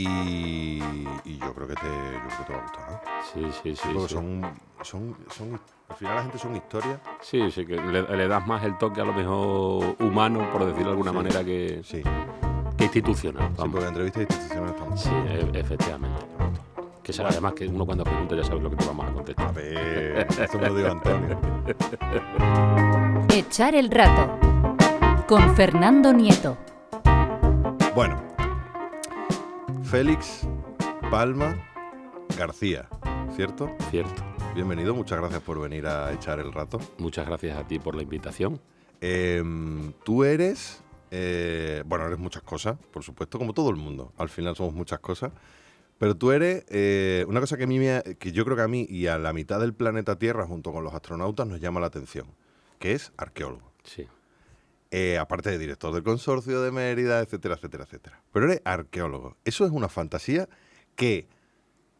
Y yo creo que te va a gustar, ¿no? Sí. Porque al final la gente son historias. Sí, que le das más el toque a lo mejor humano, por decirlo de alguna manera, que institucional. Sí, porque entrevistas institucionales están. Sí, efectivamente. Que será además que uno cuando pregunta ya sabe lo que te vamos a contestar. A ver, esto me lo digo Antonio. Echar el rato con Fernando Nieto. Bueno, Félix Palma García, ¿cierto? Cierto. Bienvenido, muchas gracias por venir a echar el rato. Muchas gracias a ti por la invitación. Tú eres, eres muchas cosas, por supuesto, como todo el mundo. Al final somos muchas cosas. Pero tú eres una cosa que yo creo que a mí y a la mitad del planeta Tierra, junto con los astronautas, nos llama la atención, que es arqueólogo. Sí. Aparte de director del Consorcio de Mérida, etcétera, etcétera, etcétera. Pero eres arqueólogo. Eso es una fantasía que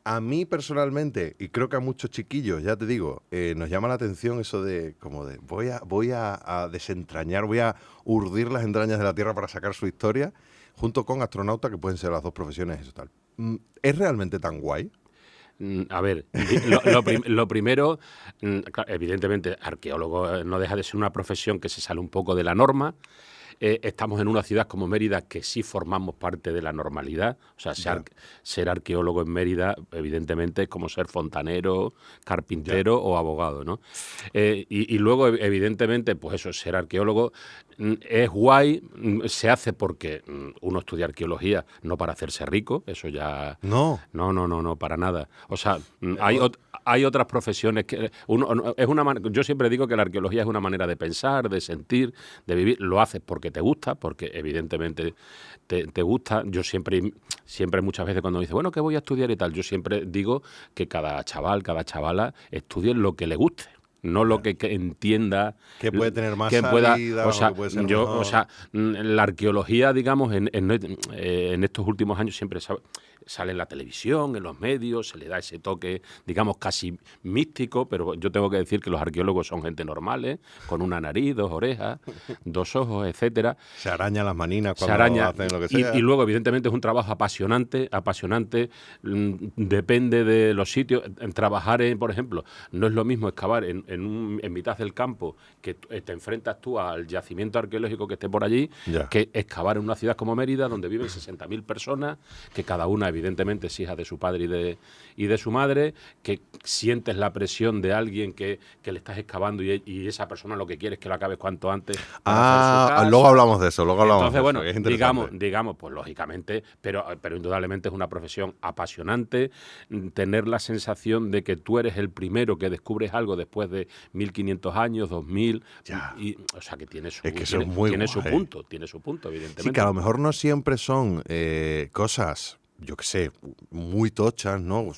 a mí personalmente, y creo que a muchos chiquillos, ya te digo, nos llama la atención eso de voy a desentrañar, voy a urdir las entrañas de la Tierra para sacar su historia, junto con astronautas, que pueden ser las dos profesiones, eso tal. ¿Es realmente tan guay? A ver, lo primero, evidentemente, arqueólogo no deja de ser una profesión que se sale un poco de la norma. Estamos en una ciudad como Mérida que sí formamos parte de la normalidad. O sea, ser arqueólogo en Mérida, evidentemente, es como ser fontanero, carpintero o abogado, ¿no? Y luego, evidentemente, pues eso, ser arqueólogo es guay, se hace porque uno estudia arqueología no para hacerse rico, eso ya... No, para nada. O sea, hay otras profesiones que... yo siempre digo que la arqueología es una manera de pensar, de sentir, de vivir. Lo haces porque te gusta, porque evidentemente te gusta. Yo siempre muchas veces cuando me dice, bueno, ¿qué voy a estudiar y tal? Yo siempre digo que cada chaval, cada chavala estudie lo que le guste. No lo que entienda que puede tener más salida, o sea, que puede ser mejor. O sea, la arqueología, digamos, en estos últimos años siempre sale en la televisión, en los medios, se le da ese toque, digamos, casi místico, pero yo tengo que decir que los arqueólogos son gente normales, con una nariz, 2 orejas, 2 ojos, etcétera. Se arañan las maninas cuando hacen lo que sea. Y luego, evidentemente, es un trabajo apasionante, depende de los sitios. Trabajar por ejemplo, no es lo mismo excavar en mitad del campo, que te enfrentas tú al yacimiento arqueológico que esté por allí, que excavar en una ciudad como Mérida, donde viven 60.000 personas, que cada una evidentemente es hija de su padre y de su madre, que sientes la presión de alguien que le estás excavando y esa persona lo que quiere es que lo acabes cuanto antes. Luego hablamos de eso, Entonces, bueno, digamos, pues lógicamente, pero indudablemente es una profesión apasionante, tener la sensación de que tú eres el primero que descubres algo después de 1.500 años, 2.000, o sea que tiene su punto, evidentemente. Sí, que a lo mejor no siempre son cosas, yo qué sé, muy tochas, ¿no?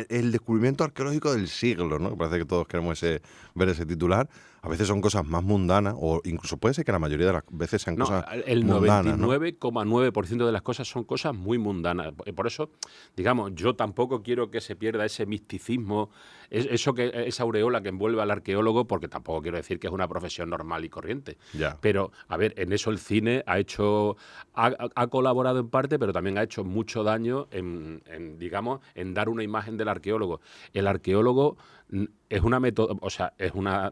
El descubrimiento arqueológico del siglo, ¿no? Parece que todos queremos ver ese titular. A veces son cosas más mundanas, o incluso puede ser que la mayoría de las veces sean cosas mundanas. El 99,9% de las cosas son cosas muy mundanas. Por eso, digamos, yo tampoco quiero que se pierda ese misticismo, esa aureola que envuelve al arqueólogo, porque tampoco quiero decir que es una profesión normal y corriente. Pero, a ver, en eso el cine ha colaborado en parte, pero también ha hecho mucho daño en dar una imagen del arqueólogo. El arqueólogo es una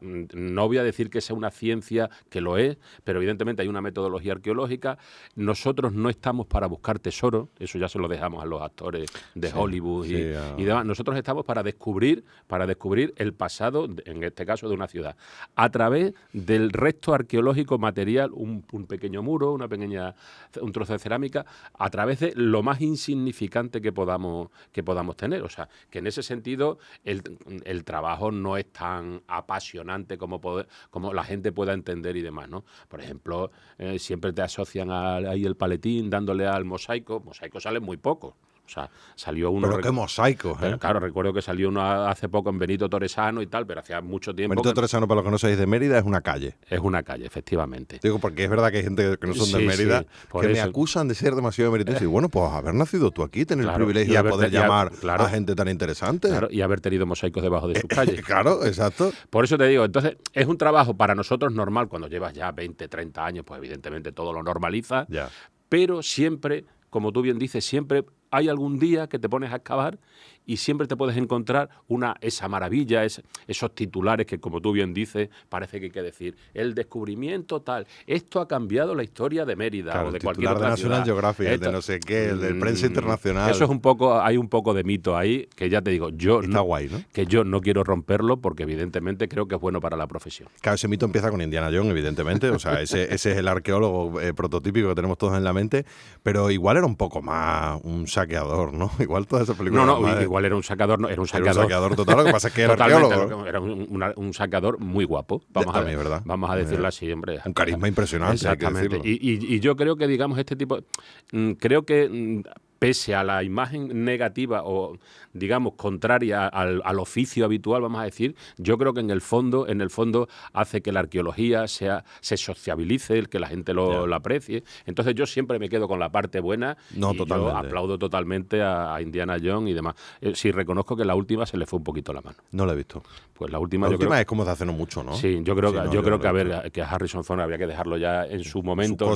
no voy a decir que sea una ciencia, que lo es, pero evidentemente hay una metodología arqueológica. Nosotros no estamos para buscar tesoros, eso ya se lo dejamos a los actores de Hollywood y demás. Nosotros estamos para descubrir el pasado, en este caso de una ciudad, a través del resto arqueológico material, un pequeño muro, un trozo de cerámica, a través de lo más insignificante que podamos tener. O sea, que en ese sentido el trabajo no es tan apasionante como la gente pueda entender y demás, ¿no? Por ejemplo, siempre te asocian ahí el paletín dándole al mosaico. Mosaico sale muy poco. O sea, salió uno... Pero qué mosaico, ¿eh? Claro, recuerdo que salió uno hace poco en Benito Torresano y tal, pero hacía mucho tiempo... Benito Torresano, para los que no sabéis de Mérida, es una calle. Es una calle, efectivamente. Digo, porque es verdad que hay gente que no son de Mérida, que me acusan de ser demasiado meritoso. Y bueno, pues haber nacido tú aquí, tener el privilegio de poder llamar a gente tan interesante. Claro, y haber tenido mosaicos debajo de sus calles. Claro, exacto. Por eso te digo, entonces, es un trabajo para nosotros normal. Cuando llevas ya 20, 30 años, pues evidentemente todo lo normaliza. Pero siempre, como tú bien dices, siempre hay algún día que te pones a excavar y siempre te puedes encontrar esa maravilla, esos titulares que, como tú bien dices, parece que hay que decir, el descubrimiento tal, esto ha cambiado la historia de Mérida, claro, o de cualquier titular otra de National ciudad. Geographic, el de no sé qué, el del Prensa Internacional. Eso es hay un poco de mito ahí, que ya te digo, Está guay, ¿no? que yo no quiero romperlo porque evidentemente creo que es bueno para la profesión. Claro, ese mito empieza con Indiana Jones, evidentemente, o sea, ese es el arqueólogo prototípico que tenemos todos en la mente, pero igual era un poco más un saqueador, ¿no? Igual toda esa película... Igual era un saqueador, no, era un saqueador. Era un saqueador total, lo que pasa es que era arqueólogo, ¿no? Era un saqueador muy guapo, vamos a decirlo así, hombre. Un carisma impresionante, exactamente. hay que decirlo. Y yo creo que, digamos, este tipo... creo que... pese a la imagen negativa o, digamos, contraria al oficio habitual, vamos a decir, yo creo que en el fondo hace que la arqueología se sociabilice, que la gente lo aprecie. Entonces yo siempre me quedo con la parte buena y yo aplaudo totalmente a Indiana Jones y demás. Sí, reconozco que la última se le fue un poquito la mano. No la he visto. Pues la última es como de hace no mucho, ¿no? Sí, yo creo que a Harrison Ford habría que dejarlo ya en su momento.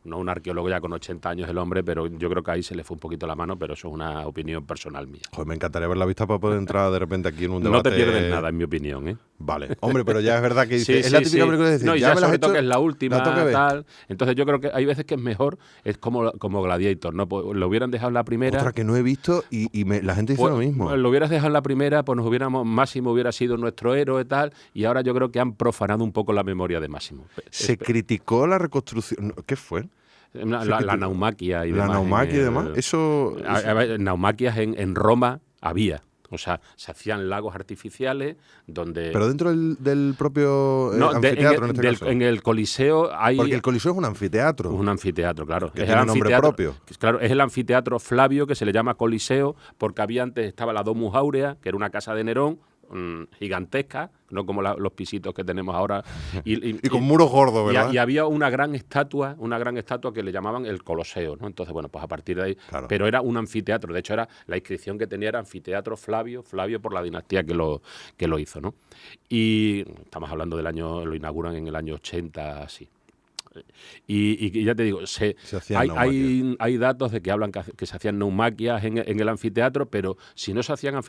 No un arqueólogo ya con 80 años el hombre, pero yo creo que ahí se le fue un poquito la mano, pero eso es una opinión personal mía. Joder, me encantaría verla vista para poder entrar de repente aquí en un debate. No te pierdes nada, en mi opinión, ¿eh? Vale. Hombre, pero ya es verdad que es la típica película de decir, no, y ya me la has sobre todo hecho, que es la última, la tal. Entonces yo creo que hay veces que es mejor, es como Gladiator, ¿no? Pues lo hubieran dejado en la primera. Otra que no he visto y la gente dice lo mismo. Lo hubieras dejado en la primera, pues Máximo hubiera sido nuestro héroe, tal, y ahora yo creo que han profanado un poco la memoria de Máximo. Se criticó la reconstrucción. ¿Qué fue? La naumaquia y demás. La naumaquia y demás. Eso... Naumaquias en Roma había. O sea, se hacían lagos artificiales donde... Pero dentro del propio anfiteatro, en este caso. En el Coliseo hay... Porque el Coliseo es un anfiteatro. Es un anfiteatro, claro. Que tiene nombre propio. Claro, es el anfiteatro Flavio, que se le llama Coliseo, porque estaba la Domus Aurea, que era una casa de Nerón, gigantesca, no como los pisitos que tenemos ahora. Y con muros gordos, ¿verdad? Y había una gran estatua que le llamaban el Coloseo, ¿no? Entonces, bueno, pues a partir de ahí... Claro. Pero era un anfiteatro. De hecho, la inscripción que tenía era Anfiteatro Flavio por la dinastía que lo hizo, ¿no? Y estamos hablando lo inauguran en el año 80, así. Y ya te digo, hay datos de que hablan que se hacían naumaquias en el anfiteatro, pero si no se hacían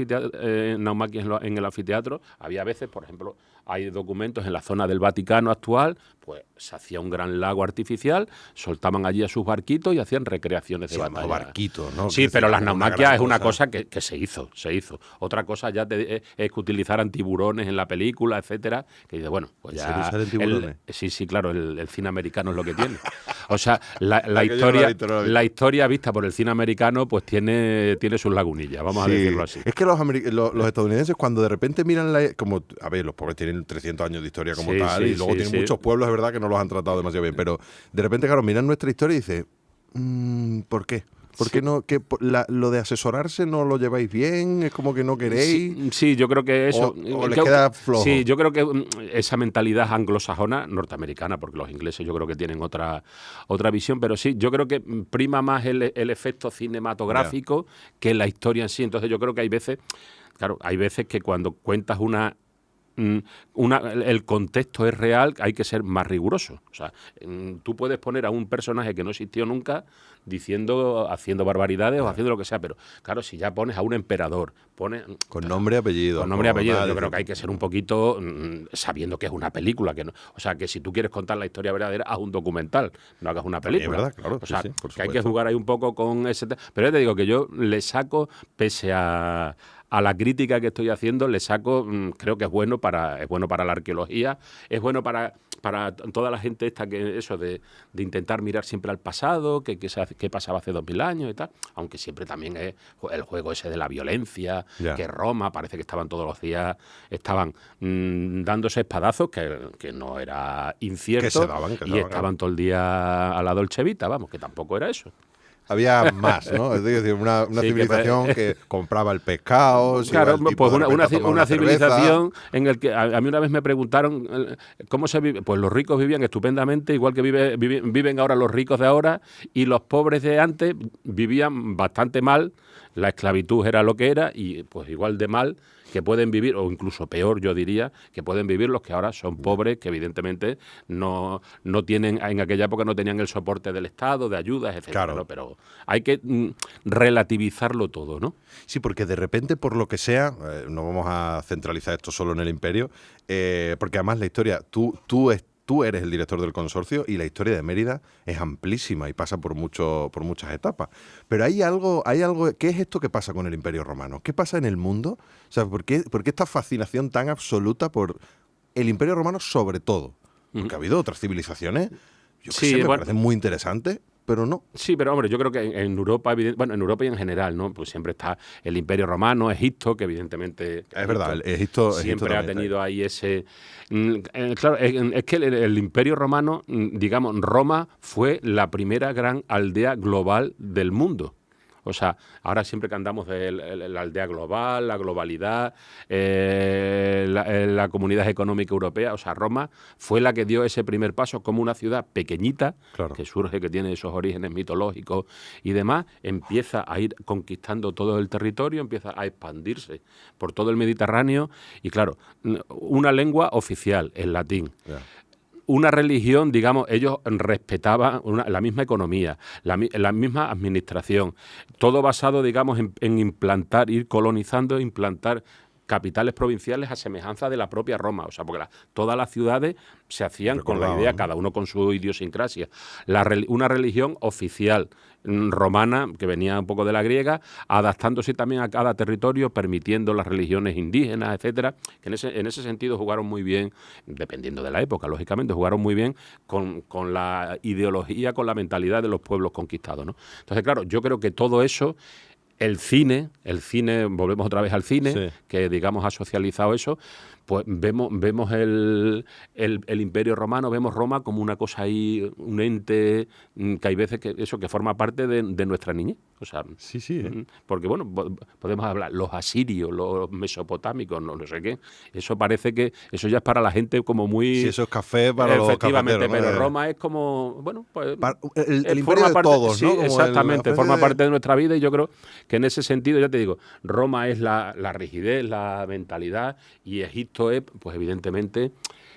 naumaquias en el anfiteatro, había veces, por ejemplo, hay documentos en la zona del Vaticano actual, pues se hacía un gran lago artificial, soltaban allí a sus barquitos y hacían recreaciones de batalla. Barquitos, ¿no? Sí, pero las naumaquias es una cosa que se hizo. Otra cosa ya es que utilizaran tiburones en la película, etcétera, que dice, bueno, pues ya... Sí, claro, el cine americano es lo que tiene. O sea, la historia vista por el cine americano pues tiene sus lagunillas, vamos a decirlo así. Es que los estadounidenses cuando de repente miran los pobres tienen 300 años de historia como tal y luego tienen muchos pueblos, es verdad que no los han tratado demasiado bien, pero de repente, claro, miran nuestra historia y dicen, ¿por qué? ¿Por qué no? ¿Lo de asesorarse no lo lleváis bien? ¿Es como que no queréis? Sí, yo creo que eso... ¿O les queda flojo? Sí, yo creo que esa mentalidad anglosajona, norteamericana, porque los ingleses yo creo que tienen otra visión, pero sí, yo creo que prima más el efecto cinematográfico que la historia en sí. Entonces yo creo que hay veces que cuando cuentas el contexto es real, hay que ser más riguroso. O sea, tú puedes poner a un personaje que no existió nunca haciendo barbaridades o haciendo lo que sea, pero claro, si ya pones a un emperador, con nombre y apellido. Con nombre y apellido, yo creo que hay que ser un poquito sabiendo que es una película, o sea, que si tú quieres contar la historia verdadera, haz un documental, no hagas una película. Es verdad, claro. O sea, que hay que jugar ahí un poco con ese... Pero ya te digo que yo le saco, pese a la crítica que estoy haciendo, le saco, creo que es bueno para la arqueología, es bueno para toda la gente esta que eso de intentar mirar siempre al pasado, qué pasaba hace 2000 años y tal, aunque siempre también es el juego ese de la violencia, que Roma parece que estaban todos los días, dándose espadazos, que no era incierto, estaban todo el día a la Dolce Vita, vamos, que tampoco era eso. Había más, ¿no? Es decir, una civilización que compraba el pescado. Claro, pues una civilización en el que a mí una vez me preguntaron cómo se vive. Pues los ricos vivían estupendamente, igual que viven ahora los ricos de ahora, y los pobres de antes vivían bastante mal. la esclavitud era lo que era y pues igual de mal que pueden vivir, o incluso peor, yo diría, que pueden vivir los que ahora son pobres, que evidentemente no tienen, en aquella época no tenían el soporte del Estado, de ayudas, etcétera, Claro. ¿no? Pero hay que relativizarlo todo, ¿no? Sí, porque de repente, por lo que sea, no vamos a centralizar esto solo en el Imperio, porque además la historia, tú eres el director del consorcio y la historia de Mérida es amplísima y pasa por muchas etapas. Pero hay algo, ¿qué es esto que pasa con el Imperio Romano? ¿Qué pasa en el mundo? O sea, ¿por qué esta fascinación tan absoluta por el Imperio Romano sobre todo? Porque ha habido otras civilizaciones, yo qué sé, me parecen muy interesantes, pero no. Sí, pero hombre, yo creo que en Europa, en Europa y en general, ¿no? Pues siempre está el Imperio Romano, Egipto, que evidentemente... Es verdad, Egipto siempre ha tenido ahí ese... claro, es que el Imperio Romano, digamos, Roma fue la primera gran aldea global del mundo. O sea, ahora siempre que andamos de la aldea global, la globalidad, la Comunidad Económica Europea, o sea, Roma fue la que dio ese primer paso como una ciudad pequeñita, Claro. que surge, que tiene esos orígenes mitológicos y demás, empieza a ir conquistando todo el territorio, empieza a expandirse por todo el Mediterráneo y, claro, una lengua oficial, el latín. Yeah. Una religión, digamos, ellos respetaban la misma economía, la misma administración, todo basado, digamos, en implantar, ir colonizando, implantar capitales provinciales a semejanza de la propia Roma, o sea, porque todas las ciudades se hacían con la idea, cada uno con su idiosincrasia. Una religión oficial romana, que venía un poco de la griega, adaptándose también a cada territorio, permitiendo las religiones indígenas, etcétera, que en ese sentido jugaron muy bien, dependiendo de la época, lógicamente, jugaron muy bien con la ideología, con la mentalidad de los pueblos conquistados, ¿no? Entonces, claro, yo creo que todo eso... El cine, volvemos otra vez al cine, sí, que digamos ha socializado eso, pues vemos el Imperio Romano, vemos Roma como una cosa ahí, un ente que hay veces que forma parte de nuestra niñez. O sea, sí. Porque, bueno, podemos hablar, los asirios, los mesopotámicos, no sé qué, eso parece que eso ya es para la gente como muy... Sí, eso es café para los cafeteros, ¿no? Pero Roma es como, bueno, pues... El imperio de todos, sí, ¿no? Como exactamente, forma parte de nuestra vida y yo creo que en ese sentido, ya te digo, Roma es la rigidez, la mentalidad y Egipto es, pues evidentemente...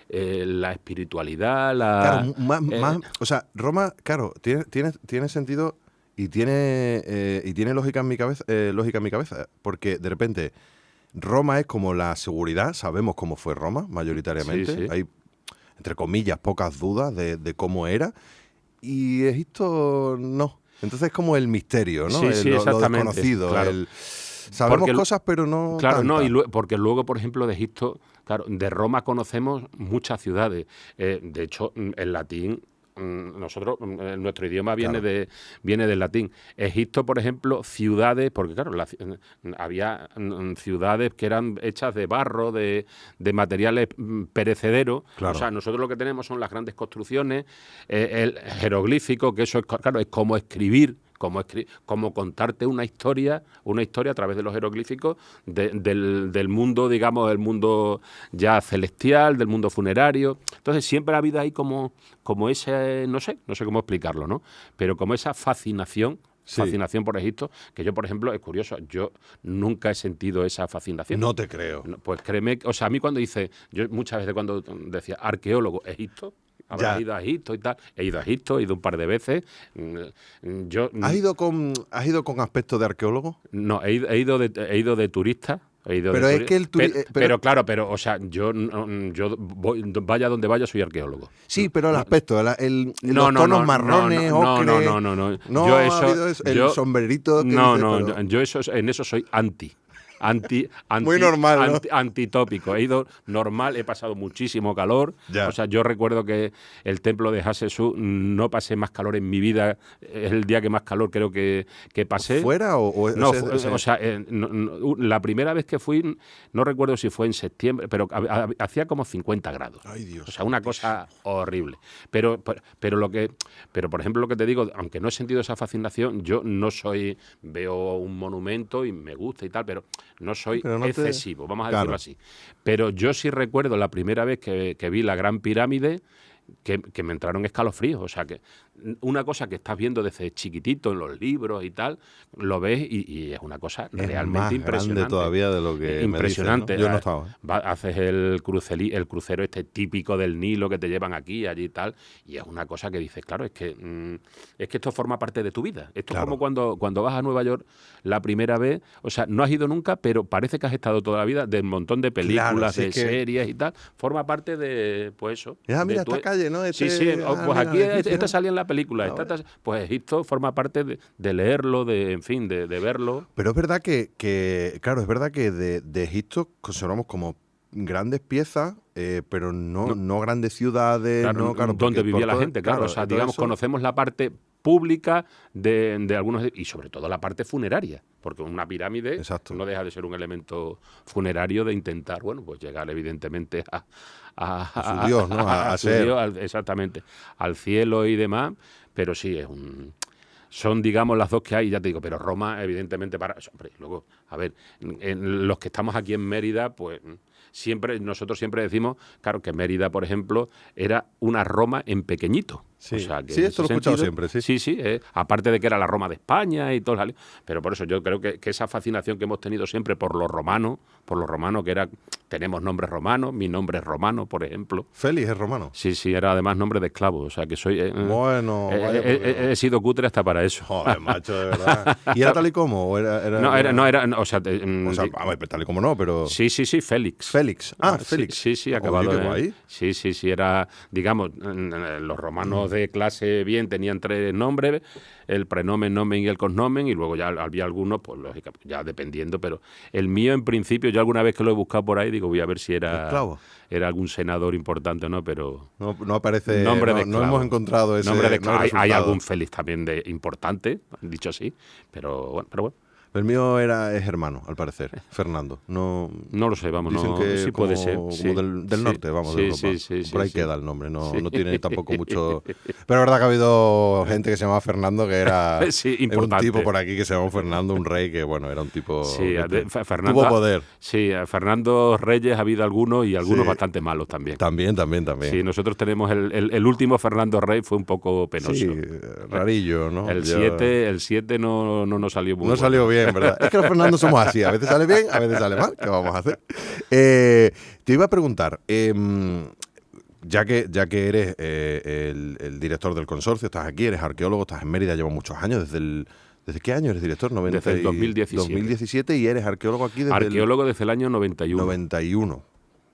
la espiritualidad, Claro, más, o sea, Roma, claro, tiene sentido y tiene lógica en mi cabeza, porque de repente Roma es como la seguridad, sabemos cómo fue Roma, mayoritariamente, sí. Hay, entre comillas, pocas dudas de cómo era, y Egipto no. Entonces es como el misterio, ¿no? Sí, lo desconocido, claro. Sabemos cosas, pero no claro, tantas. No, porque luego, por ejemplo, de Egipto, claro, de Roma conocemos muchas ciudades. De hecho, el latín, nuestro idioma viene del latín. Egipto, por ejemplo, ciudades, porque claro, había ciudades que eran hechas de barro, de materiales perecederos. Claro. O sea, nosotros lo que tenemos son las grandes construcciones, el jeroglífico, que eso es, claro, es como escribir, como contarte una historia a través de los jeroglíficos del mundo, digamos, del mundo ya celestial, del mundo funerario. Entonces siempre ha habido ahí como ese, no sé cómo explicarlo, ¿no? Pero como esa fascinación por Egipto, que yo, por ejemplo, es curioso, yo nunca he sentido esa fascinación. No te creo. Pues créeme, o sea, a mí cuando yo muchas veces cuando decía arqueólogo, Egipto, habrás ido a Egipto y tal. He ido a Egipto, he ido un par de veces. ¿Has ido con aspecto de arqueólogo? No, he ido de turista. Pero es que pero claro, o sea, yo voy, vaya donde vaya, soy arqueólogo. Sí, pero el aspecto, los tonos marrones, ocre... No. Yo el sombrerito... Yo en eso soy anti. Muy normal, ¿no? Antitópico. He ido normal, he pasado muchísimo calor. Ya. O sea, yo recuerdo que el templo de Hatshepsut no pasé más calor en mi vida. Es el día que más calor creo que pasé. ¿Fuera o no, o sea, la primera vez que fui, no recuerdo si fue en septiembre, pero hacía como 50 grados. Ay, Dios. O sea, una cosa horrible. Pero por ejemplo, lo que te digo, aunque no he sentido esa fascinación, yo no veo un monumento y me gusta y tal, pero no soy excesivo, vamos a decirlo así. Pero yo sí recuerdo la primera vez que vi la Gran Pirámide, que me entraron escalofríos. O sea, que una cosa que estás viendo desde chiquitito en los libros y tal, lo ves y es una cosa realmente más impresionante. grande todavía de lo que impresionante. me dicen, ¿no? Yo no estaba. Haces el crucero este típico del Nilo que te llevan aquí, allí y tal, y es una cosa que dices, claro, es que esto forma parte de tu vida. Esto Claro. es como cuando vas a Nueva York la primera vez, o sea, no has ido nunca, pero parece que has estado toda la vida de un montón de películas, Claro, sí, de es que- series y tal. Forma parte de, pues eso. Ah, mira, de tu- esta calle, ¿no? Sí, sí, pues mira, aquí Egipto. esta salía en la película. Pues Egipto forma parte de leerlo, en fin, de verlo. Pero es verdad claro, es verdad que de Egipto conservamos como grandes piezas, pero no grandes ciudades, Claro, no, claro, donde porque vivía por la todo- gente, claro. O sea, todo digamos, eso- conocemos la parte pública de algunos, y sobre todo la parte funeraria, porque una pirámide Exacto. no deja de ser un elemento funerario de intentar, bueno, pues llegar evidentemente A su Dios, ¿no? A su ser. Dios, exactamente, al cielo y demás, pero sí, son, digamos, las dos que hay, ya te digo, pero Roma, evidentemente, hombre, luego, a ver, en los que estamos aquí en Mérida, pues nosotros siempre decimos, claro, que Mérida, por ejemplo, era una Roma en pequeñito. Sí. O sea, que Sí, en esto lo ese he escuchado sentido, siempre, sí. Sí, aparte de que era la Roma de España y todo, pero por eso yo creo que esa fascinación que hemos tenido siempre por los romanos, tenemos nombres romanos, mi nombre es romano, por ejemplo. Félix es romano. Sí, era además nombre de esclavo, o sea que soy... Bueno, vaya, he sido cutre hasta para eso. Joder, macho, de verdad. ¿Y era tal y como? ¿O era, No, o sea... O sea, a ver, tal y como no, pero... Sí, Félix. Félix. Félix. Sí, acabado. Oye, qué guay. Sí, era, digamos, los romanos de clase bien tenían 3 nombres, el prenomen, nomen y el cognomen, y luego ya había algunos, pues lógica, ya dependiendo, pero el mío en principio, yo alguna vez que lo he buscado por ahí, digo, voy a ver si era algún senador importante o no, pero... No aparece, nombre de no esclavo. hemos encontrado ese Nombre de no hay hay resultado. algún Félix también importante, dicho así, pero bueno. El mío es hermano, al parecer, Fernando. No lo sé, vamos, dicen no, que sí como, puede ser. como Sí, del norte, vamos, de Europa. Sí, por ahí sí. queda el nombre, no Sí. tiene tampoco mucho... Pero es verdad que ha habido gente que se llamaba Fernando, que era Sí, un importante. tipo por aquí que se llamaba Fernando, un rey que, bueno, era un tipo Sí, que Fernando, tuvo poder. Sí, a Fernando Reyes ha habido algunos y algunos Sí. bastante malos también. También. Sí, nosotros tenemos el último Fernando Rey fue un poco penoso. Sí, rarillo, ¿no? El 7 no nos salió muy No bueno. salió bien, ¿verdad? Es que los Fernando somos así. A veces sale bien, a veces sale mal. ¿Qué vamos a hacer? Te iba a preguntar, ya que eres el director del consorcio, estás aquí, eres arqueólogo, estás en Mérida, llevas muchos años. ¿Desde qué año eres director? Desde el 2017. 2017 y eres arqueólogo aquí desde Arqueólogo desde el año 91. 91.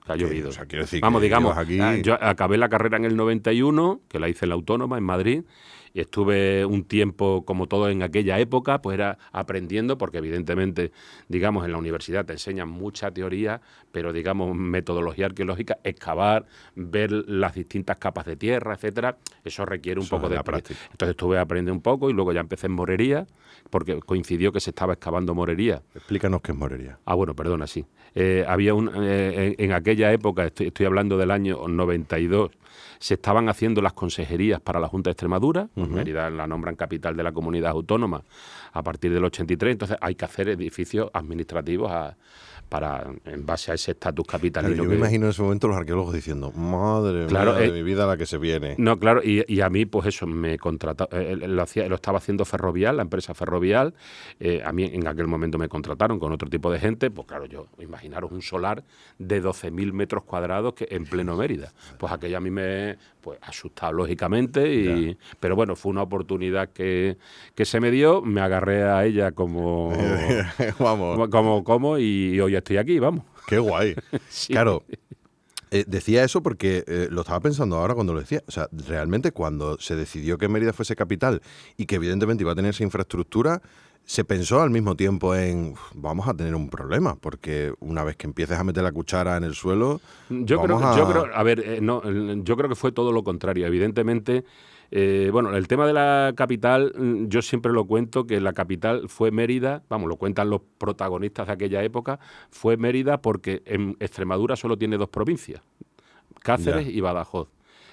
Que ha llovido. O sea, quiero decir Vamos, que digamos, llevas aquí... yo acabé la carrera en el 91, que la hice en la Autónoma, en Madrid, y estuve un tiempo, como todo en aquella época, pues era aprendiendo, porque evidentemente, digamos, en la universidad te enseñan mucha teoría, pero, digamos, metodología arqueológica, excavar, ver las distintas capas de tierra, etcétera, eso requiere un Eso poco es de la práctica. práctica. Entonces estuve aprendiendo un poco y luego ya empecé en morería, porque coincidió que se estaba excavando morería. Explícanos qué es morería. Bueno, perdona, sí. Había en aquella época, estoy hablando del año 92, se estaban haciendo las consejerías para la Junta de Extremadura. Mérida la nombran capital de la comunidad autónoma a partir del 83, entonces hay que hacer edificios administrativos en base a ese estatus capitalino. Claro, yo me imagino en ese momento los arqueólogos diciendo, madre mía de mi vida la que se viene. No, claro, y a mí, pues eso, me contrató, lo estaba haciendo Ferrovial, la empresa Ferrovial, a mí en aquel momento me contrataron con otro tipo de gente, pues claro, imaginaros un solar de 12.000 metros cuadrados que en pleno Mérida. Pues aquello a mí me asustado, lógicamente, pero bueno, fue una oportunidad que se me dio, me agarré a ella como Vamos. y hoy estoy aquí, vamos. Qué guay. Sí. Claro, decía eso porque lo estaba pensando ahora cuando lo decía. O sea, realmente cuando se decidió que Mérida fuese capital y que evidentemente iba a tener esa infraestructura, se pensó al mismo tiempo en, vamos a tener un problema, porque una vez que empieces a meter la cuchara en el suelo, yo creo que fue todo lo contrario. Evidentemente, el tema de la capital, yo siempre lo cuento, que la capital fue Mérida, vamos, lo cuentan los protagonistas de aquella época, fue Mérida porque en Extremadura solo tiene 2 provincias, Cáceres y Badajoz.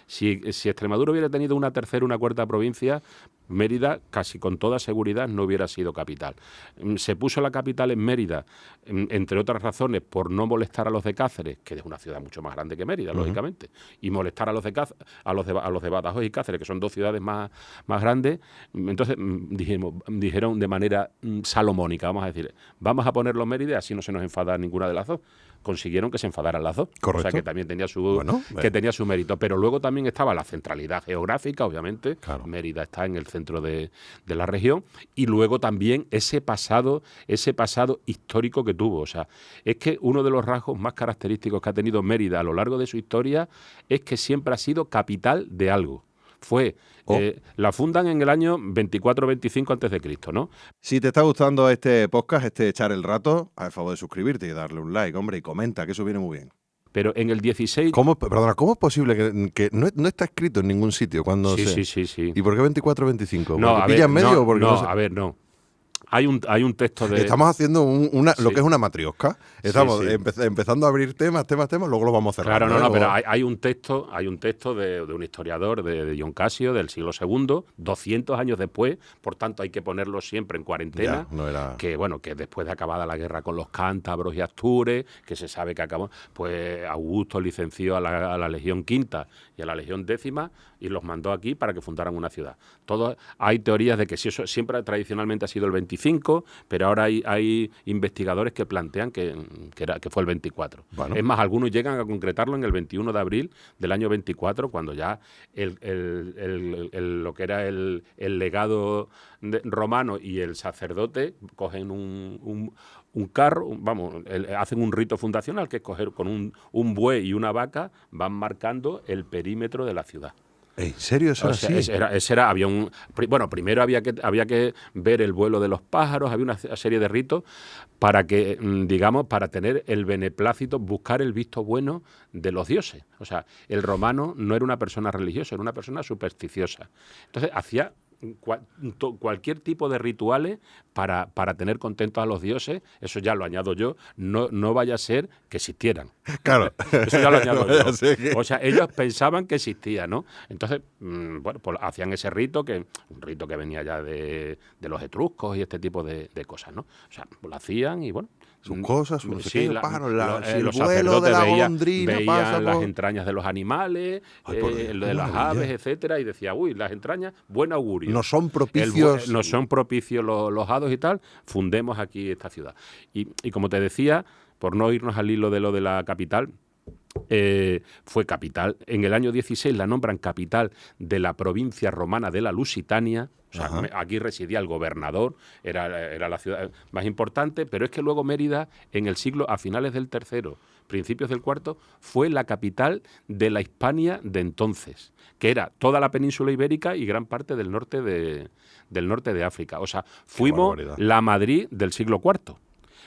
Si Extremadura hubiera tenido una tercera, una cuarta provincia, Mérida casi con toda seguridad no hubiera sido capital. Se puso la capital en Mérida, entre otras razones, por no molestar a los de Cáceres, que es una ciudad mucho más grande que Mérida, lógicamente, y molestar a los de Badajoz y Cáceres, que son dos ciudades más grandes. Entonces dijeron de manera salomónica, vamos a decir, vamos a ponerlo en Mérida, así no se nos enfada ninguna de las dos. Consiguieron que se enfadaran las dos. Correcto. O sea, que también tenía su mérito. Pero luego también estaba la centralidad geográfica, obviamente. Claro. Mérida está en el centro de la región. Y luego también ese pasado histórico que tuvo. O sea, es que uno de los rasgos más característicos que ha tenido Mérida a lo largo de su historia es que siempre ha sido capital de algo. La fundan en el año 24-25 a.C., ¿no? Si te está gustando este podcast, echar el rato, haz el favor de suscribirte y darle un like, hombre, y comenta, que eso viene muy bien. Pero en el 16... ¿Cómo es posible que no está escrito en ningún sitio? Sí. ¿Y por qué 24-25? No, ¿Porque pilla en medio o porque no sé? A ver, no. Hay un texto de... Estamos haciendo lo que es una matriosca. Estamos empezando a abrir temas, luego lo vamos a cerrar. Claro, no, pero hay un texto de un historiador, de Dion Casio, del siglo II, 200 años después, por tanto hay que ponerlo siempre en cuarentena, que después de acabada la guerra con los cántabros y astures, que se sabe que acabó, pues Augusto licenció a la Legión V y a la Legión X y los mandó aquí para que fundaran una ciudad. Hay teorías de que si eso siempre tradicionalmente ha sido el 25, pero ahora hay investigadores que plantean que fue el 24. Bueno. Es más, algunos llegan a concretarlo en el 21 de abril del año 24, cuando ya lo que era el legado romano y el sacerdote cogen un carro, hacen un rito fundacional, que es coger con un buey y una vaca, van marcando el perímetro de la ciudad. ¿En serio eso era así? Primero había que ver el vuelo de los pájaros, había una serie de ritos para que, para tener el beneplácito, buscar el visto bueno de los dioses. O sea, el romano no era una persona religiosa, era una persona supersticiosa. Entonces hacía cualquier tipo de rituales para tener contentos a los dioses. Eso ya lo añado yo, no vaya a ser que existieran. Claro. Eso ya lo añado yo. O sea, ellos pensaban que existía, ¿no? Entonces, pues hacían ese rito, un rito que venía ya de los etruscos y este tipo de cosas, ¿no? O sea, pues lo hacían y bueno. Sus cosas, el pájaro, los vuelo de la golondrina veían las entrañas de los animales, de las aves, etcétera, y decía, las entrañas, buen augurio. No son propicios. No son propicios los hados y tal, fundemos aquí esta ciudad. Y como te decía, por no irnos al hilo de lo de la capital, fue capital. En el año 16 la nombran capital de la provincia romana de la Lusitania. O sea, aquí residía el gobernador, era la ciudad más importante, pero es que luego Mérida, a finales del III, principios del IV, fue la capital de la Hispania de entonces, que era toda la península ibérica y gran parte del norte de África. O sea, fuimos la Madrid del siglo IV.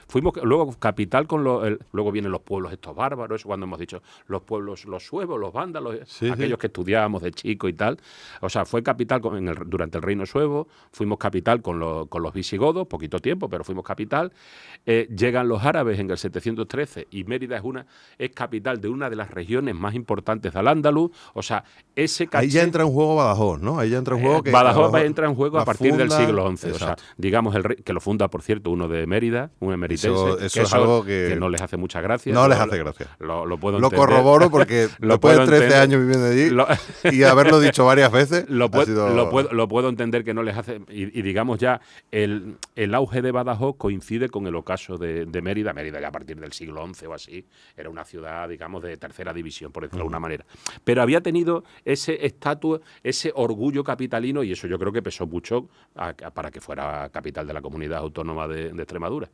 Fuimos luego capital luego vienen los pueblos estos bárbaros, eso cuando hemos dicho los pueblos, los suevos, los vándalos, aquellos que estudiábamos de chico y tal. O sea, fue capital durante el reino suevo, fuimos capital con los visigodos, poquito tiempo, pero fuimos capital. Llegan los árabes en el 713 y Mérida es capital de una de las regiones más importantes del Al-Ándalus. O sea, ese caché... Ahí ya entra en juego Badajoz, ¿no? Ahí ya entra en juego Badajoz entra en juego a partir del siglo XI. O sea, digamos, el rey, que lo funda, por cierto, uno de Mérida, un emeritense. Eso es algo que no les hace mucha gracia. No les hace gracia. Lo puedo lo entender. corroboro porque después de 13 años viviendo allí y haberlo dicho varias veces. Lo puedo entender que no les hace. Y digamos ya, el auge de Badajoz coincide con el ocaso de Mérida. Mérida ya a partir del siglo XI o así era una ciudad, digamos, de tercera división, por decirlo de alguna manera. Pero había tenido ese estatus, ese orgullo capitalino, y eso yo creo que pesó mucho para que fuera capital de la comunidad autónoma de Extremadura.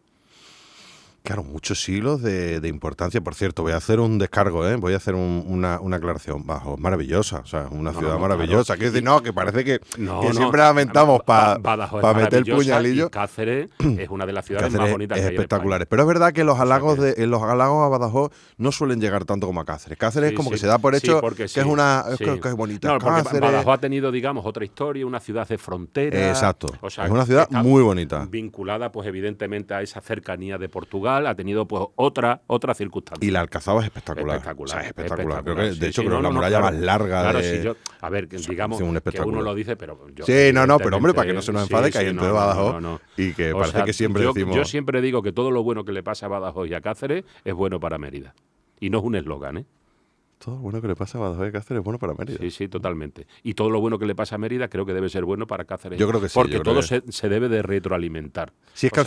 Claro, muchos siglos de importancia. Por cierto, voy a hacer un descargo, voy a hacer una aclaración. Badajoz, maravillosa, o sea, una ciudad maravillosa. Quiero decir, que parece que siempre lamentamos para meter el puñalillo. Y Cáceres es una de las ciudades más bonitas que hay espectaculares. Pero es verdad que los halagos a Badajoz no suelen llegar tanto como a Cáceres. Cáceres es como que se da por hecho que es bonita. No, porque Badajoz ha tenido, digamos, otra historia, una ciudad de frontera. Exacto. O sea, es una ciudad muy bonita. Vinculada, pues, evidentemente a esa cercanía de Portugal. medieval, ha tenido pues otra circunstancia. Y la Alcazaba es espectacular. Espectacular. O sea, es espectacular. Creo que, Sí, de hecho, sí, creo que la muralla más larga claro, de... sí, a ver, digamos un que espectáculo. uno lo dice, pero yo... Sí, no, pero hombre, para que no se nos enfade, que hay gente de Badajoz y que O parece sea, que siempre decimos... Yo siempre digo que todo lo bueno que le pasa a Badajoz y a Cáceres es bueno para Mérida. Y no es un eslogan, ¿eh? Todo lo bueno que le pasa a Badajoz y Cáceres es bueno para Mérida. Sí, sí, totalmente. Y todo lo bueno que le pasa a Mérida creo que debe ser bueno para Cáceres. Yo creo que sí. Porque todo se debe de retroalimentar. Si es que al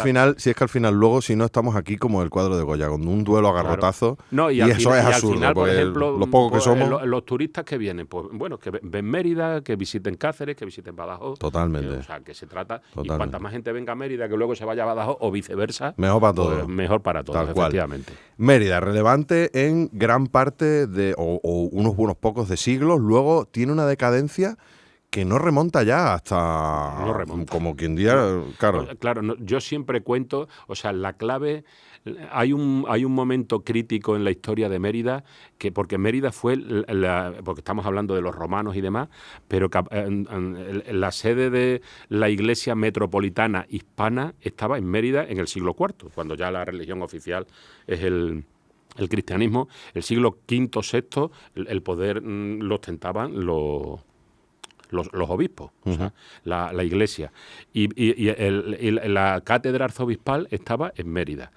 final luego, si no, estamos aquí como el cuadro de Goya, con un duelo a garrotazo. Claro. No, y eso final, es absurdo. Al final, por ejemplo, lo poco que somos... los turistas que vienen, pues bueno, que ven Mérida, que visiten Cáceres, que visiten Badajoz. Totalmente. O sea, que se trata... Totalmente. Y cuanta más gente venga a Mérida, que luego se vaya a Badajoz, o viceversa... Mejor para todos. Pues mejor para todos, Tal cual. efectivamente. Mérida, relevante en gran parte de... o unos buenos pocos de siglos. Luego tiene una decadencia que no remonta ya hasta... No remonta. Como quien diga... Claro. Claro, yo siempre cuento... O sea, la clave... Hay un momento crítico en la historia de Mérida, que porque Mérida fue, porque estamos hablando de los romanos y demás, pero la sede de la iglesia metropolitana hispana estaba en Mérida en el siglo IV, cuando ya la religión oficial es el cristianismo. El siglo V, VI, el poder lo ostentaban los obispos, o sea, la iglesia. Y la cátedra arzobispal estaba en Mérida.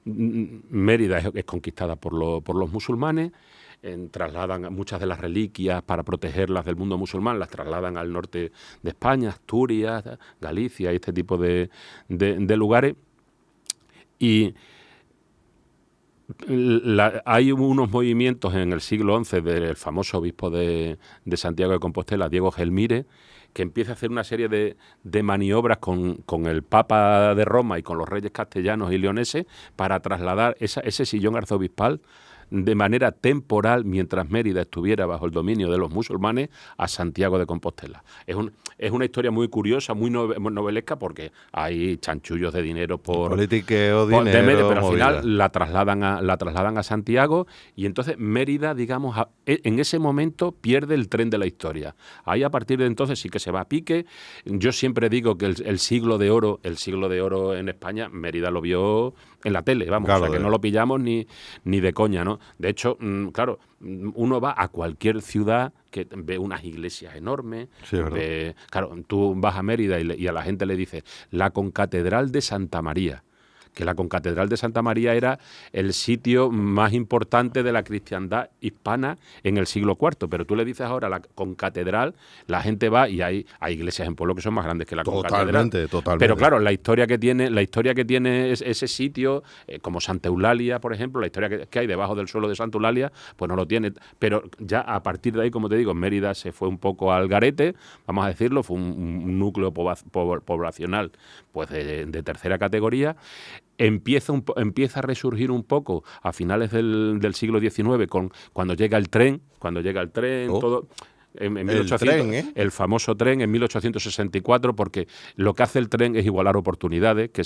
Mérida es conquistada por los musulmanes, trasladan muchas de las reliquias para protegerlas del mundo musulmán, las trasladan al norte de España, Asturias, Galicia y este tipo de lugares. Y hay unos movimientos en el siglo XI del famoso obispo de Santiago de Compostela, Diego Gelmire, que empieza a hacer una serie de maniobras con el Papa de Roma y con los reyes castellanos y leoneses para trasladar ese sillón arzobispal de manera temporal, mientras Mérida estuviera bajo el dominio de los musulmanes, a Santiago de Compostela. Es una historia muy curiosa, muy novelesca, porque hay chanchullos de dinero politiqueo, dinero, de Mérida, pero al movida. final la trasladan a Santiago, y entonces Mérida, digamos, en ese momento pierde el tren de la historia. Ahí a partir de entonces sí que se va a pique. Yo siempre digo que el siglo de oro en España, Mérida lo vio en la tele, vamos, claro, o sea, que no lo pillamos ni de coña, ¿no? De hecho, claro, uno va a cualquier ciudad que ve unas iglesias enormes, sí, claro, tú vas a Mérida y a la gente le dices la concatedral de Santa María, que la concatedral de Santa María era el sitio más importante de la cristiandad hispana en el siglo IV, pero tú le dices ahora la concatedral, la gente va y hay iglesias en pueblo que son más grandes que la concatedral. Totalmente. Pero claro, la historia que tiene ese sitio, como Santa Eulalia, por ejemplo, la historia que hay debajo del suelo de Santa Eulalia, pues no lo tiene. Pero ya a partir de ahí, como te digo, Mérida se fue un poco al garete, vamos a decirlo, fue un núcleo poblacional pues de tercera categoría. Empieza a resurgir un poco a finales del siglo XIX, cuando llega el tren, todo... En 1800, el famoso tren en 1864, porque lo que hace el tren es igualar oportunidades, que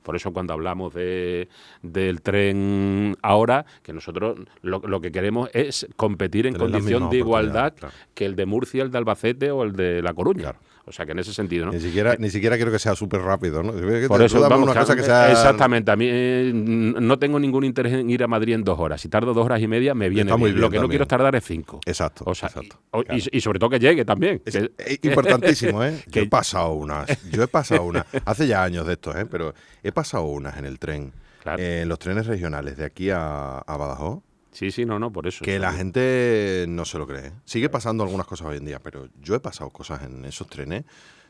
por eso cuando hablamos del tren ahora, que nosotros lo que queremos es competir en condición de igualdad, claro, que el de Murcia, el de Albacete o el de La Coruña. Claro. O sea, que en ese sentido, ¿no? Ni siquiera quiero que sea súper rápido, ¿no? Por eso, vamos, una cosa que sea... Exactamente. A mí no tengo ningún interés en ir a Madrid en 2 horas. Si tardo 2 horas y media, me viene bien. Lo que no quiero tardar es 5. Exacto, o sea, exacto. Y sobre todo que llegue también. Es importantísimo, ¿eh? Yo he pasado unas. Hace ya años de esto, ¿eh? Pero he pasado unas en el tren. Claro. En los trenes regionales de aquí a Badajoz. Sí, no, por eso. Que la gente no se lo cree. Sigue pasando algunas cosas hoy en día, pero yo he pasado cosas en esos trenes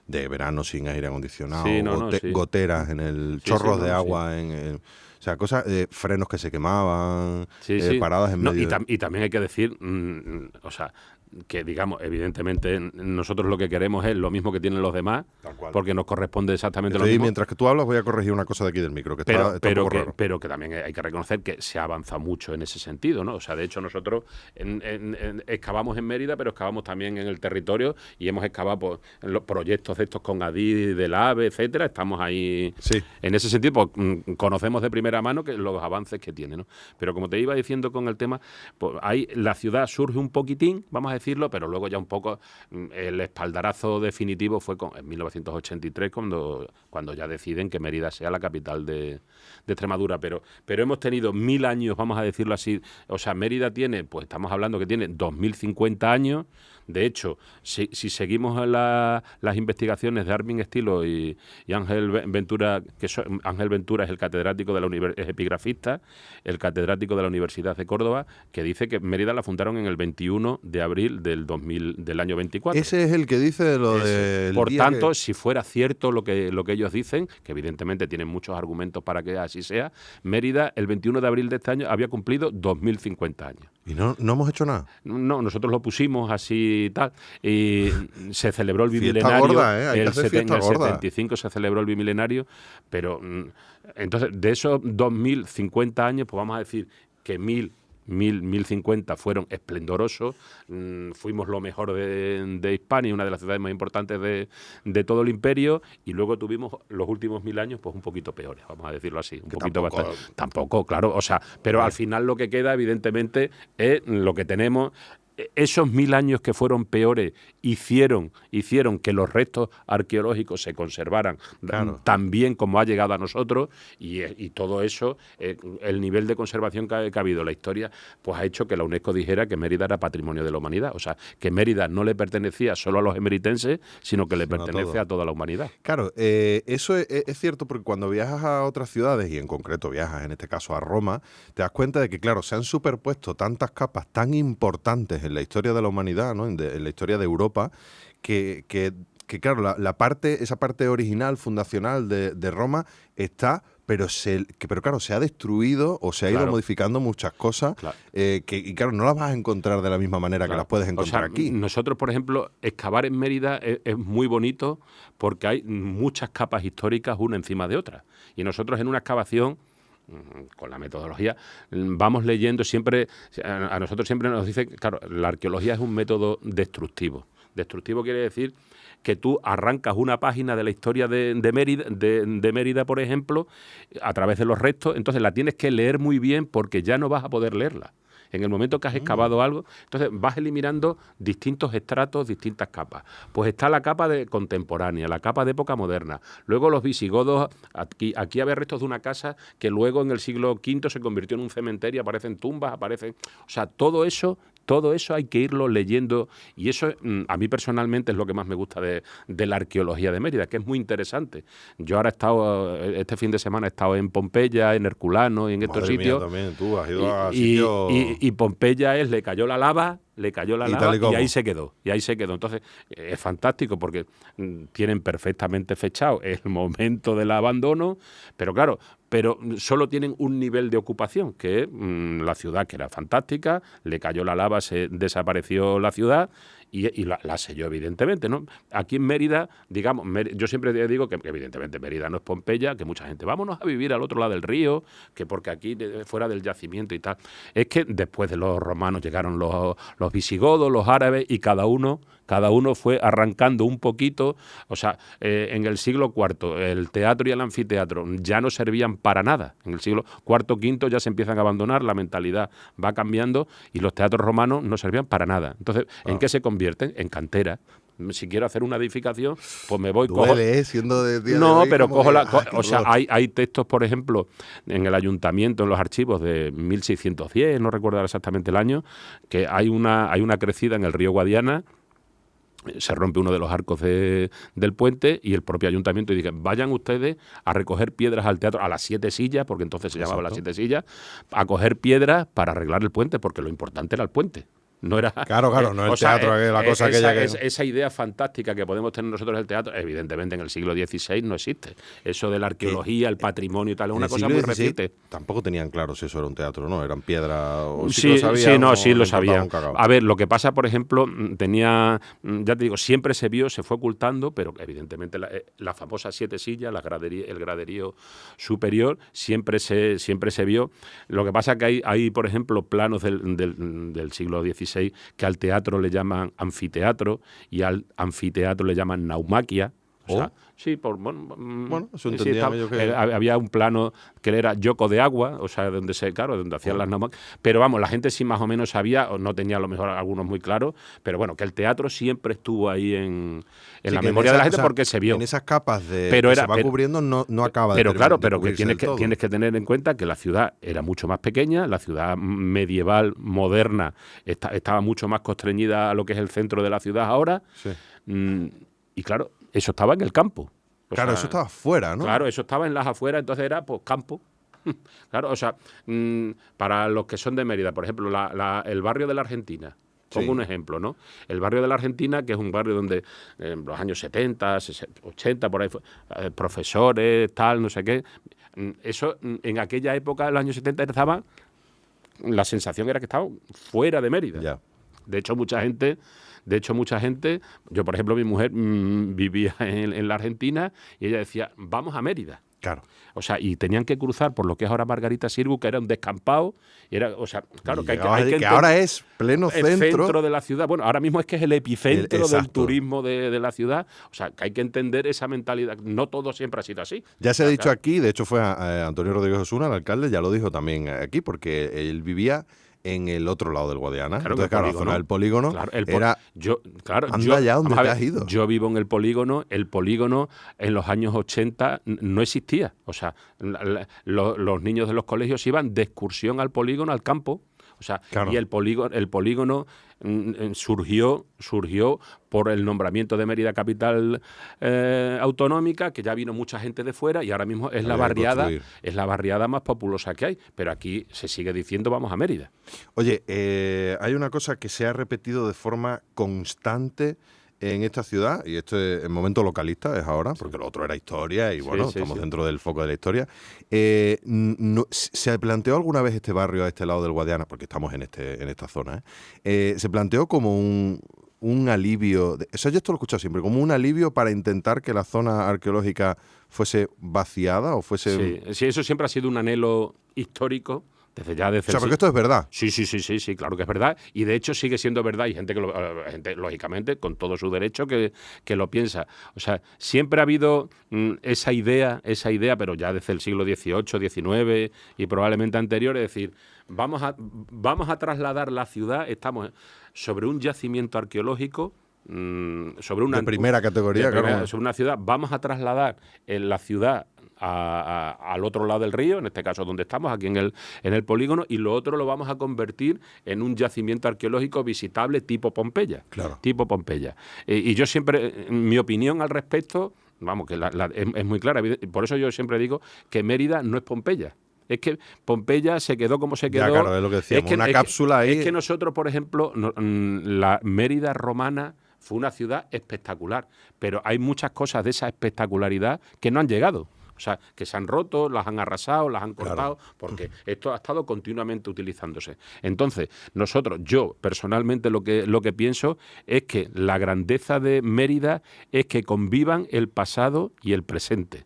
de verano sin aire acondicionado, goteras en el chorros de agua, o sea, cosas, frenos que se quemaban, paradas en medio. Y también hay que decir, o sea, que digamos, evidentemente nosotros lo que queremos es lo mismo que tienen los demás, porque nos corresponde exactamente lo mismo. Mientras que tú hablas voy a corregir una cosa de aquí del micro, que está un poco raro. Pero que también hay que reconocer que se ha avanzado mucho en ese sentido, ¿no? O sea, de hecho nosotros excavamos en Mérida, pero excavamos también en el territorio y hemos excavado pues, en los proyectos de estos con ADI, del AVE, etcétera. Estamos ahí. Sí. En ese sentido, pues, conocemos de primera mano que los avances que tiene, ¿no? Pero como te iba diciendo con el tema, pues ahí la ciudad surge un poquitín, vamos a decir, decirlo, pero luego ya un poco el espaldarazo definitivo fue en 1983 cuando ya deciden que Mérida sea la capital de Extremadura. Pero hemos tenido 1000 años, vamos a decirlo así. O sea, Mérida tiene, pues estamos hablando que tiene 2050 años. De hecho, si seguimos las investigaciones de Armin Stilo y Ángel Ventura, Ángel Ventura es el catedrático es epigrafista, el catedrático de la Universidad de Córdoba, que dice que Mérida la fundaron en el 21 de abril del año 24. Ese es el que dice lo de... Por tanto, si fuera cierto lo que ellos dicen, que evidentemente tienen muchos argumentos para que así sea, Mérida el 21 de abril de este año había cumplido 2050 años. ¿Y no hemos hecho nada? No, nosotros lo pusimos así y tal. Y se celebró el Fiesta bimilenario. gorda, ¿eh? Hay que hacer fiesta En el gorda. 75 se celebró el bimilenario, pero entonces de esos 2050 años, pues vamos a decir que 1050 fueron esplendorosos, fuimos lo mejor de Hispania, una de las ciudades más importantes de todo el imperio, y luego tuvimos los últimos 1000 años pues un poquito peores, vamos a decirlo así, un poquito tampoco, bastante. Tampoco, claro, o sea, pero al final lo que queda evidentemente es lo que tenemos. Esos 1000 años que fueron peores hicieron que los restos arqueológicos se conservaran tan bien como ha llegado a nosotros, y todo eso, el nivel de conservación que ha habido en la historia, pues ha hecho que la UNESCO dijera que Mérida era patrimonio de la humanidad. O sea, que Mérida no le pertenecía solo a los emeritenses, sino que le pertenece a toda la humanidad. Claro, eso es cierto, porque cuando viajas a otras ciudades, y en concreto viajas en este caso a Roma, te das cuenta de que, claro, se han superpuesto tantas capas tan importantes en la historia de la humanidad, ¿no? En la historia de Europa, que claro, esa parte original, fundacional de Roma está, pero claro, se ha destruido o se ha ido modificando muchas cosas, y claro, no las vas a encontrar de la misma manera que las puedes encontrar aquí. Nosotros, por ejemplo, excavar en Mérida es muy bonito porque hay muchas capas históricas una encima de otra. Y nosotros en una excavación, con la metodología, vamos leyendo siempre, a nosotros siempre nos dicen, claro, la arqueología es un método destructivo. Destructivo quiere decir que tú arrancas una página de la historia de Mérida, por ejemplo, a través de los restos, entonces la tienes que leer muy bien porque ya no vas a poder leerla. En el momento que has excavado algo, entonces vas eliminando distintos estratos, distintas capas. Pues está la capa contemporánea, la capa de época moderna. Luego los visigodos, aquí había restos de una casa que luego en el siglo V se convirtió en un cementerio, aparecen tumbas, o sea, todo eso hay que irlo leyendo, y eso a mí personalmente es lo que más me gusta de la arqueología de Mérida, que es muy interesante. Yo ahora este fin de semana he estado en Pompeya, en Herculano y en estos sitios. También, tú has ido a sitios... Y Pompeya le cayó la lava y ahí se quedó. Entonces, es fantástico porque tienen perfectamente fechado el momento del abandono, pero claro, solo tienen un nivel de ocupación, que es la ciudad, que era fantástica, le cayó la lava, se desapareció la ciudad y la selló, evidentemente, ¿no? Aquí en Mérida, digamos, yo siempre digo que evidentemente Mérida no es Pompeya, que mucha gente, vámonos a vivir al otro lado del río, que porque aquí fuera del yacimiento y tal. Es que después de los romanos llegaron los visigodos, los árabes, y cada uno fue arrancando un poquito. O sea, en el siglo IV el teatro y el anfiteatro ya no servían para nada. En el siglo IV, V ya se empiezan a abandonar, la mentalidad va cambiando y los teatros romanos no servían para nada. Entonces, ¿en qué se convierten? En cantera. Si quiero hacer una edificación, pues me voy... siendo de día no, de hoy, pero cojo o sea, hay textos, por ejemplo, en el ayuntamiento, en los archivos de 1610, no recuerdo exactamente el año, que hay una crecida en el río Guadiana, se rompe uno de los arcos del puente y el propio ayuntamiento dice, vayan ustedes a recoger piedras al teatro, a las 7 sillas, porque entonces se llamaba las 7 sillas, a coger piedras para arreglar el puente, porque lo importante era el puente. No era, claro, no el teatro, la cosa esa idea fantástica que podemos tener nosotros del teatro, evidentemente en el siglo XVI no existe. Eso de la arqueología, el patrimonio y tal, es una cosa muy reciente. Tampoco tenían claro si eso era un teatro, ¿no? Eran piedras. Sí lo sabían. A ver, lo que pasa, por ejemplo, ya te digo, siempre se fue ocultando, pero evidentemente la famosa 7 sillas, el graderío superior, siempre se vio. Lo que pasa es que hay por ejemplo, planos del siglo XVI que al teatro le llaman anfiteatro y al anfiteatro le llaman naumaquia. O sea, sí, Bueno, eso sí, entendía yo que... había un plano que era yoco de agua, o sea, donde donde hacían las normas. Pero vamos, la gente sí más o menos sabía, o no tenía a lo mejor algunos muy claros, pero bueno, que el teatro siempre estuvo ahí en la memoria de la gente, porque se vio. En esas capas de Pero que se va cubriendo no acaba de pero que cubrirse tienes que tener en cuenta que la ciudad era mucho más pequeña, la ciudad medieval, moderna, estaba mucho más constreñida a lo que es el centro de la ciudad ahora. Sí. Y claro, eso estaba en el campo. Claro, eso estaba fuera, ¿no? Claro, eso estaba en las afueras, entonces era pues campo. Claro, o sea, para los que son de Mérida, por ejemplo, el barrio de la Argentina. Pongo un ejemplo, ¿no? El barrio de la Argentina, que es un barrio donde en los años 70, 80, por ahí, profesores, tal, no sé qué. Eso, en aquella época, en los años 70, la sensación era que estaba fuera de Mérida. Ya. De hecho, mucha gente, yo por ejemplo, mi mujer vivía en la Argentina y ella decía, vamos a Mérida. Claro. O sea, y tenían que cruzar por lo que es ahora Margarita Sirgu, que era un descampado. Y era, o sea, claro, que ahora es pleno centro. El centro de la ciudad. Bueno, ahora mismo es que es el epicentro del turismo de la ciudad. O sea, que hay que entender esa mentalidad. No todo siempre ha sido así. Ya se ha dicho aquí, de hecho fue Antonio Rodríguez Osuna, el alcalde, ya lo dijo también aquí, porque él vivía en el otro lado del Guadiana. Claro, entonces, claro, la zona del polígono era... Anda ya donde te has ido. Yo vivo en el polígono en los años 80 no existía. O sea, los niños de los colegios iban de excursión al polígono, al campo. O sea, claro. Y el polígono surgió por el nombramiento de Mérida capital autonómica, que ya vino mucha gente de fuera y ahora mismo es la barriada más populosa que hay. Pero aquí se sigue diciendo vamos a Mérida. Oye, hay una cosa que se ha repetido de forma constante en esta ciudad, y esto es el momento localista, es ahora, porque lo otro era historia y bueno, estamos dentro del foco de la historia. ¿Se planteó alguna vez este barrio a este lado del Guadiana? Porque estamos en esta zona, ¿se planteó como un alivio? Eso yo esto lo he escuchado siempre, como un alivio para intentar que la zona arqueológica fuese vaciada o fuese... Sí, eso siempre ha sido un anhelo histórico. O sea, porque esto es verdad. Sí, claro que es verdad. Y de hecho sigue siendo verdad. Hay gente gente, lógicamente, con todo su derecho, que lo piensa. O sea, siempre ha habido esa idea, pero ya desde el siglo XVIII, XIX y probablemente anterior, es decir, vamos a trasladar la ciudad, estamos sobre un yacimiento arqueológico, sobre una... De primera categoría, claro. Sobre una ciudad, vamos a trasladar la ciudad al otro lado del río, en este caso donde estamos, aquí en el polígono, y lo otro lo vamos a convertir en un yacimiento arqueológico visitable tipo Pompeya. Claro. Tipo Pompeya. Y yo siempre, mi opinión al respecto, vamos, que es muy clara. Por eso yo siempre digo que Mérida no es Pompeya. Es que Pompeya se quedó como se quedó. Ya, claro, es lo que decíamos, una cápsula ahí. Es que nosotros, por ejemplo, la Mérida romana fue una ciudad espectacular, pero hay muchas cosas de esa espectacularidad que no han llegado. O sea, que se han roto, las han arrasado, las han cortado, porque esto ha estado continuamente utilizándose. Entonces, yo personalmente lo que pienso es que la grandeza de Mérida es que convivan el pasado y el presente,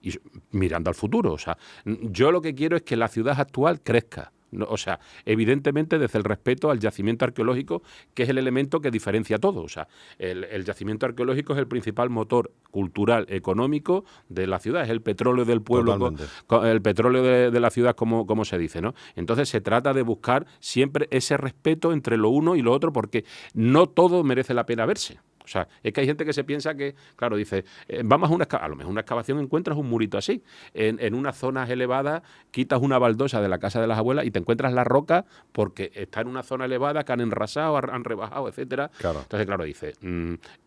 y mirando al futuro. O sea, yo lo que quiero es que la ciudad actual crezca. O sea, evidentemente desde el respeto al yacimiento arqueológico, que es el elemento que diferencia todo. O sea, el yacimiento arqueológico es el principal motor cultural, económico de la ciudad, es el petróleo del pueblo, el petróleo de la ciudad, como se dice, ¿no? Entonces se trata de buscar siempre ese respeto entre lo uno y lo otro, porque no todo merece la pena verse. O sea, es que hay gente que se piensa que, claro, dice, vamos a lo mejor una excavación encuentras un murito así. En unas zonas elevadas quitas una baldosa de la casa de las abuelas y te encuentras la roca porque está en una zona elevada que han enrasado, han rebajado, etcétera. Claro. Entonces, claro, dice,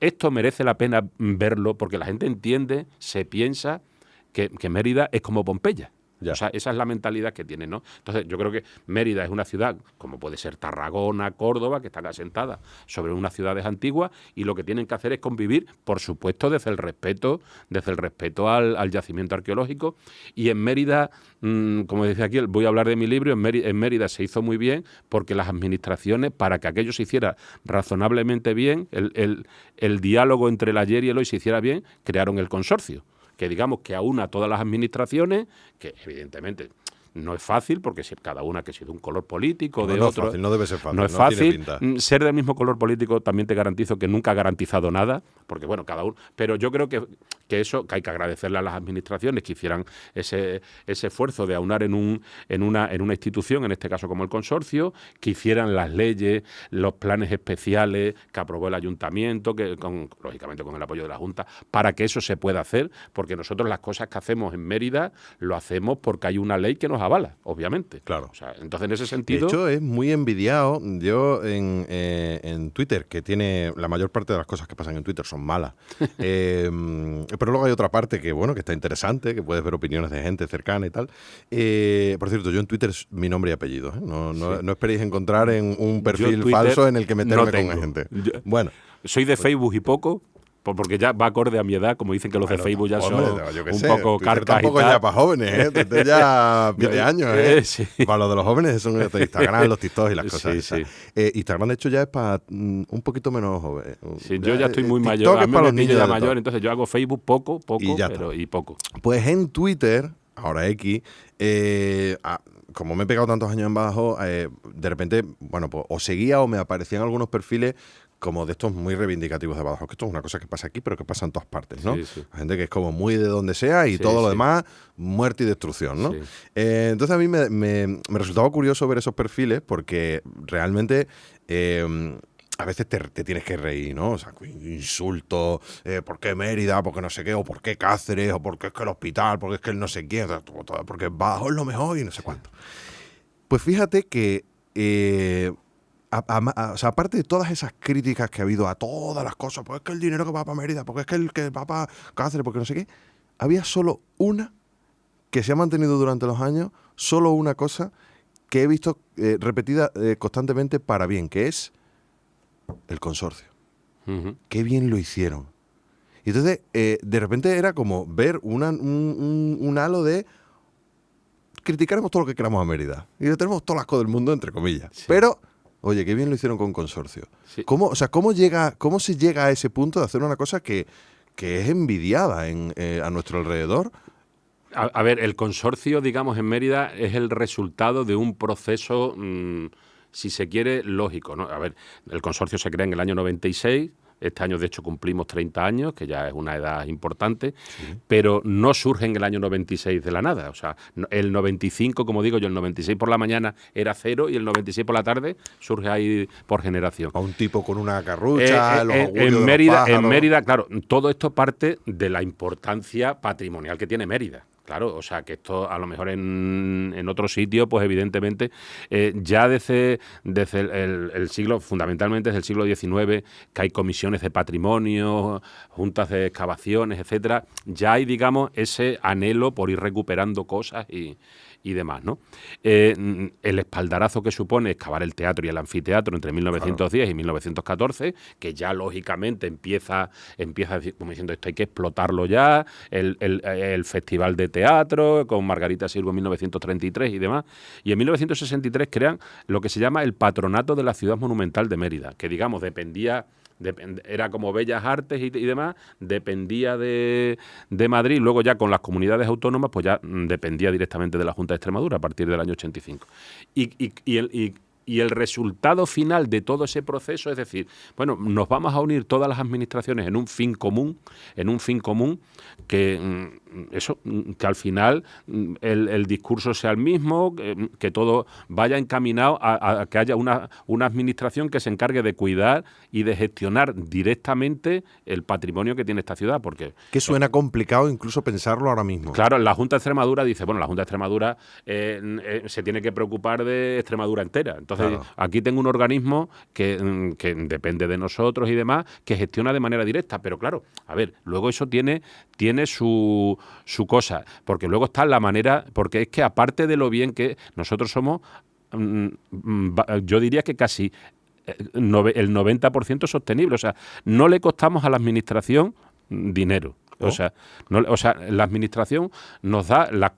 esto merece la pena verlo porque la gente entiende, se piensa que Mérida es como Pompeya. Ya. O sea, esa es la mentalidad que tienen, ¿no? Entonces, yo creo que Mérida es una ciudad, como puede ser Tarragona, Córdoba, que están asentadas sobre unas ciudades antiguas, y lo que tienen que hacer es convivir, por supuesto, desde el respeto al yacimiento arqueológico. Y en Mérida, como decía aquí, voy a hablar de mi libro, en Mérida se hizo muy bien porque las administraciones, para que aquello se hiciera razonablemente bien, el diálogo entre el ayer y el hoy se hiciera bien, crearon el consorcio, que digamos que aúna a todas las administraciones, que evidentemente No es fácil, porque si cada una que ha sido un color político de No es otro. fácil, no debe ser fácil. No es tiene fácil. pinta. Ser del mismo color político también te garantizo que nunca ha garantizado nada, porque bueno, cada uno. Pero yo creo que eso, que hay que agradecerle a las administraciones que hicieran ese esfuerzo de aunar en una institución, en este caso como el consorcio, que hicieran las leyes, los planes especiales que aprobó el ayuntamiento, que lógicamente con el apoyo de la Junta, para que eso se pueda hacer, porque nosotros las cosas que hacemos en Mérida lo hacemos porque hay una ley que nos avala, obviamente. Claro. O sea, entonces, en ese sentido... De hecho, es muy envidiado. Yo en Twitter, que tiene la mayor parte de las cosas que pasan en Twitter son malas, pero luego hay otra parte que, bueno, que está interesante, que puedes ver opiniones de gente cercana y tal. Por cierto, yo en Twitter es mi nombre y apellido. ¿eh? No esperéis encontrar en un perfil falso en el que meterme con gente. Bueno. Soy de Facebook y poco, porque ya va acorde a mi edad, como dicen que los de Facebook ya son un poco carcas y tampoco tal. ya para jóvenes, ¿eh? Twitter ya pierde años, ¿eh? Sí. Para los de los jóvenes son Instagram, los TikToks y las cosas esas. Sí. Instagram, de hecho, ya es para un poquito menos jóvenes. Sí, yo ya estoy muy TikTok mayor, a es mí para me los niños pillo ya de mayor, todo. entonces yo hago Facebook poco, y poco. Pues en Twitter, ahora X, como me he pegado tantos años en Badajoz, de repente, bueno, pues o seguía o me aparecían algunos perfiles como de estos muy reivindicativos de Badajoz, que esto es una cosa que pasa aquí, pero que pasa en todas partes, ¿no? Sí, sí. Gente que es como muy de donde sea y todo lo demás, muerte y destrucción, ¿no? Sí. Entonces a mí me resultaba curioso ver esos perfiles porque realmente... a veces te tienes que reír, ¿no? O sea, insultos, ¿por qué Mérida? ¿Por qué no sé qué? ¿O por qué Cáceres? ¿O por qué es que el hospital? ¿Por qué es que el no sé quién? Porque Badajoz es lo mejor y no sé cuánto. Pues fíjate que... o sea, aparte de todas esas críticas que ha habido a todas las cosas, pues es que el dinero que va para Mérida, porque es que el que va para Cáceres, porque no sé qué, había solo una que se ha mantenido durante los años, solo una cosa que he visto repetida constantemente para bien, que es el consorcio. Uh-huh. Qué bien lo hicieron. Y entonces, de repente era como ver un halo de criticaremos todo lo que queramos a Mérida. Y le tenemos todo el asco del mundo, entre comillas. Sí. Pero... Oye, qué bien lo hicieron con consorcio. Sí. ¿Cómo se llega a ese punto de hacer una cosa que es envidiada a nuestro alrededor? A ver, el consorcio, digamos, en Mérida es el resultado de un proceso, si se quiere, lógico, ¿no? A ver, el consorcio se crea en el año 96. Este año, de hecho, cumplimos 30 años, que ya es una edad importante, pero no surge en el año 96 de la nada. O sea, el 95, como digo yo, el 96 por la mañana era 0 y el 96 por la tarde surge ahí por generación. A un tipo con una carrucha, los augurios en de Mérida, los pájaros. En Mérida, claro, todo esto parte de la importancia patrimonial que tiene Mérida. Claro, o sea, que esto a lo mejor en otro sitio, pues evidentemente, ya desde el siglo, fundamentalmente desde el siglo XIX, que hay comisiones de patrimonio, juntas de excavaciones, etcétera, ya hay, digamos, ese anhelo por ir recuperando cosas y demás, ¿no? El espaldarazo que supone excavar el teatro y el anfiteatro entre 1910 y 1914, que ya lógicamente empieza a decir, como diciendo, esto hay que explotarlo ya, el Festival de Teatro con Margarita Sirgo en 1933 y demás, y en 1963 crean lo que se llama el Patronato de la Ciudad Monumental de Mérida, que digamos era como Bellas Artes y demás, dependía de Madrid, luego ya con las comunidades autónomas, pues ya dependía directamente de la Junta de Extremadura a partir del año 85. Y el resultado final de todo ese proceso es decir, bueno, nos vamos a unir todas las administraciones en un fin común que al final el discurso sea el mismo, que todo vaya encaminado a que haya una administración que se encargue de cuidar y de gestionar directamente el patrimonio que tiene esta ciudad. Porque que suena complicado incluso pensarlo ahora mismo. Claro, la Junta de Extremadura dice, bueno, la Junta de Extremadura se tiene que preocupar de Extremadura entera. Entonces, claro, aquí tengo un organismo que depende de nosotros y demás, que gestiona de manera directa. Pero claro, a ver, luego eso tiene su cosa, porque luego está la manera, porque es que aparte de lo bien que nosotros somos, yo diría que casi el 90% sostenible. O sea, no le costamos a la administración dinero. O sea, la administración nos da las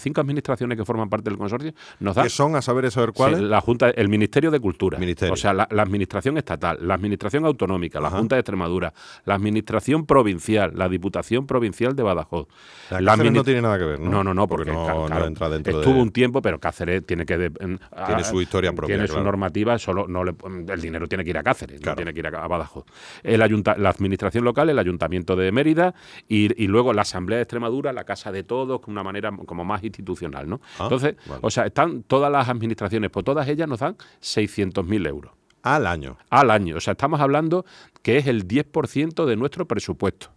5 administraciones que forman parte del consorcio, nos da... ¿Qué son, a saber cuáles? La Junta, el Ministerio de Cultura. Ministerio. O sea, la administración estatal, la administración autonómica, la Junta de Extremadura, la administración provincial, la Diputación Provincial de Badajoz. Cáceres no tiene nada que ver, ¿no? No, porque no entra dentro estuvo un tiempo, pero Cáceres tiene que... tiene su historia propia, tiene su normativa, el dinero tiene que ir a Cáceres, no tiene que ir a Badajoz. La administración local, el Ayuntamiento de Mérida y luego la Asamblea de Extremadura, la Casa de Todos, de una manera como más institucional, ¿no? Entonces, o sea, están todas las administraciones, pues todas ellas nos dan 600.000 euros. Al año. Al año. O sea, estamos hablando que es el 10% de nuestro presupuesto.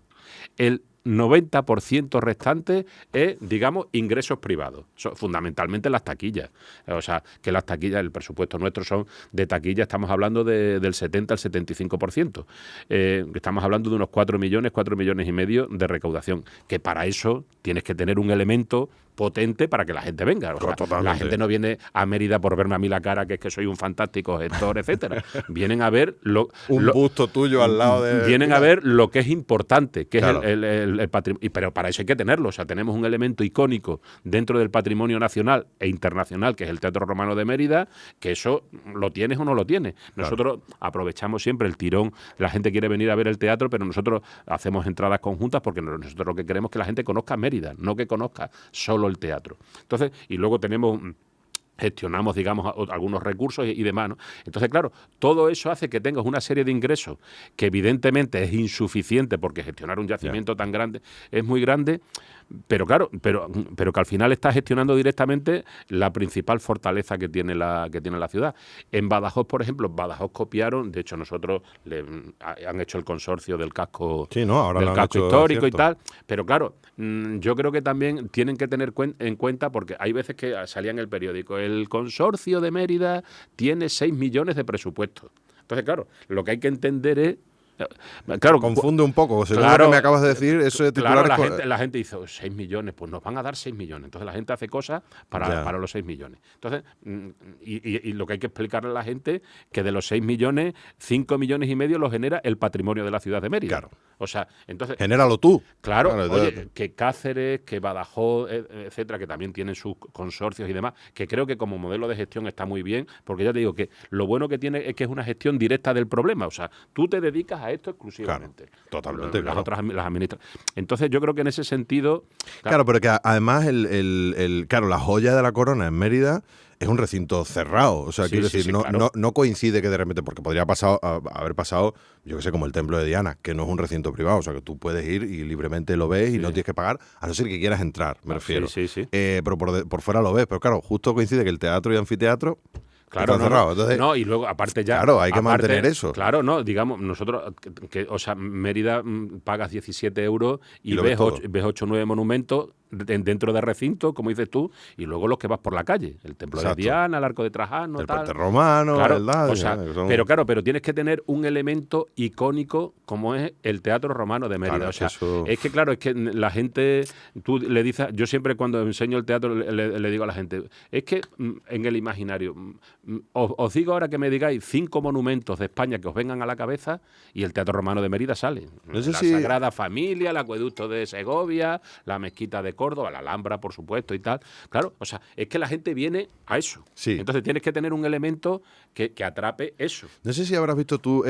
El 90% restante es, digamos, ingresos privados, fundamentalmente las taquillas. O sea, que las taquillas, el presupuesto nuestro son de taquilla, estamos hablando del 70 al 75%. Estamos hablando de unos 4 millones y medio de recaudación, que para eso tienes que tener un elemento potente para que la gente venga. O sea, la gente no viene a Mérida por verme a mí la cara, que es que soy un fantástico gestor, etcétera. Vienen a ver un busto tuyo al lado de... Vienen a ver lo que es importante, que es el patrimonio. Pero para eso hay que tenerlo. O sea, tenemos un elemento icónico dentro del patrimonio nacional e internacional, que es el Teatro Romano de Mérida, que eso lo tienes o no lo tienes. Nosotros aprovechamos siempre el tirón. La gente quiere venir a ver el teatro, pero nosotros hacemos entradas conjuntas porque nosotros lo que queremos es que la gente conozca Mérida, no que conozca solo el teatro. Entonces, y luego gestionamos, digamos, algunos recursos y demás, ¿no? Entonces, claro, todo eso hace que tengas una serie de ingresos que evidentemente es insuficiente porque gestionar un yacimiento tan grande es muy grande, pero claro, pero que al final está gestionando directamente la principal fortaleza que tiene la ciudad. En Badajoz, por ejemplo, copiaron, de hecho nosotros han hecho el consorcio del casco, ahora del lo casco han hecho, histórico cierto. y tal, pero claro, yo creo que también tienen que tener en cuenta, porque hay veces que salía en el periódico, el consorcio de Mérida tiene 6 millones de presupuesto. Entonces, claro, lo que hay que entender es... Claro, confunde un poco, según lo que me acabas de decir, eso de titulares... Claro, la gente dice 6 millones, pues nos van a dar 6 millones. Entonces la gente hace cosas para los 6 millones. Entonces, y lo que hay que explicarle a la gente que de los 6 millones, 5 millones y medio lo genera el patrimonio de la ciudad de Mérida. Claro. O sea, entonces... Genéralo tú. Claro, oye, que Cáceres, que Badajoz, etcétera, que también tienen sus consorcios y demás, que creo que como modelo de gestión está muy bien, porque ya te digo que lo bueno que tiene es que es una gestión directa del problema. O sea, tú te dedicas a esto exclusivamente. Claro, totalmente. Las otras las administran. Entonces, yo creo que en ese sentido... Claro, pero que además la joya de la corona en Mérida es un recinto cerrado. O sea, quiero decir, no coincide que de repente, porque podría haber pasado, yo que sé, como el Templo de Diana, que no es un recinto privado. O sea, que tú puedes ir y libremente lo ves y no tienes que pagar, a no ser que quieras entrar, me refiero. Sí. Pero por fuera lo ves. Pero claro, justo coincide que el teatro y anfiteatro... Claro, está cerrado. Entonces, y luego aparte ya... Claro, hay que mantener eso. Claro, digamos, nosotros, o sea, Mérida pagas 17 euros y ves 8 o 9 monumentos dentro de recinto, como dices tú, y luego los que vas por la calle. El Templo de Diana, el Arco de Trajano, el Puente Romano, claro, ¿verdad? O sea, pero tienes que tener un elemento icónico como es el Teatro Romano de Mérida. Claro, o sea, es que la gente, tú le dices, yo siempre cuando enseño el teatro le digo a la gente, es que en el imaginario, os digo ahora que me digáis 5 monumentos de España que os vengan a la cabeza y el Teatro Romano de Mérida sale. La Sagrada Familia, el Acueducto de Segovia, la Mezquita de Córdoba, la Alhambra, por supuesto, y tal. Claro, o sea, es que la gente viene a eso. Sí. Entonces tienes que tener un elemento que atrape eso. No sé si habrás visto tú,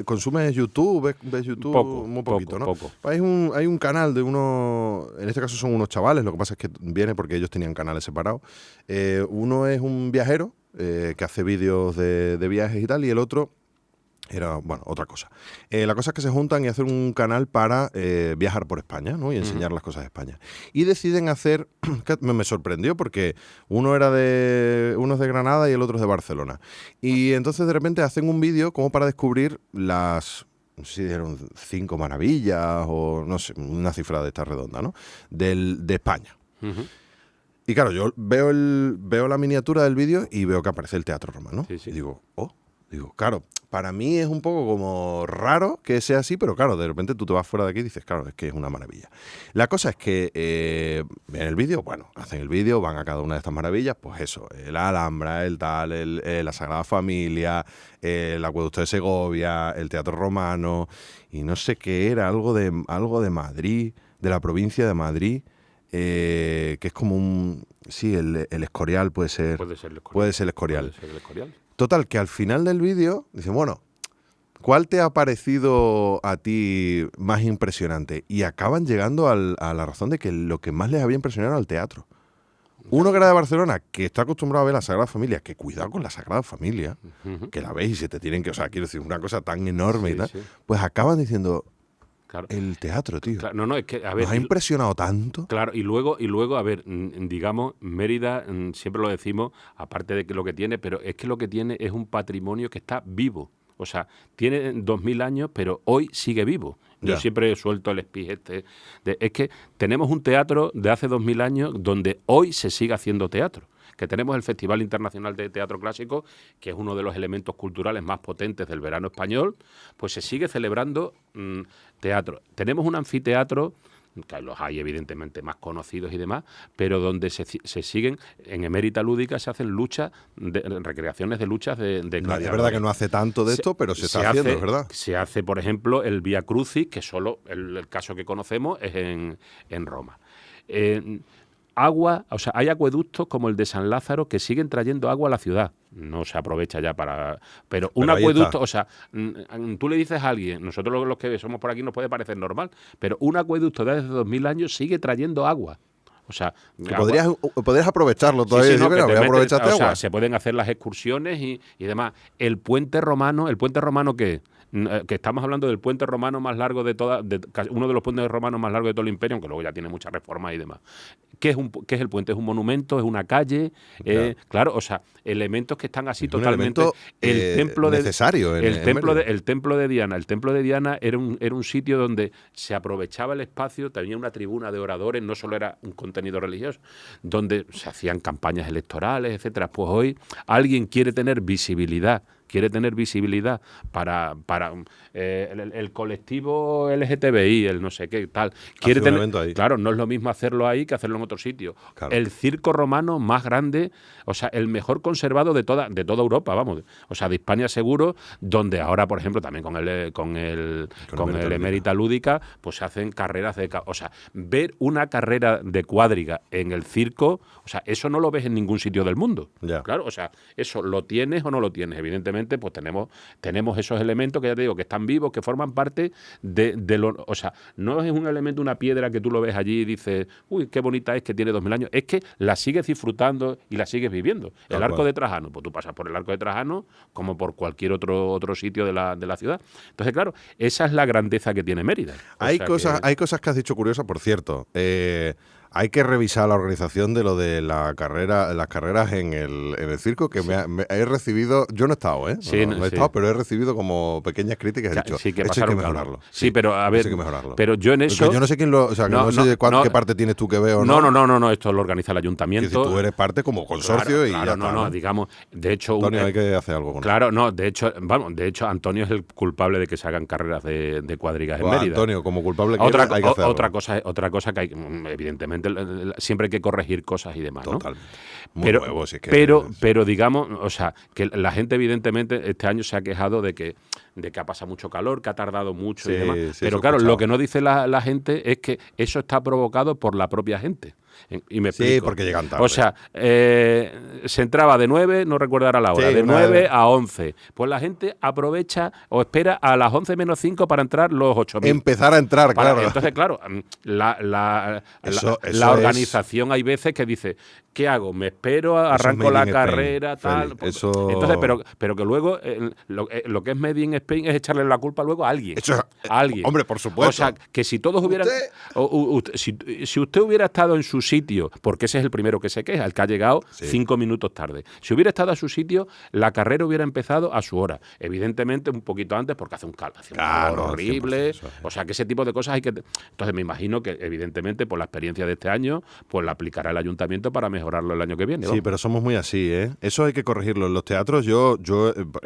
¿consumes YouTube? ¿Ves YouTube? Muy poquito, ¿no? Poco. Hay un canal de en este caso son unos chavales, lo que pasa es que viene porque ellos tenían canales separados. Uno es un viajero que hace vídeos de viajes y tal, y el otro... era, otra cosa. La cosa es que se juntan y hacen un canal para viajar por España, ¿no? Y enseñar las cosas de España. Y deciden hacer... me sorprendió porque uno es de Granada y el otro es de Barcelona. Y entonces de repente hacen un vídeo como para descubrir no sé si dijeron 5 maravillas o no sé, una cifra de esta redonda, ¿no? De España. Y claro, yo veo la miniatura del vídeo y veo que aparece el Teatro Romano. Sí. Y digo, Digo, claro, para mí es un poco como raro que sea así, pero claro, de repente tú te vas fuera de aquí y dices, claro, es que es una maravilla. La cosa es que en el vídeo, bueno, hacen el vídeo, van a cada una de estas maravillas, pues eso, la Alhambra, el tal, la Sagrada Familia, el Acueducto de Segovia, el Teatro Romano, y no sé qué era, algo de Madrid, de la provincia de Madrid, que es como un... Sí, el Escorial puede ser. Puede ser el Escorial. Puede ser el Escorial. Puede ser el Escorial. Total, que al final del vídeo dicen, bueno, ¿cuál te ha parecido a ti más impresionante? Y acaban llegando a la razón de que lo que más les había impresionado era el teatro. Uno que era de Barcelona, que está acostumbrado a ver la Sagrada Familia, que cuidado con la Sagrada Familia, que la veis y se te tienen que... O sea, quiero decir, una cosa tan enorme y tal. Sí. Pues acaban diciendo... Claro. El teatro, tío. Claro, no, es que, a ver, nos ha impresionado tanto. Claro, y luego, a ver, digamos, Mérida, siempre lo decimos, aparte de que lo que tiene, pero es que lo que tiene es un patrimonio que está vivo. O sea, tiene 2000 años, pero hoy sigue vivo. Yo siempre he suelto el speech es que tenemos un teatro de hace 2000 años donde hoy se sigue haciendo teatro. Que tenemos el Festival Internacional de Teatro Clásico, que es uno de los elementos culturales más potentes del verano español, pues se sigue celebrando teatro. Tenemos un anfiteatro, que los hay evidentemente más conocidos y demás, pero donde se siguen, en Emérita Lúdica se hacen luchas, recreaciones de luchas de gladiadores. Es verdad que no hace tanto de esto, pero se está haciendo, es verdad. Se hace, por ejemplo, el Vía Crucis, que solo el caso que conocemos es en Roma. Agua, o sea, hay acueductos como el de San Lázaro que siguen trayendo agua a la ciudad. No se aprovecha ya para... Pero un acueducto, o sea, tú le dices a alguien, nosotros los que somos por aquí nos puede parecer normal, pero un acueducto de hace 2000 años sigue trayendo agua. O sea, podrías aprovecharlo todavía. Sí, no, voy a aprovecharte agua. O sea, se pueden hacer las excursiones y demás. El puente romano ¿qué? Que estamos hablando del puente romano más largo uno de los puentes romanos más largos de todo el imperio, aunque luego ya tiene muchas reformas y demás. ¿Qué es el puente? ¿Es un monumento? ¿Es una calle? Claro, o sea, elementos que están así es totalmente... Un elemento necesario. El templo de Diana. El templo de Diana era un sitio donde se aprovechaba el espacio, tenía una tribuna de oradores, no solo era un contenido religioso, donde se hacían campañas electorales, etcétera. Pues hoy alguien quiere tener visibilidad para el colectivo LGTBI, el no sé qué, tal. Quiere tener, evento ahí. Claro, no es lo mismo hacerlo ahí que hacerlo en otro sitio. Claro. El circo romano más grande, o sea, el mejor conservado de toda Europa, vamos. O sea, de Hispania seguro, donde ahora, por ejemplo, también con el Emérita Lúdica, pues se hacen carreras o sea, ver una carrera de cuadriga en el circo, o sea, eso no lo ves en ningún sitio del mundo. Ya. Claro, o sea, eso lo tienes o no lo tienes, evidentemente. Pues tenemos esos elementos que ya te digo que están vivos, que forman parte de lo... O sea, no es un elemento, una piedra que tú lo ves allí y dices, uy, qué bonita es, que tiene 2000 años. Es que la sigues disfrutando y la sigues viviendo. El Arco de Trajano, pues tú pasas por el Arco de Trajano como por cualquier otro sitio de la ciudad. Entonces, claro, esa es la grandeza que tiene Mérida. Hay cosas que has dicho curiosas, por cierto. Hay que revisar la organización de lo de las carreras en el circo, que he recibido, yo no he estado, Sí, no he estado, pero he recibido como pequeñas críticas. He dicho, sí, que esto hay que mejorarlo. Sí, pero a ver, hay que mejorarlo. Pero yo en eso... Porque yo no sé quién lo... O sea, no sé qué parte tienes tú que ver o no. No, esto lo organiza el ayuntamiento. Es decir, tú eres parte como consorcio y ya está. No, digamos, de hecho... Antonio, hay que hacer algo con claro, no, de hecho, Antonio es el culpable de que se hagan carreras de cuadrigas en Mérida. Antonio, como culpable hay que hacer algo. Otra cosa que hay, evidentemente, siempre hay que corregir cosas y demás, totalmente. ¿no? Pero digamos, o sea, que la gente evidentemente este año se ha quejado de que ha pasado mucho calor, que ha tardado mucho y demás. Pero claro, lo que no dice la gente es que eso está provocado por la propia gente. Y me explico. Sí, porque llegan tarde. O sea, se entraba de 9, no recuerdo ahora la hora, de 9 a 11. Pues la gente aprovecha o espera a las 11 menos 5 para entrar los 8.000. Empezar a entrar, claro. Entonces, claro, la organización hay veces que dice, ¿qué hago? ¿Me espero? ¿Arranco la carrera? Tal. Entonces, pero que luego lo que es Made in Spain es echarle la culpa luego a alguien. A alguien. Hombre, por supuesto. O sea, que si todos hubieran... Si usted hubiera estado en su sitio, porque ese es el primero que se queja, el que ha llegado 5 minutos tarde. Si hubiera estado a su sitio, la carrera hubiera empezado a su hora. Evidentemente, un poquito antes, porque hace un calor horrible. O sea, que ese tipo de cosas hay que... Entonces, me imagino que, evidentemente, por la experiencia de este año, pues la aplicará el ayuntamiento para mejorarlo el año que viene. Sí, pero somos muy así, ¿eh? Eso hay que corregirlo. En los teatros, yo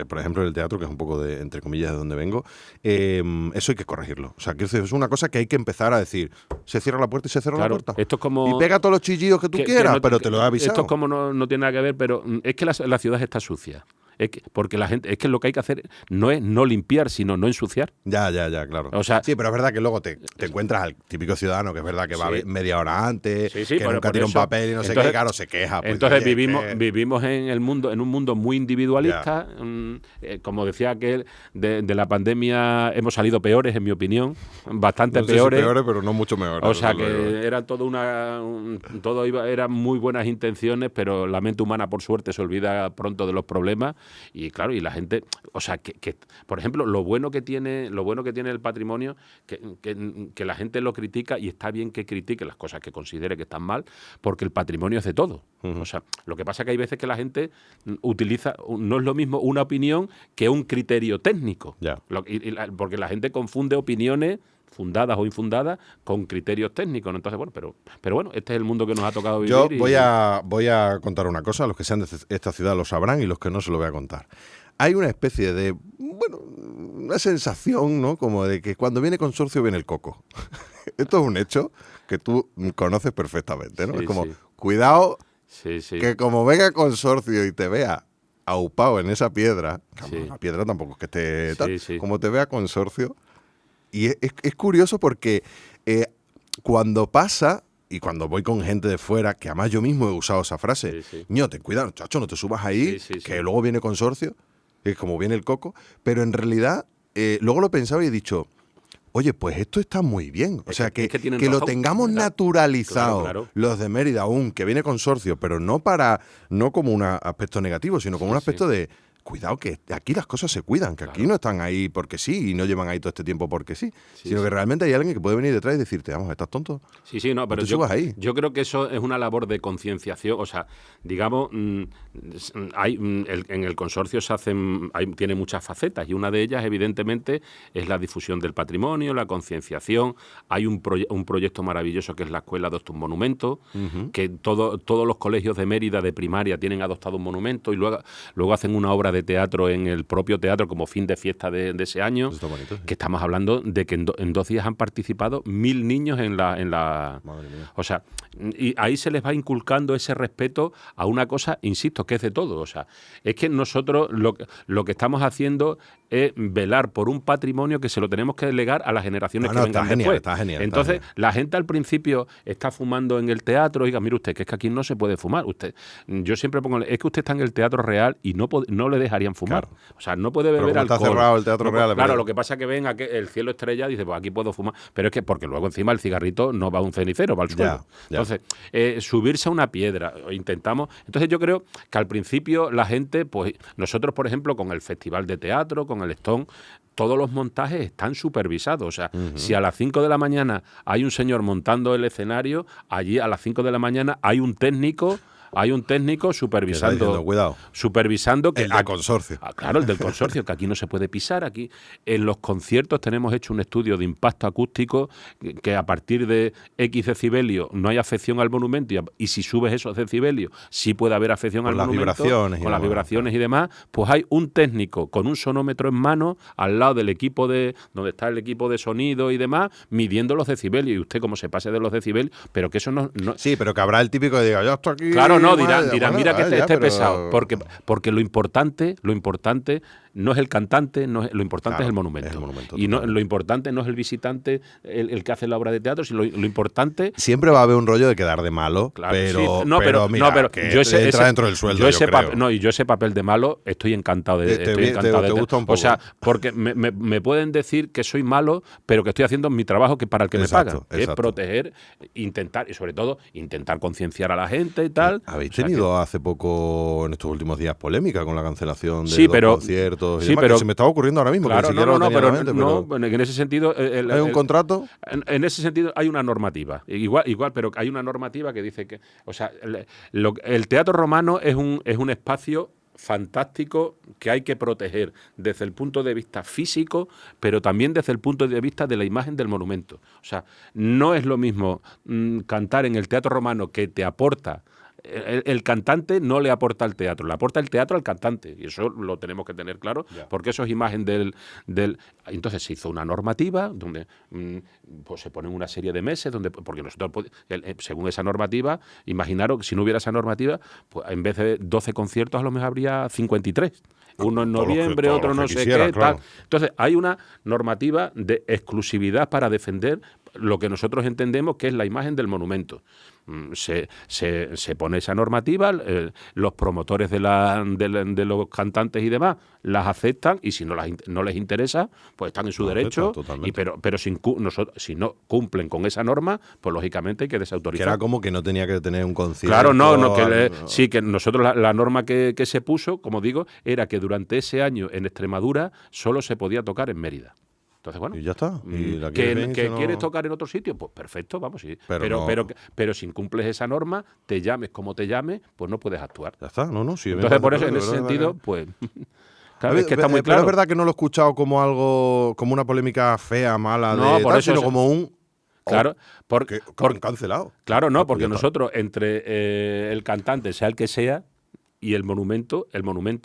por ejemplo, en el teatro, que es un poco de, entre comillas, de donde vengo, eso hay que corregirlo. O sea, que es una cosa que hay que empezar a decir, se cierra la puerta y se cierra la puerta. Esto es como... Y pega todos los chillidos que tú quieras, pero te lo he avisado. Esto es como no tiene nada que ver, pero es que la ciudad está sucia. Porque la gente, es que lo que hay que hacer no es no limpiar, sino no ensuciar. Ya, claro. O sea, sí, pero es verdad que luego te encuentras al típico ciudadano que es verdad que va media hora antes, que nunca tira un papel y no sé qué, claro, se queja. Pues, entonces vivimos en un mundo muy individualista. Como decía aquel, de la pandemia hemos salido peores, en mi opinión, bastante peores. Si peores, pero no mucho mejores. O sea que era todo eran muy buenas intenciones, pero la mente humana, por suerte, se olvida pronto de los problemas. Y claro, y la gente, o sea, que por ejemplo, lo bueno que tiene el patrimonio, que la gente lo critica, y está bien que critique las cosas que considere que están mal, porque el patrimonio es de todo. O sea, lo que pasa es que hay veces que la gente utiliza, no es lo mismo una opinión que un criterio técnico. Porque la gente confunde opiniones fundadas o infundadas con criterios técnicos, ¿no? Entonces, bueno, pero bueno, este es el mundo que nos ha tocado vivir. Yo voy a contar una cosa, los que sean de esta ciudad lo sabrán y los que no se lo voy a contar. Hay una especie de, una sensación, ¿no? Como de que cuando viene consorcio viene el coco. Esto es un hecho que tú conoces perfectamente, ¿no? Es como, cuidado, que como venga consorcio y te vea aupado en esa piedra, la piedra tampoco es que esté tal, como te vea consorcio. Y es curioso porque cuando pasa, y cuando voy con gente de fuera, que además yo mismo he usado esa frase, ño, ten cuidado, chacho, no te subas ahí, que luego viene consorcio, es como viene el coco, pero en realidad luego lo he pensado y he dicho, oye, pues esto está muy bien, o sea, que lo tengamos naturalizado, claro. Los de Mérida aún, que viene consorcio, pero no como un aspecto negativo, sino como un aspecto de... Cuidado, que aquí las cosas se cuidan, que aquí no están ahí porque sí y no llevan ahí todo este tiempo porque sino que realmente hay alguien que puede venir detrás y decirte, vamos, ¿estás tonto? No, pero yo creo que eso es una labor de concienciación. O sea, digamos, en el consorcio tiene muchas facetas y una de ellas, evidentemente, es la difusión del patrimonio, la concienciación. Hay un proyecto maravilloso que es la Escuela Adopta un Monumento, que todos los colegios de Mérida de primaria tienen adoptado un monumento y luego hacen una obra de teatro en el propio teatro como fin de fiesta de ese año. Está bonito, que estamos hablando de que en 2 días han participado 1.000 niños en la Madre mía. O sea, y ahí se les va inculcando ese respeto a una cosa, insisto, que es de todo. O sea, es que nosotros lo que estamos haciendo es velar por un patrimonio que se lo tenemos que delegar a las generaciones que vengan después. Está genial. Entonces, la gente al principio está fumando en el teatro. Oiga, mire usted, que es que aquí no se puede fumar. Yo siempre pongo, es que usted está en el Teatro Real y no le dejarían fumar. Claro. O sea, no puede beber alcohol. Está cerrado el Teatro Real. Claro, lo que pasa es que ven el cielo estrella y dice, pues aquí puedo fumar. Pero es que porque luego encima el cigarrito no va a un cenicero, va al suelo. Entonces, subirse a una piedra, intentamos... Entonces yo creo que al principio la gente, pues nosotros, por ejemplo, con el Festival de Teatro, con el Stone, todos los montajes están supervisados. O sea, si a las 5 de la mañana hay un señor montando el escenario, allí a las 5 de la mañana hay un técnico supervisando que el del consorcio. Claro, el del consorcio, que aquí no se puede pisar. Aquí en los conciertos tenemos hecho un estudio de impacto acústico que a partir de X decibelios no hay afección al monumento y si subes esos decibelios sí puede haber afección al monumento. Con las vibraciones y demás, pues hay un técnico con un sonómetro en mano al lado del equipo donde está el equipo de sonido y demás, midiendo los decibelios. Y usted como se pase de los decibelios, pero que eso no... Sí, pero que habrá el típico que diga, yo estoy aquí... Claro, no, dirán, mira que esté pesado, porque lo importante no es el cantante, lo importante es el monumento. Y lo importante no es el visitante, el que hace la obra de teatro, sino lo importante... Siempre va a haber un rollo de quedar de malo, claro, pero entra dentro del sueldo, yo creo. Y yo ese papel de malo estoy encantado de... Te gusta un poco. O sea, porque me pueden decir que soy malo, pero que estoy haciendo mi trabajo que para el que me pagan. Es proteger, intentar, y sobre todo, intentar concienciar a la gente y tal. Habéis tenido hace poco, en estos últimos días, polémica con la cancelación de los conciertos minutos. Y Sí, demás, pero que se me estaba ocurriendo ahora mismo. claro, que ni siquiera lo tenía en la mente, no, pero bueno, en ese sentido... ¿es un contrato? En ese sentido hay una normativa, igual, pero hay una normativa que dice que, o sea, el teatro romano es un espacio fantástico que hay que proteger desde el punto de vista físico, pero también desde el punto de vista de la imagen del monumento. O sea, no es lo mismo cantar en el teatro romano que te aporta. El cantante no le aporta al teatro, le aporta el teatro al cantante. Y eso lo tenemos que tener claro, porque eso es imagen del... Entonces se hizo una normativa donde pues se ponen una serie de meses, porque nosotros, según esa normativa, imaginaros que si no hubiera esa normativa, pues en vez de 12 conciertos a lo mejor habría 53. Uno en noviembre, otro no sé qué, tal. Entonces hay una normativa de exclusividad para defender lo que nosotros entendemos que es la imagen del monumento. Se pone esa normativa, los promotores de los cantantes y demás las aceptan, y si no les interesa, pues están en su derecho, pero si no cumplen con esa norma, pues lógicamente hay que desautorizar. Que era como que no tenía que tener un concierto. Claro, sí, que nosotros la norma que se puso, como digo, era que durante ese año en Extremadura solo se podía tocar en Mérida. Entonces, bueno, y ya está. ¿Quieres tocar en otro sitio? Pues perfecto, vamos, sí. Pero si incumples esa norma, te llames como te llames, pues no puedes actuar. Ya está, sí. Entonces, por eso, en ese sentido, pues... Claro, es que está muy claro. Pero es verdad que no lo he escuchado como algo, como una polémica fea, mala, sino como un... Claro, porque cancelado. Claro, no, porque nosotros, entre el cantante, sea el que sea, y el monumento.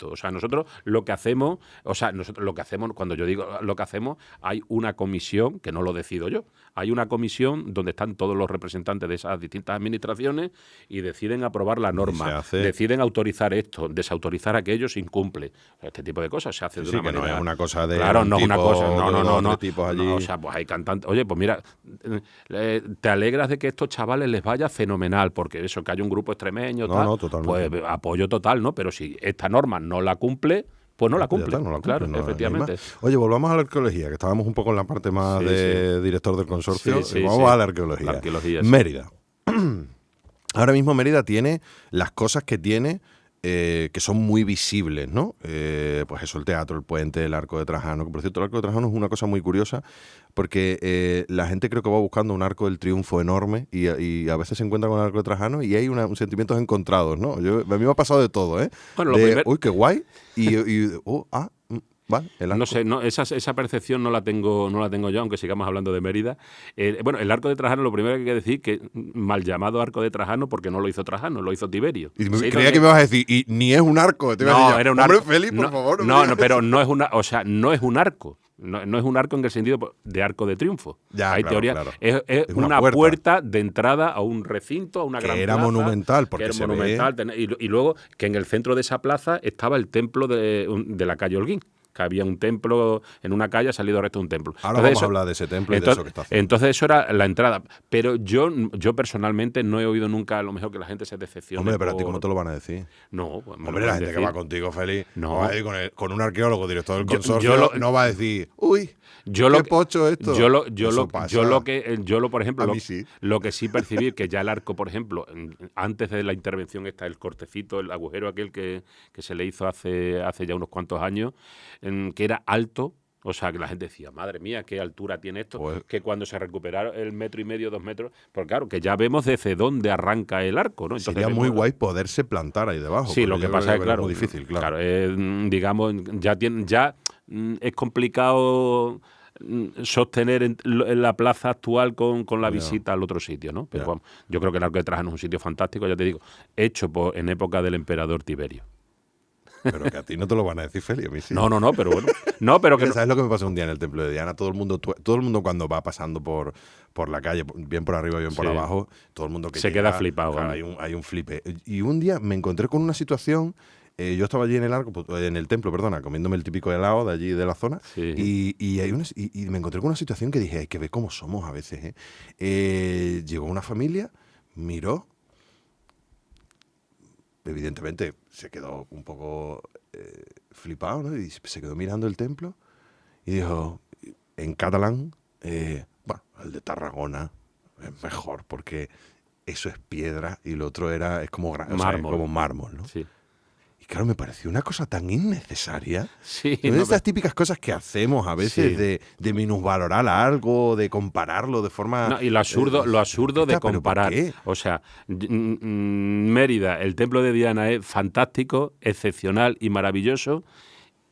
O sea, nosotros lo que hacemos, cuando yo digo lo que hacemos, hay una comisión, que no lo decido yo, hay una comisión donde están todos los representantes de esas distintas administraciones y deciden aprobar la norma, deciden autorizar esto, desautorizar aquello si incumple. Este tipo de cosas se hace de una manera... no es una cosa de... Claro, no es una cosa, no. O sea, pues hay cantantes... Oye, pues mira, te alegras de que a estos chavales les vaya fenomenal, porque eso, que hay un grupo extremeño, totalmente. Pues apoyo total, ¿no? Pero si esta norma no la cumple, pues no la cumple. Claro, efectivamente. Oye, volvamos a la arqueología, que estábamos un poco en la parte más director del consorcio. Vamos a la arqueología. Mérida. Ahora mismo Mérida tiene las cosas que tiene, que son muy visibles, ¿no? Pues eso, el teatro, el puente, el Arco de Trajano. Que por cierto, el Arco de Trajano es una cosa muy curiosa, porque la gente creo que va buscando un Arco del Triunfo enorme y a veces se encuentra con el Arco de Trajano y hay unos sentimientos encontrados, ¿no? A mí me ha pasado de todo, ¿eh? Bueno, uy, qué guay, vale, no sé, esa percepción no la tengo yo, aunque sigamos hablando de Mérida. Bueno, el Arco de Trajano, lo primero que hay que decir que mal llamado Arco de Trajano porque no lo hizo Trajano, lo hizo Tiberio. Y creía que me ibas a decir, y ni es un arco. Era un arco. Félix, por favor. Pero no es un arco. No es un arco en el sentido de arco de triunfo. Hay teoría. Claro. Es una puerta de entrada a un recinto, a una gran plaza. Era monumental, porque era monumental. Y luego que en el centro de esa plaza estaba el templo de la calle Holguín, que había un templo en una calle, ha salido resto de un templo. Ahora vamos a hablar de ese templo y de eso que está haciendo. Entonces eso era la entrada. Pero yo personalmente no he oído nunca, a lo mejor, que la gente se decepcione. Hombre, pero a ti ¿cómo te lo van a decir? No. Pues hombre, la gente que va contigo, Félix, no. Va a ir con un arqueólogo, director del consorcio, no va a decir, uy, qué pocho esto. Por ejemplo, sí. Lo que sí percibí, que ya el arco, por ejemplo, antes de la intervención está el cortecito, el agujero aquel que se le hizo hace ya unos cuantos años, que era alto. O sea, que la gente decía, madre mía, qué altura tiene esto, pues, que cuando se recuperaron el 1,5 metros, 2 metros, porque claro, que ya vemos desde dónde arranca el arco, ¿no? Entonces, sería muy guay poderse plantar ahí debajo. Sí, lo que pasa es, claro, muy difícil, claro. Digamos, ya es complicado sostener en la plaza actual con la visita al otro sitio, ¿no? Pero bueno, yo creo que el Arco de Trajano es un sitio fantástico, ya te digo, hecho en época del emperador Tiberio. Pero que a ti no te lo van a decir, Félix, a mí sí. No, pero bueno. No, pero que ¿Sabes lo que me pasó un día en el templo de Diana? Todo el mundo cuando va pasando por la calle, bien por arriba, bien por abajo, todo el mundo que se queda flipado. Claro, hay un flipe. Y un día me encontré con una situación. Yo estaba allí en el templo, comiéndome el típico helado de allí de la zona, y me encontré con una situación que dije, hay que ver cómo somos a veces. Llegó una familia, miró, evidentemente se quedó un poco flipado, ¿no? Y se quedó mirando el templo y dijo, en catalán, el de Tarragona es mejor porque eso es piedra y lo otro es como mármol, ¿no? Sí. Y claro, me pareció una cosa tan innecesaria. Sí, Son no, estas típicas cosas que hacemos a veces Sí. de minusvalorar algo, de compararlo de forma... no, y lo absurdo de ¿pero por comparar. qué? O sea, Mérida, el templo de Diana es fantástico, excepcional y maravilloso.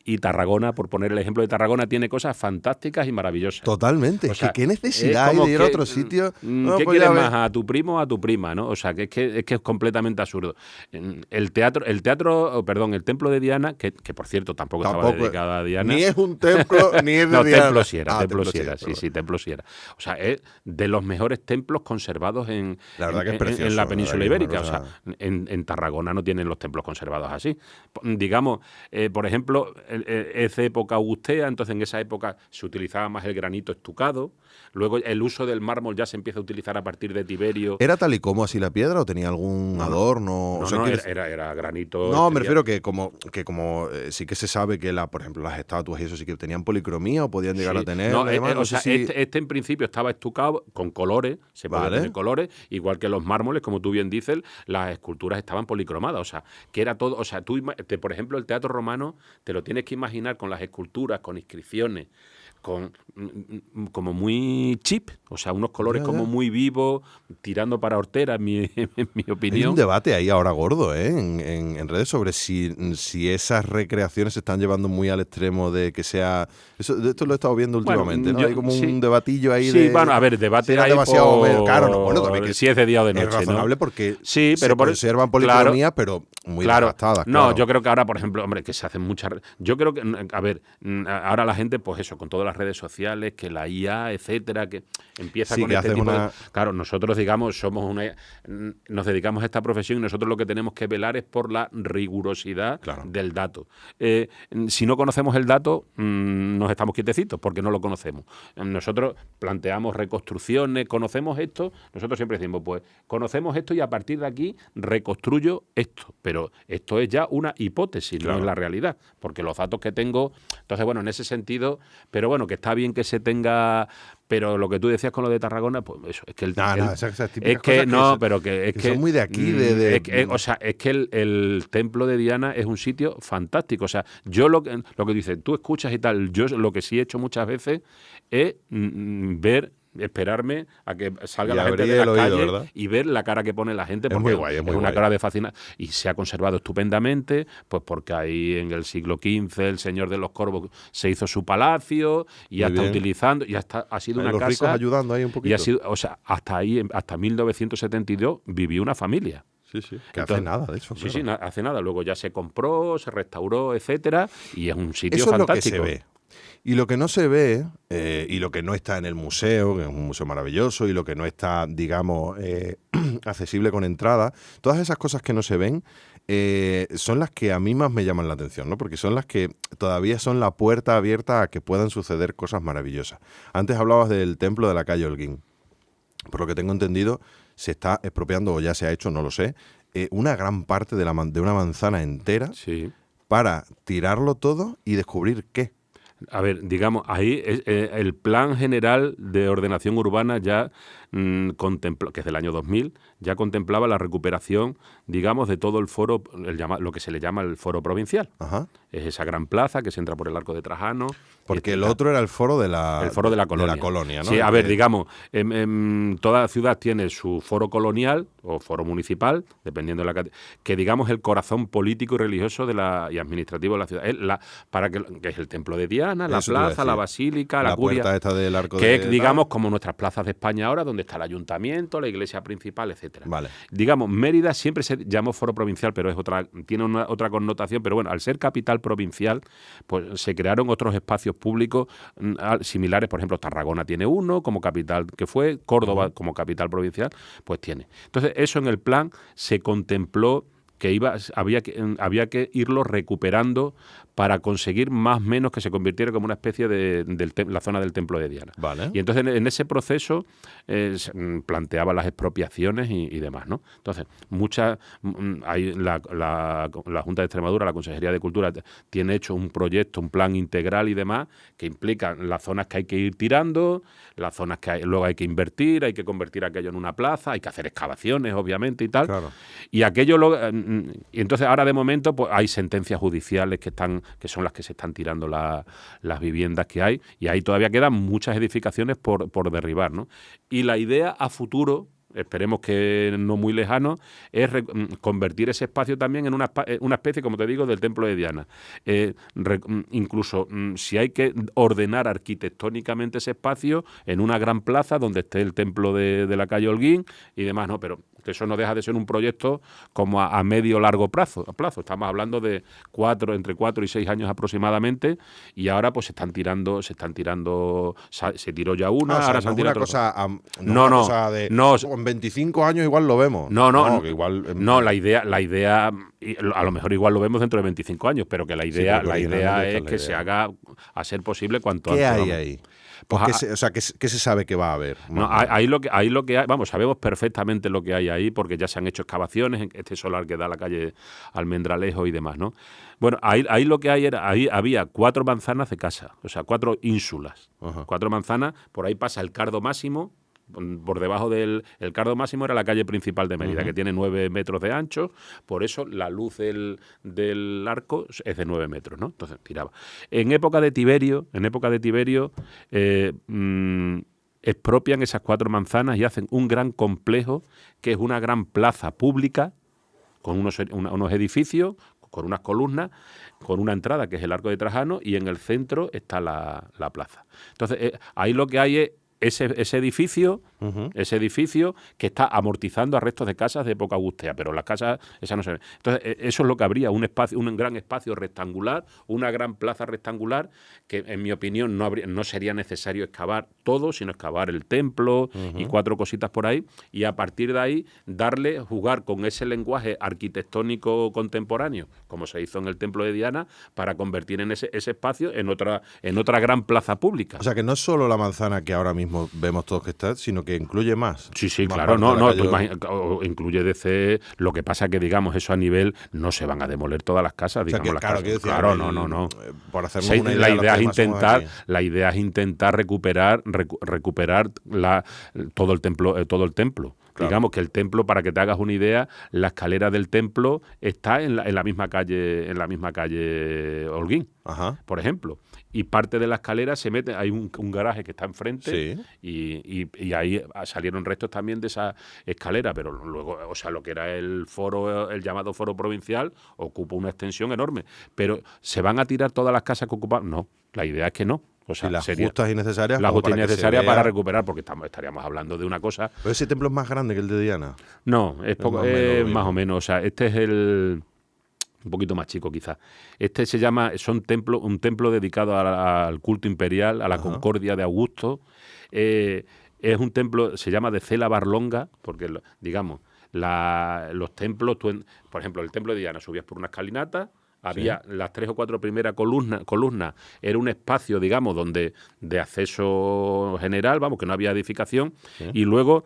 Y Tarragona, por poner el ejemplo de Tarragona, tiene cosas fantásticas y maravillosas. Totalmente. O Es sea, que qué necesidad hay como de ir a que, otro sitio. ¿qué Pues quieres ya ves. más, a tu primo o a tu prima, no? O sea, que es completamente absurdo. El templo de Diana, que por cierto tampoco estaba dedicado a Diana. Ni es un templo, ni es de No, Diana. templo sí era, Ah, templo sí era, era, sí, perdón. sí, templo sí era. O sea, es de los mejores templos conservados en La verdad que es en precioso, la la península verdad que es ibérica. una O cosa- sea, en Tarragona no tienen los templos conservados así. Digamos, por ejemplo, es de época augustea, entonces en esa época se utilizaba más el granito estucado. Luego el uso del mármol ya se empieza a utilizar a partir de Tiberio. ¿Era tal y como así la piedra o tenía algún adorno? No, O sea, no, ¿quieres- era granito. No, me refiero que como sí que se sabe que por ejemplo las estatuas y eso sí que tenían policromía o podían llegar Sí. a tener. No, además, no o sé sea, si- este en principio estaba estucado con colores, se podía Vale. tener colores, igual que los mármoles, como tú bien dices, las esculturas estaban policromadas, o sea, que era todo, o sea, por ejemplo, el teatro romano te lo tienes que imaginar con las esculturas, con inscripciones, como muy cheap, o sea, unos colores Ya, como ya. muy vivos, tirando para hortera, en mi Hay opinión. un debate ahí ahora gordo, en redes sobre si esas recreaciones se están llevando muy al extremo de que sea... Esto lo he estado viendo Bueno, últimamente, ¿no? Hay como sí. un debatillo ahí Sí, de... bueno, a ver, debate si era hay demasiado... por- Claro, no, bueno, también que si es de día o de noche, es razonable ¿no? porque Sí, pero se por- conservan claro, policromías, pero muy Claro, desgastadas. no, claro. yo creo que ahora, por ejemplo, hombre, que se hacen muchas... Yo creo que, a ver, ahora la gente, pues eso, con todas las redes sociales, que la IA, etcétera, que empieza Sí, con que este haces tipo una- de... Claro, nosotros, digamos, nos dedicamos a esta profesión y nosotros lo que tenemos que velar es por la rigurosidad Claro. del dato. Si no conocemos el dato, nos estamos quietecitos porque no lo conocemos. Nosotros planteamos reconstrucciones, conocemos esto, nosotros siempre decimos, pues, conocemos esto y a partir de aquí reconstruyo esto, pero esto es ya una hipótesis, Claro. no es la realidad, porque los datos que tengo, entonces bueno, en ese sentido, pero bueno, que está bien que se tenga, pero lo que tú decías con lo de Tarragona, pues eso, es que esas típicas es que cosas no, son- pero que es que que son muy de aquí, o sea, es que el templo de Diana es un sitio fantástico, o sea, yo lo que dices, tú escuchas y tal, yo lo que sí he hecho muchas veces es esperarme a que salga Y la gente abrir de el la oído, calle ¿verdad? y ver la cara que pone la gente, Es porque muy guay, es muy una guay. cara de fascinación y se ha conservado estupendamente, pues porque ahí en el siglo XV el señor de los Corvos se hizo su palacio y ya Muy está bien. utilizando, y hasta ha sido Ahí una los ricos casa ayudando ahí un poquito. y ha sido, o sea, hasta ahí, hasta 1972 vivió una familia. Sí, sí. Que Entonces, hace nada de eso. Sí, claro. sí, hace nada. Luego ya se compró, se restauró, etcétera, y es un sitio Eso fantástico. es lo que se ve. Y lo que no se ve, y lo que no está en el museo, que es un museo maravilloso, y lo que no está, digamos, accesible con entrada, todas esas cosas que no se ven son las que a mí más me llaman la atención, ¿no? Porque son las que todavía son la puerta abierta a que puedan suceder cosas maravillosas. Antes hablabas del templo de la calle Holguín. Por lo que tengo entendido, se está expropiando, o ya se ha hecho, no lo sé, una gran parte de una manzana entera Sí. para tirarlo todo y descubrir qué. A ver, digamos, ahí el Plan General de Ordenación Urbana ya contempló, que es del año 2000, ya contemplaba la recuperación, digamos, de todo el foro, lo que se le llama el foro provincial. Ajá. Es esa gran plaza que se entra por el Arco de Trajano. Porque y el está- otro era el foro de la, El foro de la colonia. ¿no? Sí, a El ver, que- digamos, toda ciudad tiene su foro colonial o foro municipal, dependiendo de que digamos el corazón político y religioso y administrativo de la ciudad. Que es el templo de Diana, la Eso te iba a plaza, la decir. basílica, la curia. puerta esta del arco Que de es, digamos, como nuestras plazas de España ahora, donde está el ayuntamiento, la iglesia principal, etcétera. Vale. Digamos, Mérida siempre se llamó foro provincial, pero tiene otra connotación, pero bueno, al ser capital provincial, pues se crearon otros espacios públicos similares, por ejemplo, Tarragona tiene uno como capital que fue, Córdoba como capital provincial, pues tiene. Entonces, eso en el plan se contempló que había que irlo recuperando para conseguir más o menos que se convirtiera como una especie de la zona del templo de Diana. Vale. Y entonces en ese proceso planteaba las expropiaciones y demás, ¿no? Entonces, hay la Junta de Extremadura, la Consejería de Cultura, tiene hecho un proyecto, un plan integral y demás, que implica las zonas que hay que ir tirando, las zonas que luego hay que invertir, hay que convertir aquello en una plaza, hay que hacer excavaciones, obviamente, y tal. Claro. Y aquello y entonces ahora de momento pues hay sentencias judiciales que son las que se están tirando las viviendas que hay, y ahí todavía quedan muchas edificaciones por derribar, ¿no? Y la idea a futuro, esperemos que no muy lejano, es convertir ese espacio también en una especie, como te digo, del templo de Diana. Incluso si hay que ordenar arquitectónicamente ese espacio en una gran plaza donde esté el templo de la calle Holguín y demás, ¿no? Pero que eso no deja de ser un proyecto como a medio largo plazo. Estamos hablando de entre 4 y 6 años aproximadamente, y ahora pues se tiró ya una, ahora se han tirado una cosa de en 25 años igual lo vemos. No, la idea a lo mejor igual lo vemos dentro de 25 años, pero que la idea es que se haga a ser posible cuanto antes. ¿Qué hay ahí? Pues ¿qué se sabe que va a haber? No, ahí lo que hay, vamos, sabemos perfectamente lo que hay ahí, porque ya se han hecho excavaciones en este solar que da a la calle Almendralejo y demás, ¿no? Bueno, ahí lo que ahí había 4 manzanas de casa, o sea, 4 ínsulas, 4 manzanas, por ahí pasa el Cardo Máximo. Por debajo del Cardo Máximo era la calle principal de Mérida, que tiene 9 metros de ancho, por eso la luz del arco es de 9 metros, ¿no? Entonces tiraba. En época de Tiberio, expropian esas 4 manzanas y hacen un gran complejo, que es una gran plaza pública, con unos edificios, con unas columnas, con una entrada que es el Arco de Trajano, y en el centro está la plaza. Entonces, ahí lo que hay es ese edificio que está amortizando a restos de casas de época augustea, pero las casas esas no se ven. Entonces, eso es lo que habría, un gran espacio rectangular, una gran plaza rectangular, que en mi opinión no sería necesario excavar todo, sino excavar el templo y 4 cositas por ahí, y a partir de ahí jugar con ese lenguaje arquitectónico contemporáneo, como se hizo en el templo de Diana, para convertir en ese espacio en otra gran plaza pública. O sea, que no es solo la manzana que ahora mismo vemos todos que está, sino que incluye más. Sí, claro, incluye DC. Lo que pasa que, digamos, eso a nivel, no se van a demoler todas las casas, digamos, las casas. No. Por hacernos una idea, la idea es intentar recuperar todo el templo. Claro. Digamos que el templo, para que te hagas una idea, la escalera del templo está en la misma calle Holguín, por ejemplo. Y parte de la escalera se mete, hay un garaje que está enfrente, y ahí salieron restos también de esa escalera, pero luego, o sea, lo que era el llamado foro provincial, ocupa una extensión enorme. Pero ¿se van a tirar todas las casas que ocupan? No, la idea es que no. O sea, y las justas y necesarias. Las justas y necesarias para recuperar, porque estaríamos hablando de una cosa. ¿Pero ese templo es más grande que el de Diana? No, es más o menos. O sea, este es un poquito más chico quizás. Este un templo dedicado al culto imperial, a la concordia de Augusto. Es un templo, se llama de Cela Barlonga, porque, digamos, los templos, por ejemplo, el templo de Diana, subías por una escalinata. Había las 3 o 4 primeras columnas, era un espacio, digamos, de acceso general, vamos, que no había edificación, y luego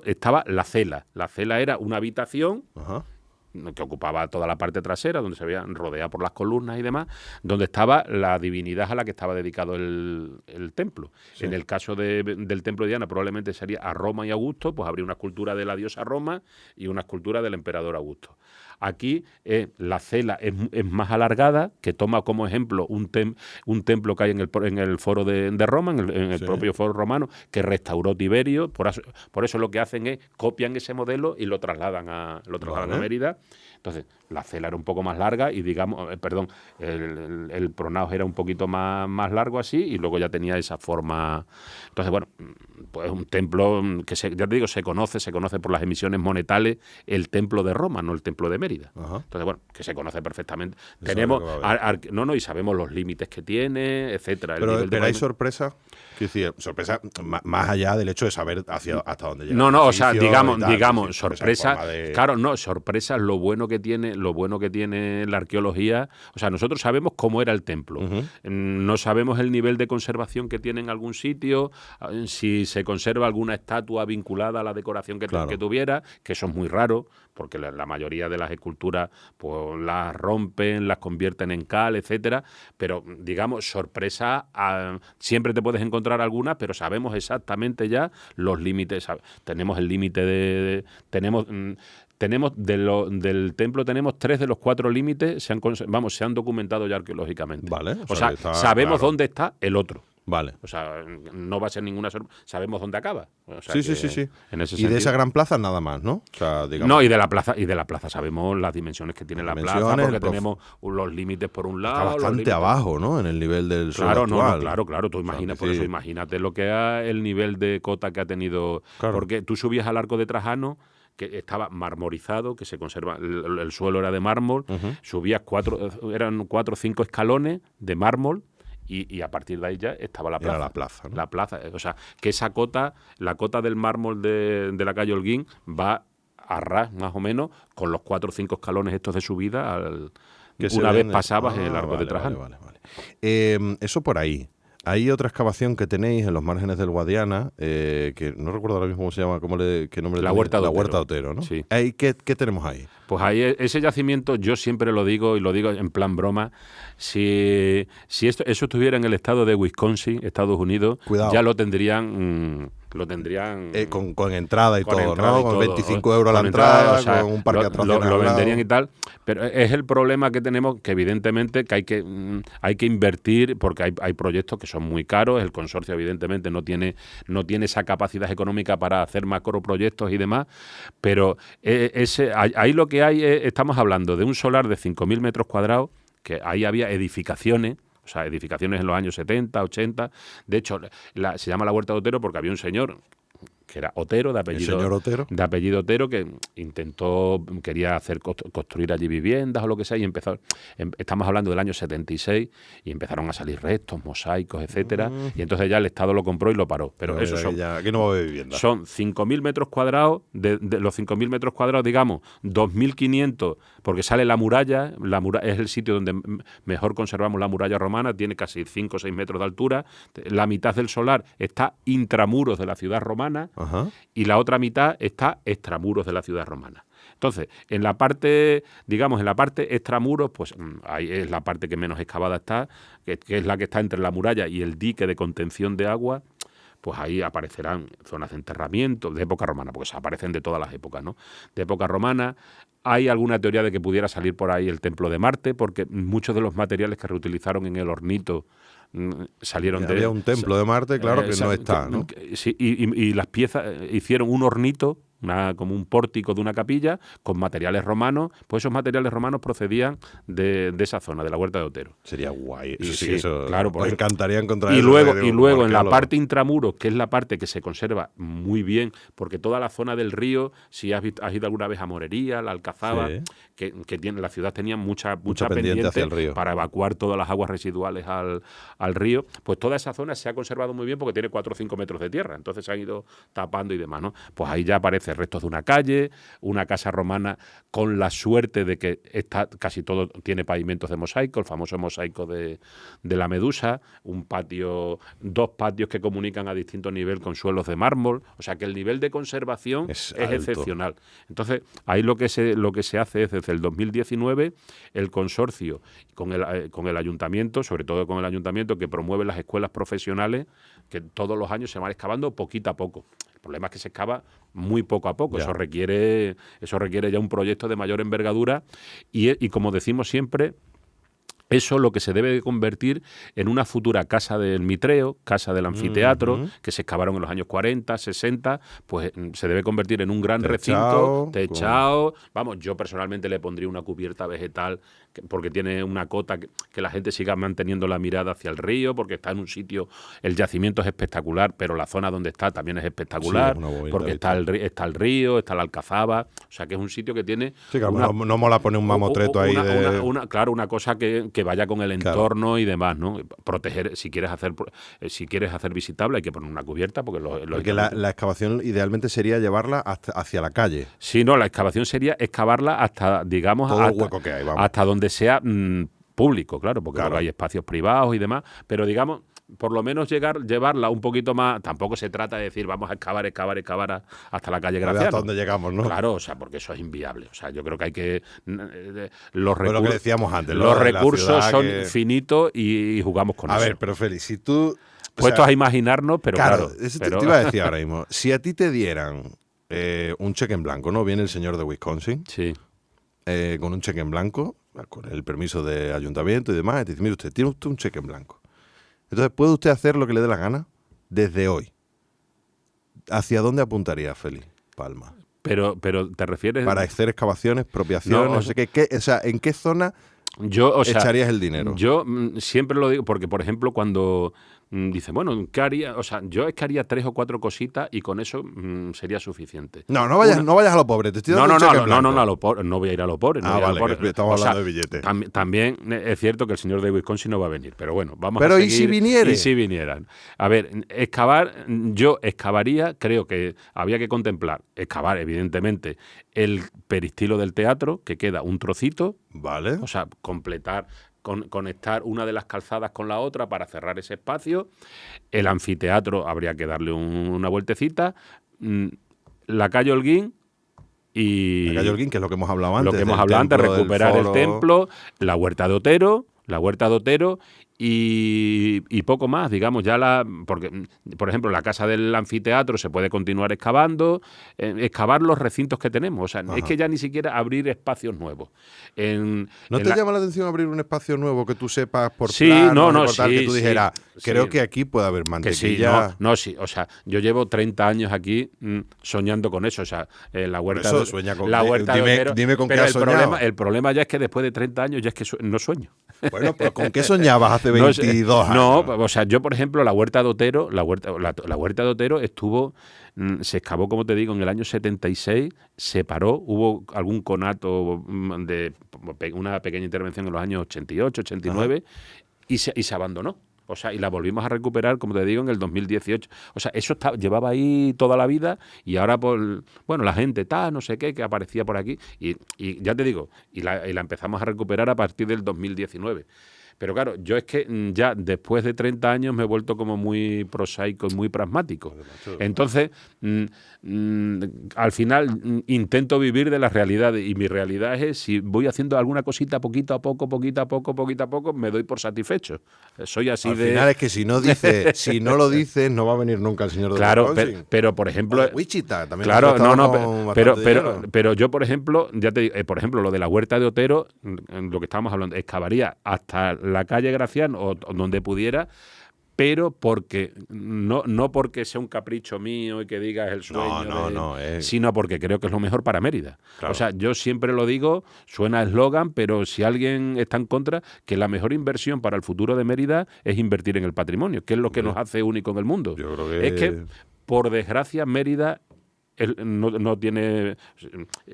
estaba la cela. La cela era una habitación que ocupaba toda la parte trasera, donde se veía rodeada por las columnas y demás, donde estaba la divinidad a la que estaba dedicado el templo. Sí. En el caso del templo de Diana, probablemente sería a Roma y Augusto, pues habría una escultura de la diosa Roma y una escultura del emperador Augusto. Aquí la cela es más alargada, que toma como ejemplo un templo que hay en el foro de Roma, en el propio foro romano, que restauró Tiberio. Por eso lo que hacen es copian ese modelo y lo trasladan a Mérida. Entonces, la cela era un poco más larga y, digamos, el pronaos era un poquito más largo así, y luego ya tenía esa forma. Entonces, bueno, pues un templo que ya te digo, se conoce por las emisiones monetales, el templo de Roma, no el templo de Mérida. Entonces, bueno, que se conoce perfectamente. Tenemos y sabemos los límites que tiene, etcétera. Pero hay sorpresa. Sorpresa más allá del hecho de saber hasta dónde llega. No, o sea, digamos, sorpresa. Claro, no, sorpresa, lo bueno que tiene la arqueología. O sea, nosotros sabemos cómo era el templo. No sabemos el nivel de conservación que tiene en algún sitio, si se conserva alguna estatua vinculada a la decoración que tuviera, que eso es muy raro, porque la mayoría de las esculturas pues las rompen, las convierten en cal, etcétera. Pero, digamos, sorpresa, siempre te puedes encontrar alguna, pero sabemos exactamente ya los límites. Tenemos el límite tenemos del templo tenemos 3 de los 4 límites, se han documentado ya arqueológicamente. Vale. O sea, sabemos dónde está el otro. Vale. O sea, no va a ser ninguna sorpresa. Sabemos dónde acaba. O sea, sí. En ese y de esa gran plaza nada más, ¿no? O sea, digamos... No, y de la plaza sabemos las dimensiones que tiene la plaza, porque tenemos los límites por un lado. Está bastante abajo, ¿no? En el nivel del suelo actual. Claro. Tú imaginas, por eso imagínate lo que es el nivel de cota que ha tenido. Claro. Porque tú subías al Arco de Trajano, que estaba marmorizado, que se conserva, el suelo era de mármol, subías 4 o 5 escalones de mármol, y a partir de ahí ya estaba la plaza. Era la plaza, ¿no? La plaza. O sea, que esa cota, la cota del mármol de la calle Holguín, va a ras, más o menos, con los 4 o 5 escalones estos de subida, una vez pasabas el Arco de Trajano. Vale. Eso por ahí. Hay otra excavación que tenéis en los márgenes del Guadiana, que no recuerdo ahora mismo cómo se llama, qué nombre. La Huerta de Otero. La Huerta de Otero, ¿no? Sí. ¿Qué tenemos ahí? Pues ahí ese yacimiento, yo siempre lo digo, y lo digo en plan broma, si eso estuviera en el estado de Wisconsin, Estados Unidos, Cuidado. Ya lo tendrían... con entrada y con todo, entrada ¿no? y Con todo, 25 euros la entrada, o sea, con un parque atracciones lo al lado. venderían y tal, pero es el problema que tenemos, que evidentemente que hay que invertir, porque hay proyectos que son muy caros, el consorcio evidentemente no tiene esa capacidad económica para hacer macroproyectos y demás, pero ahí lo que hay estamos hablando de un solar de 5.000 metros cuadrados, que ahí había edificaciones. O sea, edificaciones en los años 70, 80. De hecho, se llama la Huerta de Otero porque había un señor que era Otero, de apellido Otero, que quería construir allí viviendas o lo que sea, y empezó, estamos hablando del año 76, y empezaron a salir restos, mosaicos, etcétera, y entonces ya el Estado lo compró y lo paró. Pero eso aquí no va a haber vivienda. Son 5.000 metros cuadrados, de los 5.000 metros cuadrados, digamos, 2.500, porque sale la muralla es el sitio donde mejor conservamos la muralla romana, tiene casi 5 o 6 metros de altura, la mitad del solar está intramuros de la ciudad romana, y la otra mitad está extramuros de la ciudad romana. Entonces, en la parte extramuros, pues ahí es la parte que menos excavada está, que es la que está entre la muralla y el dique de contención de agua. Pues ahí aparecerán zonas de enterramiento de época romana, porque se aparecen de todas las épocas, ¿no? De época romana. Hay alguna teoría de que pudiera salir por ahí el templo de Marte, porque muchos de los materiales que reutilizaron en el hornito salieron de... Había un templo de Marte, claro, que no está, ¿no? Sí, y las piezas hicieron un hornito, como un pórtico de una capilla, con materiales romanos. Pues esos materiales romanos procedían de esa zona, de la Huerta de Otero. Sería guay. Claro, me encantaría encontrar y eso. Luego en la parte intramuros, que es la parte que se conserva muy bien, porque toda la zona del río, si has ido alguna vez a Morería, la Alcazaba, que la ciudad tenía mucha pendiente hacia el río, para evacuar todas las aguas residuales al río, pues toda esa zona se ha conservado muy bien porque tiene 4 o 5 metros de tierra, entonces se han ido tapando y demás, ¿no? Pues ahí ya aparecen restos de una calle, una casa romana con la suerte de que casi todo tiene pavimentos de mosaico, el famoso mosaico de la Medusa, dos patios que comunican a distinto nivel con suelos de mármol, o sea que el nivel de conservación es excepcional. Entonces, ahí lo que se hace es, desde el 2019, el consorcio con el ayuntamiento, sobre todo con el ayuntamiento, que promueve las escuelas profesionales, que todos los años se van excavando poquito a poco. El problema es que se excava muy poco a poco. Eso requiere ya un proyecto de mayor envergadura y como decimos siempre, eso es lo que se debe de convertir en una futura casa del Mitreo, casa del anfiteatro, que se excavaron en los años 40, 60, pues se debe convertir en un gran recinto, techado. Vamos, yo personalmente le pondría una cubierta vegetal, porque tiene una cota que la gente siga manteniendo la mirada hacia el río, porque está en un sitio, el yacimiento es espectacular, pero la zona donde está también es espectacular, porque está el río, está la Alcazaba, o sea que es un sitio que tiene... Sí, claro, no mola poner un mamotreto ahí claro, una cosa que vaya con el entorno y demás, ¿no? Proteger, si quieres hacer visitable, hay que poner una cubierta, porque la excavación idealmente sería llevarla hacia la calle. Sí, no, la excavación sería excavarla hasta, digamos, todo el hueco que hay, vamos, hasta donde sea público, claro, porque hay espacios privados y demás, pero digamos, por lo menos llevarla un poquito más. Tampoco se trata de decir vamos a excavar hasta la calle Graciano. Hasta donde llegamos, ¿no? Claro, o sea, porque eso es inviable. O sea, yo creo que hay que... lo que decíamos antes. Los recursos son finitos y jugamos con eso. A ver, pero Félix, si tú... Puestos a imaginarnos, pero claro. Eso te iba a decir ahora mismo. Si a ti te dieran un cheque en blanco, ¿no? Viene el señor de Wisconsin Sí. con un cheque en blanco, con el permiso de ayuntamiento y demás, y te dice, mire usted, tiene usted un cheque en blanco. Entonces, ¿puede usted hacer lo que le dé la gana desde hoy? ¿Hacia dónde apuntaría Félix Palma? Pero te refieres... Para hacer excavaciones, expropiaciones, No, no sé qué, o sea, ¿en qué zona Yo, o sea, echarías el dinero? Yo siempre lo digo, porque, por ejemplo, cuando dice, bueno, ¿qué haría? O sea, yo es que haría 3 o 4 cositas y con eso sería suficiente. No vayas a lo pobre, te estoy dando un cheque en blanco. No, a lo pobre, no voy a ir a lo pobre. Vale, que estamos hablando de billetes. También es cierto que el señor de Wisconsin no va a venir, pero bueno, vamos pero a seguir. ¿y si viniere? Y si vinieran. A ver, yo excavaría, creo que había que excavar, evidentemente, el peristilo del teatro, que queda un trocito, Vale. o sea, conectar una de las calzadas con la otra para cerrar ese espacio. El anfiteatro habría que darle una vueltecita. La calle Holguín y... La calle Holguín, que es lo que hemos hablado antes. Lo que hemos hablado antes, recuperar el templo, la huerta de Otero y poco más, digamos, porque, por ejemplo, la casa del anfiteatro se puede continuar excavando, excavar los recintos que tenemos, o sea, es que ya ni siquiera abrir espacios nuevos. ¿No te llama la atención abrir un espacio nuevo que tú sepas por sí, planos, que tú dijeras, creo que aquí puede haber mantequilla? Sí, o sea, yo llevo 30 años aquí soñando con eso, o sea, la huerta eso, de sueña con la huerta de Otero, dime con qué pero has soñado. El problema ya es que después de 30 años ya es que no sueño. Bueno, pues ¿con qué soñabas hace 22 años? No, o sea, yo, por ejemplo, la huerta de Otero, la huerta de Otero se excavó, como te digo, en el año 76, se paró, hubo algún conato de una pequeña intervención en los años 88, 89, y se abandonó. O sea, y la volvimos a recuperar, como te digo, en el 2018. O sea, eso llevaba ahí toda la vida y ahora, la gente no sé qué, que aparecía por aquí. Y ya te digo, y la empezamos a recuperar a partir del 2019. Pero claro, yo es que ya después de 30 años me he vuelto como muy prosaico y muy pragmático. Entonces, al final intento vivir de la realidad y mi realidad es si voy haciendo alguna cosita poquito a poco, me doy por satisfecho. Soy así al final es que si no lo dices, no va a venir nunca el señor de Wisconsin. pero por ejemplo... Wichita también. Claro, pero yo, por ejemplo, ya te digo, por ejemplo, lo de la huerta de Otero, lo que estábamos hablando, excavaría hasta la calle Gracián o donde pudiera, pero porque no porque sea un capricho mío y que digas el sueño, sino porque creo que es lo mejor para Mérida. Claro. O sea, yo siempre lo digo, suena eslogan, pero si alguien está en contra, que la mejor inversión para el futuro de Mérida es invertir en el patrimonio, que es lo que nos hace único en el mundo. Yo creo que... Es que, por desgracia, Mérida no tiene,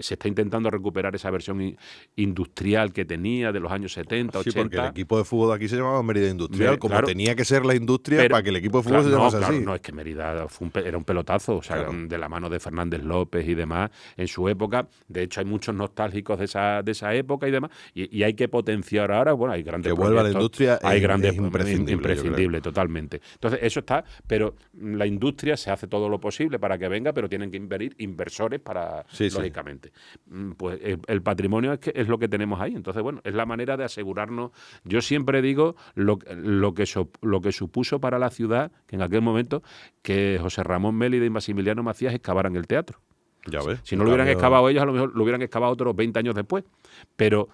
se está intentando recuperar esa versión industrial que tenía de los años 70, 80. Sí, porque el equipo de fútbol de aquí se llamaba Mérida Industrial, como tenía que ser la industria para que el equipo de fútbol se llamase así. No, es que Mérida era un pelotazo, o sea, de la mano de Fernández López y demás, en su época. De hecho, hay muchos nostálgicos de esa época y demás, y hay que potenciar ahora, bueno, hay grandes que vuelva la industria, hay grandes, es imprescindible, totalmente. Entonces, eso está, pero la industria se hace todo lo posible para que venga, pero tienen que inversores para, lógicamente. Pues el patrimonio es lo que tenemos ahí. Entonces, bueno, es la manera de asegurarnos. Yo siempre digo lo que supuso para la ciudad, que en aquel momento, que José Ramón Mélida y Maximiliano Macías excavaran el teatro. Ya ves. Si no lo hubieran excavado ellos, a lo mejor lo hubieran excavado otros 20 años después. Pero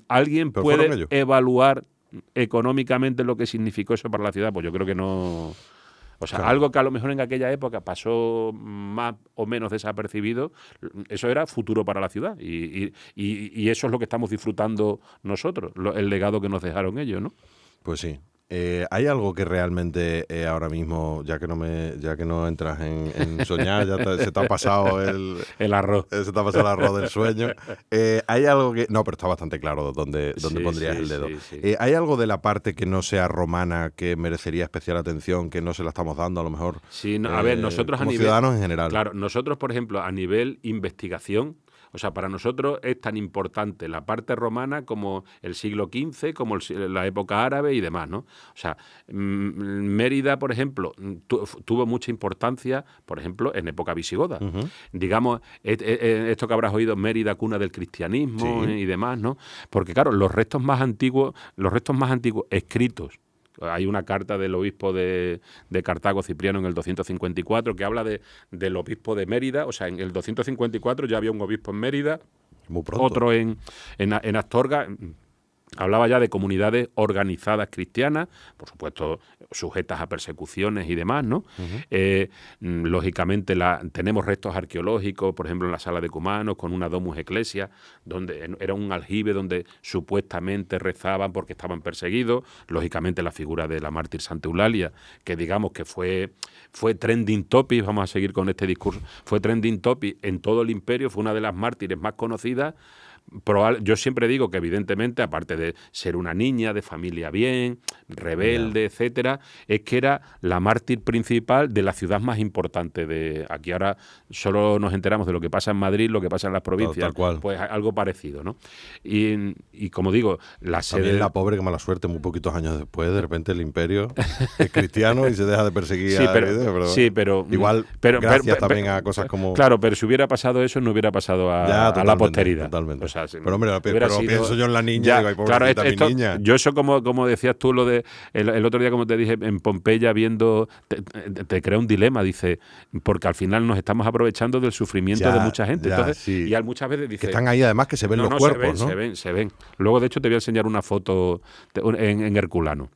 ¿alguien puede evaluar económicamente lo que significó eso para la ciudad? Pues yo creo que no... O sea, algo que a lo mejor en aquella época pasó más o menos desapercibido, eso era futuro para la ciudad. Y eso es lo que estamos disfrutando nosotros, el legado que nos dejaron ellos, ¿no? Pues sí. ¿Hay algo que realmente ahora mismo, ya que no entras en soñar, se te ha pasado el arroz? Se te ha pasado el arroz del sueño. ¿Hay algo que...? No, pero está bastante claro dónde pondrías el dedo. Sí. ¿Hay algo de la parte que no sea romana que merecería especial atención, que no se la estamos dando a lo mejor? Sí, a ver, nosotros como a nivel... ciudadanos en general. Claro, nosotros, por ejemplo, a nivel investigación... O sea, para nosotros es tan importante la parte romana como el siglo XV, como la época árabe y demás, ¿no? O sea, Mérida, por ejemplo, tuvo mucha importancia, por ejemplo, en época visigoda. Uh-huh. Digamos, esto que habrás oído, Mérida, cuna del cristianismo y demás, ¿no? Porque, claro, los restos más antiguos escritos Hay una carta del obispo de Cartago, Cipriano, en el 254, que habla del obispo de Mérida. O sea, en el 254 ya había un obispo en Mérida, Muy pronto. otro en Astorga. Hablaba ya de comunidades organizadas cristianas, por supuesto sujetas a persecuciones y demás, ¿no? Lógicamente tenemos restos arqueológicos, por ejemplo en la sala de Cumanos, con una Domus Ecclesia, donde era un aljibe donde supuestamente rezaban porque estaban perseguidos. Lógicamente la figura de la mártir Santa Eulalia, que digamos que fue trending topic, vamos a seguir con este discurso, fue trending topic en todo el imperio, fue una de las mártires más conocidas. Yo siempre digo que evidentemente, aparte de ser una niña de familia bien, rebelde, etcétera, es que era la mártir principal de la ciudad más importante de aquí. Ahora solo nos enteramos de lo que pasa en Madrid, lo que pasa en las provincias, tal cual. Pues algo parecido, ¿no? Y como digo, la sede... También la pobre, que mala suerte, muy poquitos años después, de repente el imperio es cristiano y se deja de perseguir. Sí, pero igual, gracias también a cosas como... Claro, pero si hubiera pasado eso, no hubiera pasado a la posteridad. Totalmente. O sea, pero hombre, pienso yo en la niña, digo, ay, pobrecita, claro, mi niña. Yo eso, como decías tú, lo de el otro día, como te dije, en Pompeya viendo, te crea un dilema, dice, porque al final nos estamos aprovechando del sufrimiento de mucha gente. Entonces, sí. y muchas veces dice... Que están ahí además que se ven los cuerpos, ¿no? Se ven. Luego, de hecho, te voy a enseñar una foto en Herculano,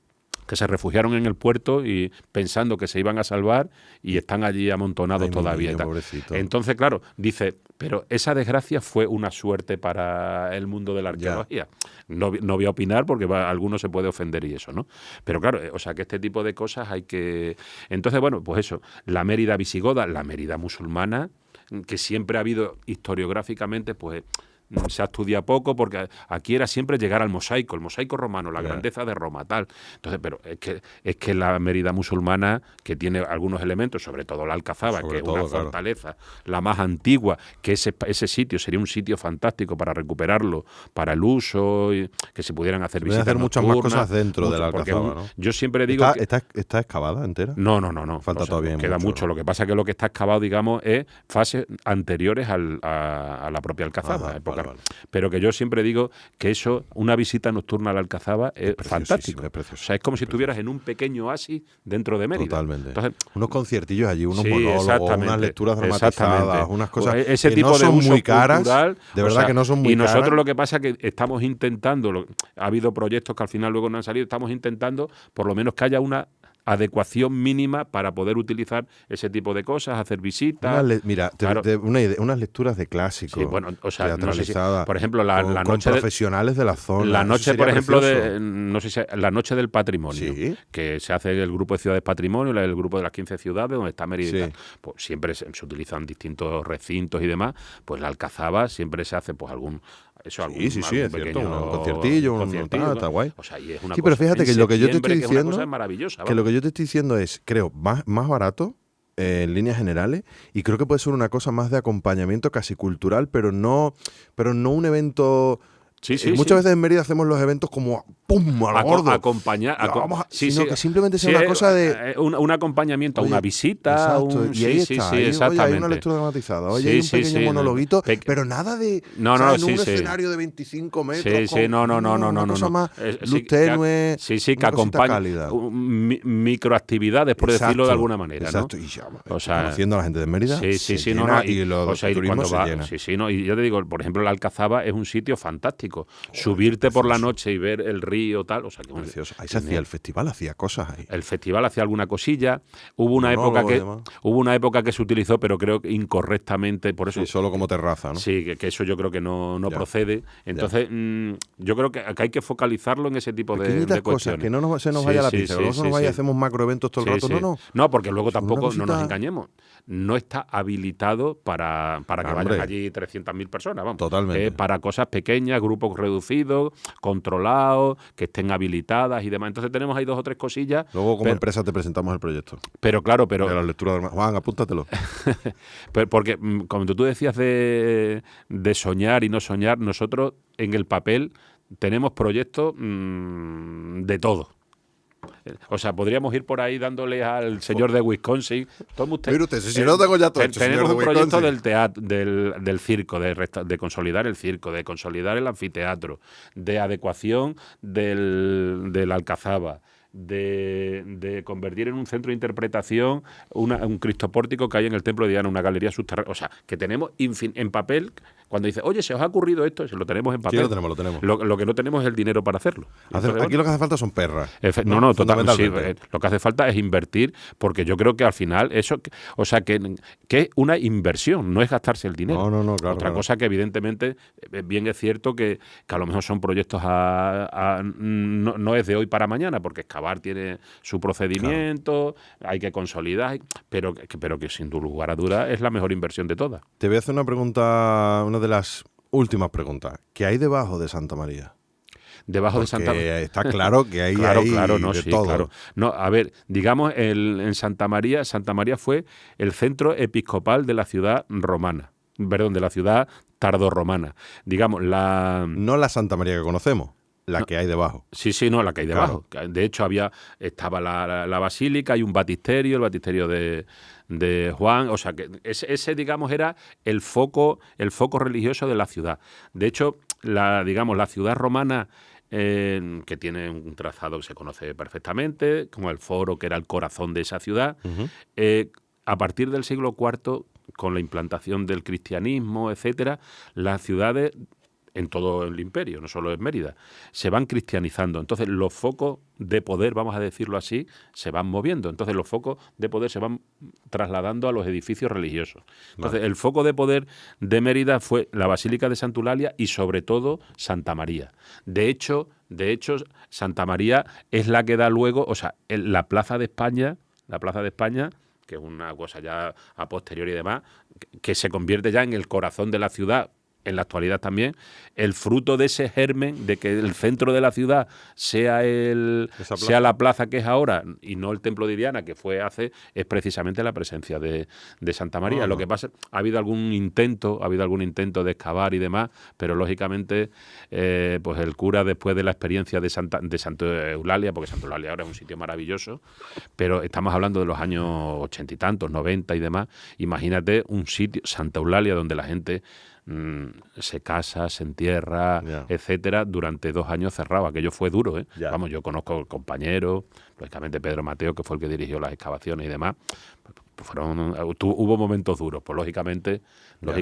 que se refugiaron en el puerto y pensando que se iban a salvar y están allí amontonados todavía. Niño, pobrecito. Entonces, claro, dice, pero esa desgracia fue una suerte para el mundo de la arqueología. No voy a opinar porque alguno se puede ofender y eso, ¿no? Pero claro, o sea, que este tipo de cosas hay que... Entonces, bueno, pues eso, la Mérida visigoda, la Mérida musulmana, que siempre ha habido historiográficamente, pues... se ha estudiado poco porque aquí era siempre llegar al mosaico, el mosaico romano, la grandeza de Roma, tal. Entonces, pero es que la Mérida musulmana, que tiene algunos elementos, sobre todo la Alcazaba, que es una fortaleza, la más antigua, que ese sitio sería un sitio fantástico para recuperarlo, para el uso, y que se pudieran hacer visitas hacer muchas nocturnas, más cosas dentro de la Alcazaba, ¿no? Yo siempre digo ¿Está excavada entera? No. Falta todavía queda mucho. Lo que pasa es que lo que está excavado, digamos, es fases anteriores a la propia Alcazaba. Vale. Pero que yo siempre digo que eso, una visita nocturna a la Alcazaba es fantástico. Es precioso, o sea, es como si estuvieras en un pequeño oasis dentro de Mérida. Totalmente. Entonces, unos conciertillos allí, unos monólogos, unas lecturas dramatizadas, unas cosas ese que tipo no de son uso muy caras, cultural, de verdad que no son muy caras. Y nosotros lo que pasa es que estamos intentando, ha habido proyectos que al final luego no han salido, estamos intentando por lo menos que haya una adecuación mínima para poder utilizar ese tipo de cosas, hacer visitas. Mira, unas lecturas de clásicos. Sí, bueno, o sea, no sé si, por ejemplo, la con noche profesionales de la zona. La noche, por ejemplo, no sé si la noche del patrimonio, ¿sí? Que se hace el grupo de ciudades patrimonio, el grupo de las 15 ciudades, donde está Mérida. Sí. Pues siempre se utilizan distintos recintos y demás. Pues la Alcazaba siempre se hace pues algún es cierto, un conciertillo, está guay. O sea, y es una pero fíjate que lo que yo te estoy diciendo es maravillosa. Que lo que yo te estoy diciendo es, creo, más barato en líneas generales, y creo que puede ser una cosa más de acompañamiento casi cultural, pero no un evento. Muchas veces en Mérida hacemos los eventos como ¡pum! A lo gordo. Sino que simplemente sea una cosa de... un acompañamiento, una visita. Exacto, y ahí está. Oye, hay una lectura dramatizada. Oye, hay un pequeño monologuito, pero nada de... en un escenario de 25 metros. Una cosa más luz tenue, que acompaña microactividades, por decirlo de alguna manera. Exacto. Y ya, conociendo a la gente de Mérida, y los turismos se llenan. Y yo te digo, por ejemplo, la Alcazaba es un sitio fantástico. Subirte por la noche y ver el río, tal, o sea que precioso. Ahí se hacía el festival, hacía cosas ahí. El festival hacía alguna cosilla. Hubo una época que se utilizó, pero creo que incorrectamente, por eso. Sí, solo como terraza, ¿no? Sí, que eso yo creo que no procede. Entonces, yo creo que hay que focalizarlo en ese tipo de cuestiones. Cosas, que no se nos vaya la pizza, luego se nos vaya, hacemos macroeventos todo el rato. No, porque luego tampoco, no nos engañemos, no está habilitado para que vayan allí 300.000 personas, vamos. Totalmente. Para cosas pequeñas, grupos reducidos, controlados, que estén habilitadas y demás. Entonces tenemos ahí 2 o 3 cosillas. Luego como empresa te presentamos el proyecto. Pero claro, de la lectura de Juan, apúntatelo. Porque cuando tú decías de soñar y no soñar, nosotros en el papel tenemos proyectos de todo. O sea, podríamos ir por ahí dándole al señor de Wisconsin. Mire usted, si no tengo ya todo hecho, tenemos un proyecto del teatro, del circo, de consolidar el circo, de consolidar el anfiteatro, de adecuación de la Alcazaba. de convertir en un centro de interpretación un cristopórtico que hay en el Templo de Diana, una galería subterránea. O sea, que tenemos en papel, cuando dice, oye, ¿se os ha ocurrido esto? Se lo tenemos en papel. Sí, lo tenemos. Lo que no tenemos es el dinero para hacerlo. Entonces, aquí lo que hace falta son perras. No, totalmente. Sí, lo que hace falta es invertir, porque yo creo que al final eso, o sea, que es una inversión, no es gastarse el dinero. No, claro. Otra cosa que evidentemente, bien es cierto que a lo mejor son proyectos no es de hoy para mañana, porque excavar tiene su procedimiento, hay que consolidar, pero que sin lugar a duda es la mejor inversión de todas. Te voy a hacer una pregunta, una de las últimas preguntas. ¿Qué hay debajo de Santa María? Debajo de Santa María. Está claro que hay todo. Claro. No, a ver, digamos, en Santa María fue el centro episcopal de la ciudad romana. Perdón, de la ciudad tardorromana. Digamos, no la Santa María que conocemos. La que hay debajo. Sí, no, la que hay debajo. Claro. De hecho, estaba la basílica, hay un batisterio, el batisterio de Juan. O sea, que ese, digamos, era el foco religioso de la ciudad. De hecho, la ciudad romana, que tiene un trazado que se conoce perfectamente, como el foro, que era el corazón de esa ciudad, a partir del siglo IV, con la implantación del cristianismo, etcétera, las ciudades en todo el imperio, no solo en Mérida, se van cristianizando. Entonces los focos de poder, vamos a decirlo así, se van moviendo. Entonces los focos de poder se van trasladando a los edificios religiosos. Entonces el foco de poder de Mérida fue la Basílica de Santa Eulalia y sobre todo Santa María. De hecho, Santa María es la que da luego, o sea, la Plaza de España, que es una cosa ya a posteriori y demás, que se convierte ya en el corazón de la ciudad, en la actualidad también, el fruto de ese germen de que el centro de la ciudad sea la plaza que es ahora y no el templo de Diana que fue hace, es precisamente la presencia de Santa María. Lo que pasa, ha habido algún intento de excavar y demás, pero lógicamente pues el cura, después de la experiencia de Santa Eulalia, porque Santa Eulalia ahora es un sitio maravilloso, pero estamos hablando de los años 80 y tantos, 90 y demás, imagínate un sitio, Santa Eulalia, donde la gente se casa, se entierra, etcétera, durante 2 años cerrado. Aquello fue duro, ¿eh? Vamos, yo conozco compañeros, lógicamente Pedro Mateo, que fue el que dirigió las excavaciones y demás, hubo momentos duros, pues lógicamente yo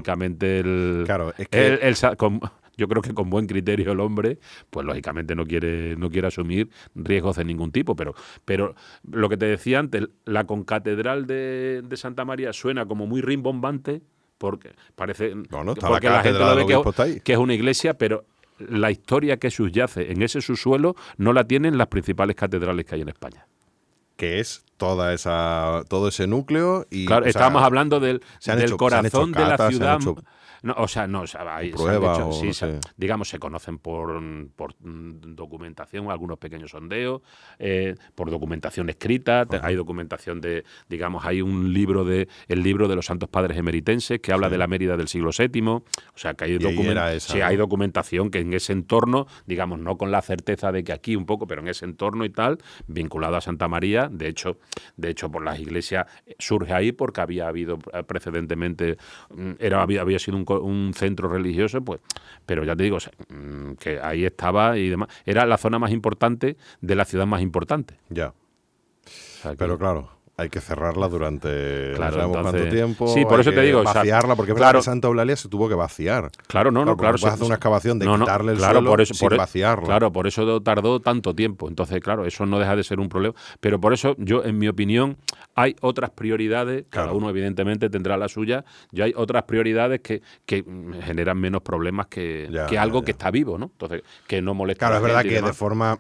creo que con buen criterio el hombre, pues lógicamente no quiere asumir riesgos de ningún tipo, pero lo que te decía antes, la concatedral de Santa María suena como muy rimbombante, porque parece porque la gente lo ve que es una iglesia, pero la historia que subyace en ese subsuelo no la tienen las principales catedrales que hay en España. Que es todo ese núcleo y claro, estábamos hablando del corazón de la ciudad. Digamos, se conocen por documentación, algunos pequeños sondeos, por documentación escrita, hay documentación hay un libro el libro de los Santos Padres Emeritenses que habla de la Mérida del siglo VII, o sea que hay documentación que en ese entorno, digamos, no con la certeza de que aquí un poco, pero en ese entorno y tal, vinculado a Santa María, de hecho por las iglesias surge ahí porque había habido precedentemente, había sido un centro religioso, pues, pero ya te digo, que ahí estaba y demás. Era la zona más importante de la ciudad más importante. Ya. O sea, pero claro, hay que cerrarla durante no sabemos entonces, cuánto tiempo. Sí, por eso te digo. Vaciarla, porque es verdad que Santa Eulalia se tuvo que vaciar. Claro. Puedes hacer una excavación de quitarle el suelo sin vaciarla. Claro, por eso tardó tanto tiempo. Entonces, claro, eso no deja de ser un problema. Pero por eso yo, en mi opinión, hay otras prioridades, cada uno evidentemente tendrá la suya, hay otras prioridades que generan menos problemas que algo que está vivo, ¿no? Entonces, que no molesta a la gente. Claro, es verdad que de forma...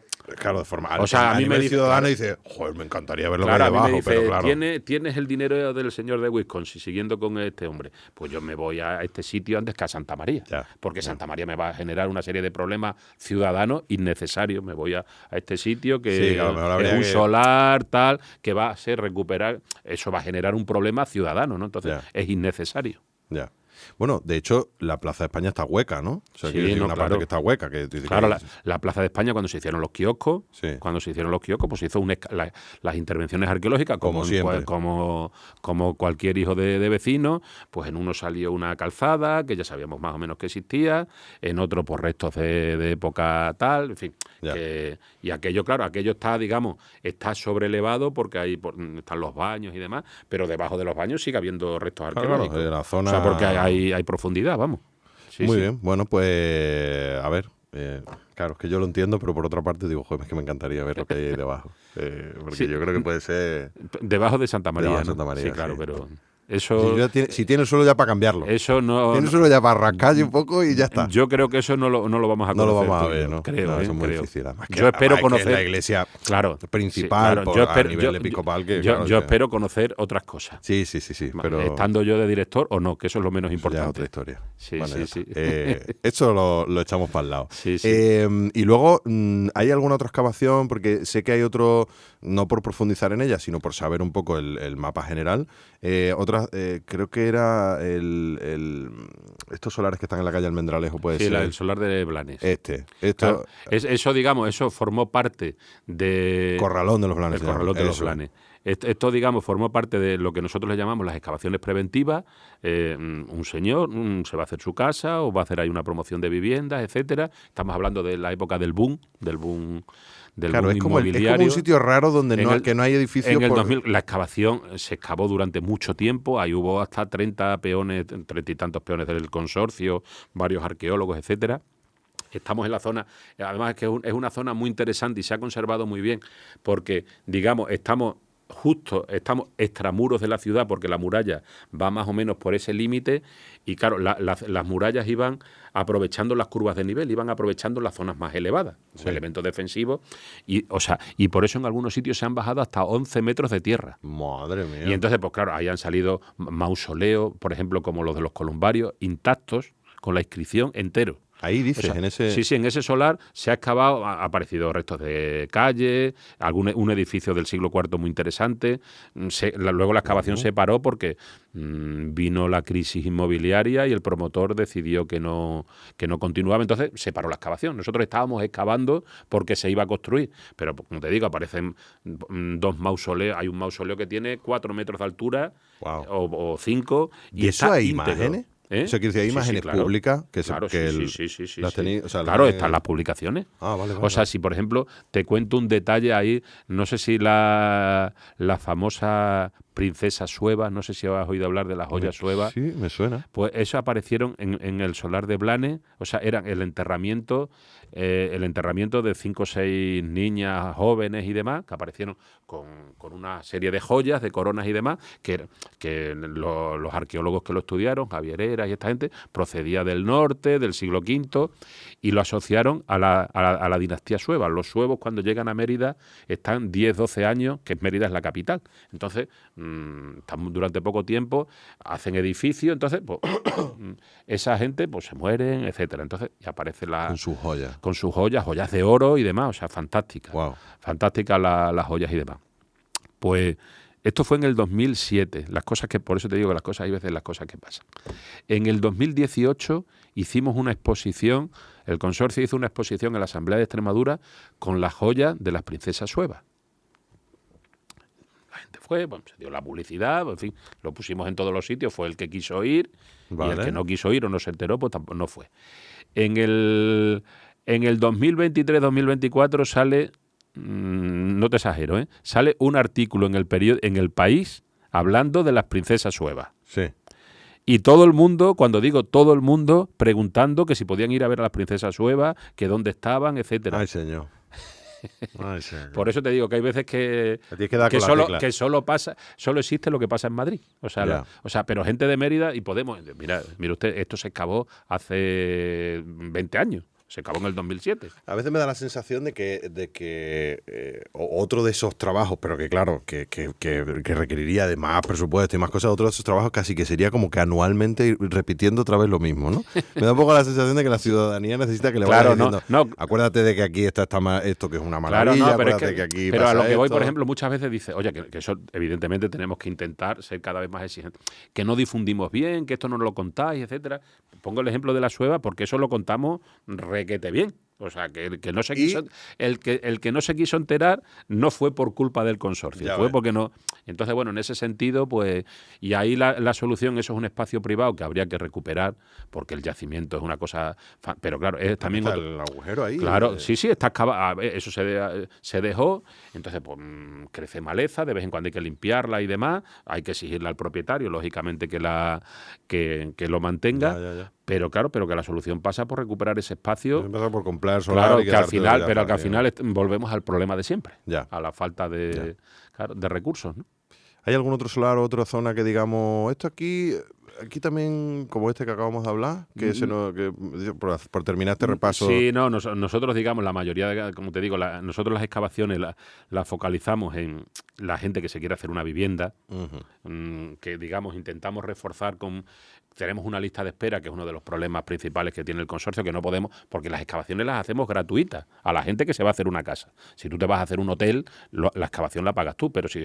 O sea, a mí me dice... ciudadano dice, joder, me encantaría verlo ahí abajo, pero claro. ¿Tienes el dinero del señor de Wisconsin siguiendo con este hombre? Pues yo me voy a este sitio antes que a Santa María. Porque Santa María me va a generar una serie de problemas ciudadanos innecesarios. Me voy a este sitio que es un solar, tal, que va a ser recuperar. Eso va a generar un problema ciudadano, ¿no? Entonces es innecesario. Ya. Bueno, de hecho, la Plaza de España está hueca, ¿no? O sea, Sí, quiero decir, no, una claro. parte que está hueca. Que tú dices Claro, que- la Plaza de España, cuando se hicieron los kioscos, Sí. pues se hizo las intervenciones arqueológicas, Como siempre. como cualquier hijo de vecino, pues en uno salió una calzada, que ya sabíamos más o menos que existía, en otro por restos de época tal, en fin. Ya. Y aquello, claro, aquello está, digamos, está sobrelevado porque están los baños y demás, pero debajo de los baños sigue habiendo restos Claro, arqueológicos. la zona... O sea, porque hay profundidad, vamos. Sí, Muy sí. bien, bueno, pues a ver, claro, es que yo lo entiendo, pero por otra parte digo, joder, es que me encantaría ver lo que hay ahí debajo. Porque Sí. yo creo que puede ser... Debajo de Santa María, Debajo de ¿no? Santa María, sí, claro, sí. pero eso... Si tiene el suelo ya para cambiarlo. Eso no... Tiene el suelo ya para rascarse un poco y ya está. Yo creo que eso no lo vamos a No conocer. lo vamos a tú y ver, yo, ¿no? Creo, No, eso es muy creo. difícil. Además, Yo espero conocer... Es la iglesia Claro, principal sí, claro, a nivel episcopal. Que, yo claro, espero conocer otras cosas. Sí, pero... Estando yo de director o no, que eso es lo menos Eso ya es otra importante. historia. Sí, Bueno, sí, ya está. sí. Esto lo echamos para el lado. Sí, sí. Y luego, ¿hay alguna otra excavación? Porque sé que hay otro, no por profundizar en ella, sino por saber un poco el mapa general. Creo que era estos solares que están en la calle Almendralejo, puede Sí, ser. el solar de Blanes. Esto, Claro, eso, digamos, eso formó parte de... Corralón de los Blanes. El Corralón de los Blanes. Esto, digamos, formó parte de lo que nosotros le llamamos las excavaciones preventivas. Un señor se va a hacer su casa o va a hacer ahí una promoción de viviendas, etcétera. Estamos hablando de la época del boom Claro, es como inmobiliario. un sitio raro donde que no hay edificios. En el 2000 la excavación se excavó durante mucho tiempo. Ahí hubo hasta 30 y tantos peones del consorcio, varios arqueólogos, etcétera. Estamos en la zona, además es que es una zona muy interesante y se ha conservado muy bien porque, digamos, estamos extramuros de la ciudad porque la muralla va más o menos por ese límite y claro, las murallas iban aprovechando las curvas de nivel, iban aprovechando las zonas más elevadas, Sí. elementos defensivos y por eso en algunos sitios se han bajado hasta 11 metros de tierra. Madre mía. Y entonces, pues claro, ahí han salido mausoleos, por ejemplo, como los de los columbarios, intactos, con la inscripción entero. Ahí dices, O sea, en ese... Sí, en ese solar se ha excavado, ha aparecido restos de calle, un edificio del siglo IV muy interesante. Luego la excavación se paró porque vino la crisis inmobiliaria y el promotor decidió que no continuaba. Entonces se paró la excavación. Nosotros estábamos excavando porque se iba a construir. Pero, como te digo, aparecen dos mausoleos. Hay un mausoleo que tiene 4 metros de altura o 5. ¿Y eso hay imágenes? O sea, quiere decir, hay imágenes claro. públicas que Claro, que sí. las tenéis, o sea, claro, están las publicaciones. Vale. O sea, si por ejemplo te cuento un detalle ahí, no sé si la famosa princesa Sueva, no sé si has oído hablar de la joya Sueva. Sí, me suena. Pues eso aparecieron en el solar de Blanes, o sea, eran el enterramiento de 5 o 6 niñas jóvenes y demás, que aparecieron con una serie de joyas, de coronas y demás, que los arqueólogos que lo estudiaron, Javier Heras y esta gente, procedía del norte, del siglo V, y lo asociaron a la dinastía Sueva. Los suevos, cuando llegan a Mérida, están 10, 12 años, que Mérida es la capital. Entonces, están durante poco tiempo, hacen edificios, entonces, pues, esa gente pues se mueren, etcétera. Entonces, ya aparece Con sus joyas. Con sus joyas de oro y demás, o sea, fantásticas. Wow. Fantásticas las joyas y demás. Pues esto fue en el 2007, por eso te digo que hay veces las cosas que pasan. En el 2018 hicimos una exposición, el consorcio hizo una exposición en la Asamblea de Extremadura con las joyas de las princesas suevas. La gente fue, se dio la publicidad, en fin, lo pusimos en todos los sitios, fue el que quiso ir, y el que no quiso ir o no se enteró, pues tampoco no fue. En el 2023-2024 sale, no te exagero, sale un artículo en el País hablando de las princesas suevas. Sí. Y todo el mundo, cuando digo todo el mundo, preguntando que si podían ir a ver a las princesas suevas, que dónde estaban, etcétera. Ay, señor. Ay, señor. Por eso te digo que hay veces que solo existe lo que pasa en Madrid. O sea, pero gente de Mérida y Podemos, mira usted, esto se excavó hace 20 años. Se acabó en el 2007. A veces me da la sensación de que otro de esos trabajos, pero que claro, que requeriría de más presupuesto y más cosas, otro de esos trabajos casi que sería como que anualmente ir repitiendo otra vez lo mismo, ¿no? Me da un poco la sensación de que la ciudadanía necesita que le vaya diciendo, acuérdate de que aquí está esto que es una maravilla, acuérdate que aquí pero pasa a lo que voy, esto. por ejemplo, muchas veces dice, oye, que eso evidentemente tenemos que intentar ser cada vez más exigentes, que no difundimos bien, que esto no lo contáis, etcétera. Pongo el ejemplo de la Sueva porque eso lo contamos requete bien. O sea, que el que no se quiso, el que no se quiso enterar no fue por culpa del consorcio, fue porque no. Entonces, bueno, en ese sentido, pues, y ahí la solución, eso es un espacio privado que habría que recuperar, porque el yacimiento es una cosa, pero claro, es también está el agujero ahí. Claro, sí, está excavado, eso se dejó, entonces pues crece maleza, de vez en cuando hay que limpiarla y demás, hay que exigirle al propietario, lógicamente, que lo mantenga. Ya. Pero claro, que la solución pasa por recuperar ese espacio. Empezar por comprar solar. Claro, que al final volvemos al problema de siempre, ya. A la falta de recursos, ¿no? ¿Hay algún otro solar o otra zona que digamos, esto aquí también, como este que acabamos de hablar, que por terminar este repaso? Sí, no, nosotros digamos, la mayoría, como te digo, nosotros las excavaciones las focalizamos en la gente que se quiere hacer una vivienda, que digamos intentamos reforzar tenemos una lista de espera, que es uno de los problemas principales que tiene el consorcio, que no podemos, porque las excavaciones las hacemos gratuitas a la gente que se va a hacer una casa. Si tú te vas a hacer un hotel, la excavación la pagas tú, pero si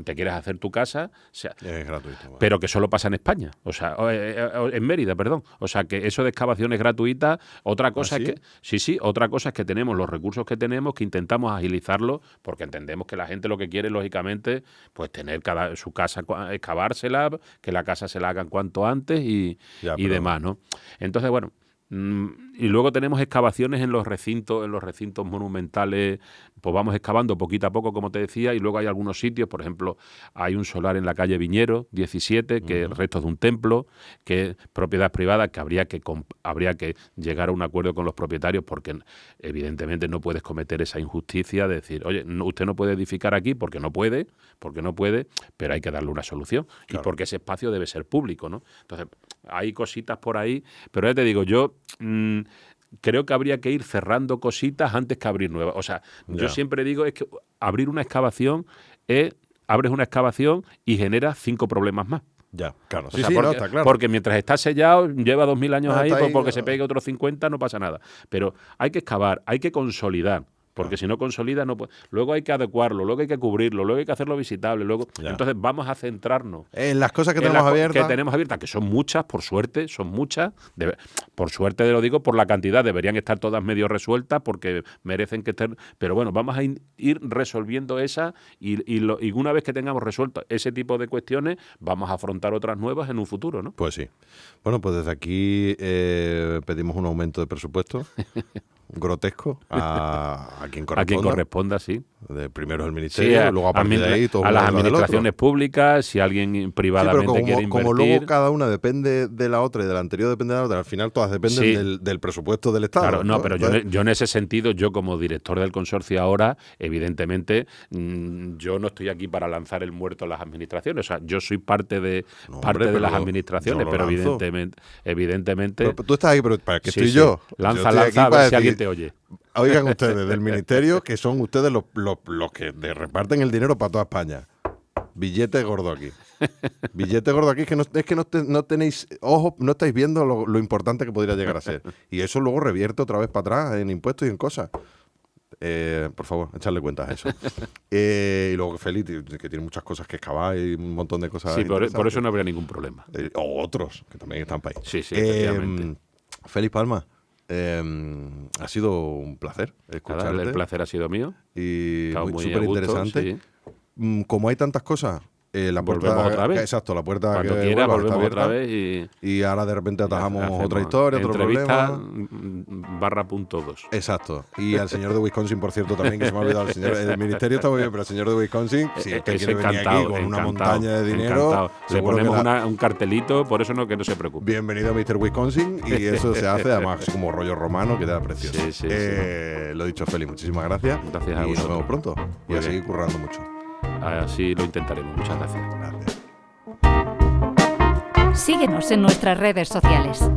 te quieres hacer tu casa, es gratuito. Bueno. Pero que solo pasa en España, o sea, en Mérida, perdón. O sea, que eso de excavaciones gratuitas, otra cosa es que otra cosa es que tenemos los recursos que tenemos, que intentamos agilizarlo, porque entendemos que la gente lo que quiere, lógicamente, pues tener su casa, excavársela, que la casa se la hagan cuanto antes y demás, ¿no? Entonces, bueno, y luego tenemos excavaciones en los recintos monumentales, pues vamos excavando poquito a poco, como te decía, y luego hay algunos sitios, por ejemplo, hay un solar en la calle Viñero, 17, que es restos de un templo, que es propiedad privada, que habría que llegar a un acuerdo con los propietarios, porque evidentemente no puedes cometer esa injusticia de decir, oye, usted no puede edificar aquí porque no puede, pero hay que darle una solución, claro. Y porque ese espacio debe ser público, ¿no? Entonces, hay cositas por ahí, pero ya te digo, yo creo que habría que ir cerrando cositas antes que abrir nuevas. O sea, yo siempre digo es que abrir una excavación abres una excavación y generas 5 problemas más. Ya, claro. Sí, está claro. Porque mientras está sellado, lleva 2000 años ahí, porque se pegue otros 50, no pasa nada. Pero hay que excavar, hay que consolidar. Porque si no consolida, no puede. Luego hay que adecuarlo, luego hay que cubrirlo, luego hay que hacerlo visitable. Entonces vamos a centrarnos en las cosas que tenemos abiertas. Que son muchas, por suerte, por suerte lo digo, por la cantidad, deberían estar todas medio resueltas porque merecen que estén. Pero bueno, vamos a ir resolviendo esas y una vez que tengamos resuelto ese tipo de cuestiones, vamos a afrontar otras nuevas en un futuro, ¿no? Pues sí. Bueno, pues desde aquí pedimos un aumento de presupuesto. Grotesco a quien corresponda. A quien corresponda, sí. Primero el ministerio, luego a partir de ahí todo a las administraciones públicas, si alguien privadamente quiere invertir. Como luego cada una depende de la otra y de la anterior depende de la otra, al final todas dependen del presupuesto del Estado. Claro, no, pero yo en ese sentido, yo como director del consorcio ahora, evidentemente, yo no estoy aquí para lanzar el muerto a las administraciones. O sea, yo soy parte de las administraciones, pero evidentemente. Pero tú estás ahí, pero ¿para qué estoy yo? Lanza, a ver si alguien te oye. Oigan ustedes del ministerio, que son ustedes los que reparten el dinero para toda España. Billete gordo aquí. Billete gordo aquí, es que no tenéis ojos, no estáis viendo lo importante que podría llegar a ser. Y eso luego revierte otra vez para atrás en impuestos y en cosas. Por favor, echarle cuentas a eso. Y luego Félix, que tiene muchas cosas que excavar y un montón de cosas. Sí, por eso no habría ningún problema. O otros, que también están para ahí. Sí, efectivamente. Félix Palma. Ha sido un placer escucharte. El placer ha sido mío. Y súper interesante. Sí. Como hay tantas cosas, la puerta, volvemos otra vez. Exacto, la puerta cuando quiera volvemos otra vez y ahora de repente atajamos otra historia, otro problema. /2. Exacto. Y al señor de Wisconsin, por cierto, también, que se me ha olvidado. El ministerio está muy bien, pero el señor de Wisconsin, si usted quiere venir aquí con una montaña de dinero, le ponemos un cartelito, por eso que no se preocupe. Bienvenido a Mr. Wisconsin, y eso se hace además como rollo romano, que te da precioso. Sí. Lo dicho, Félix, muchísimas gracias. Gracias a vosotros. Y nos vemos pronto. Y a seguir currando mucho. Así lo intentaremos. Muchas gracias. Síguenos en nuestras redes sociales.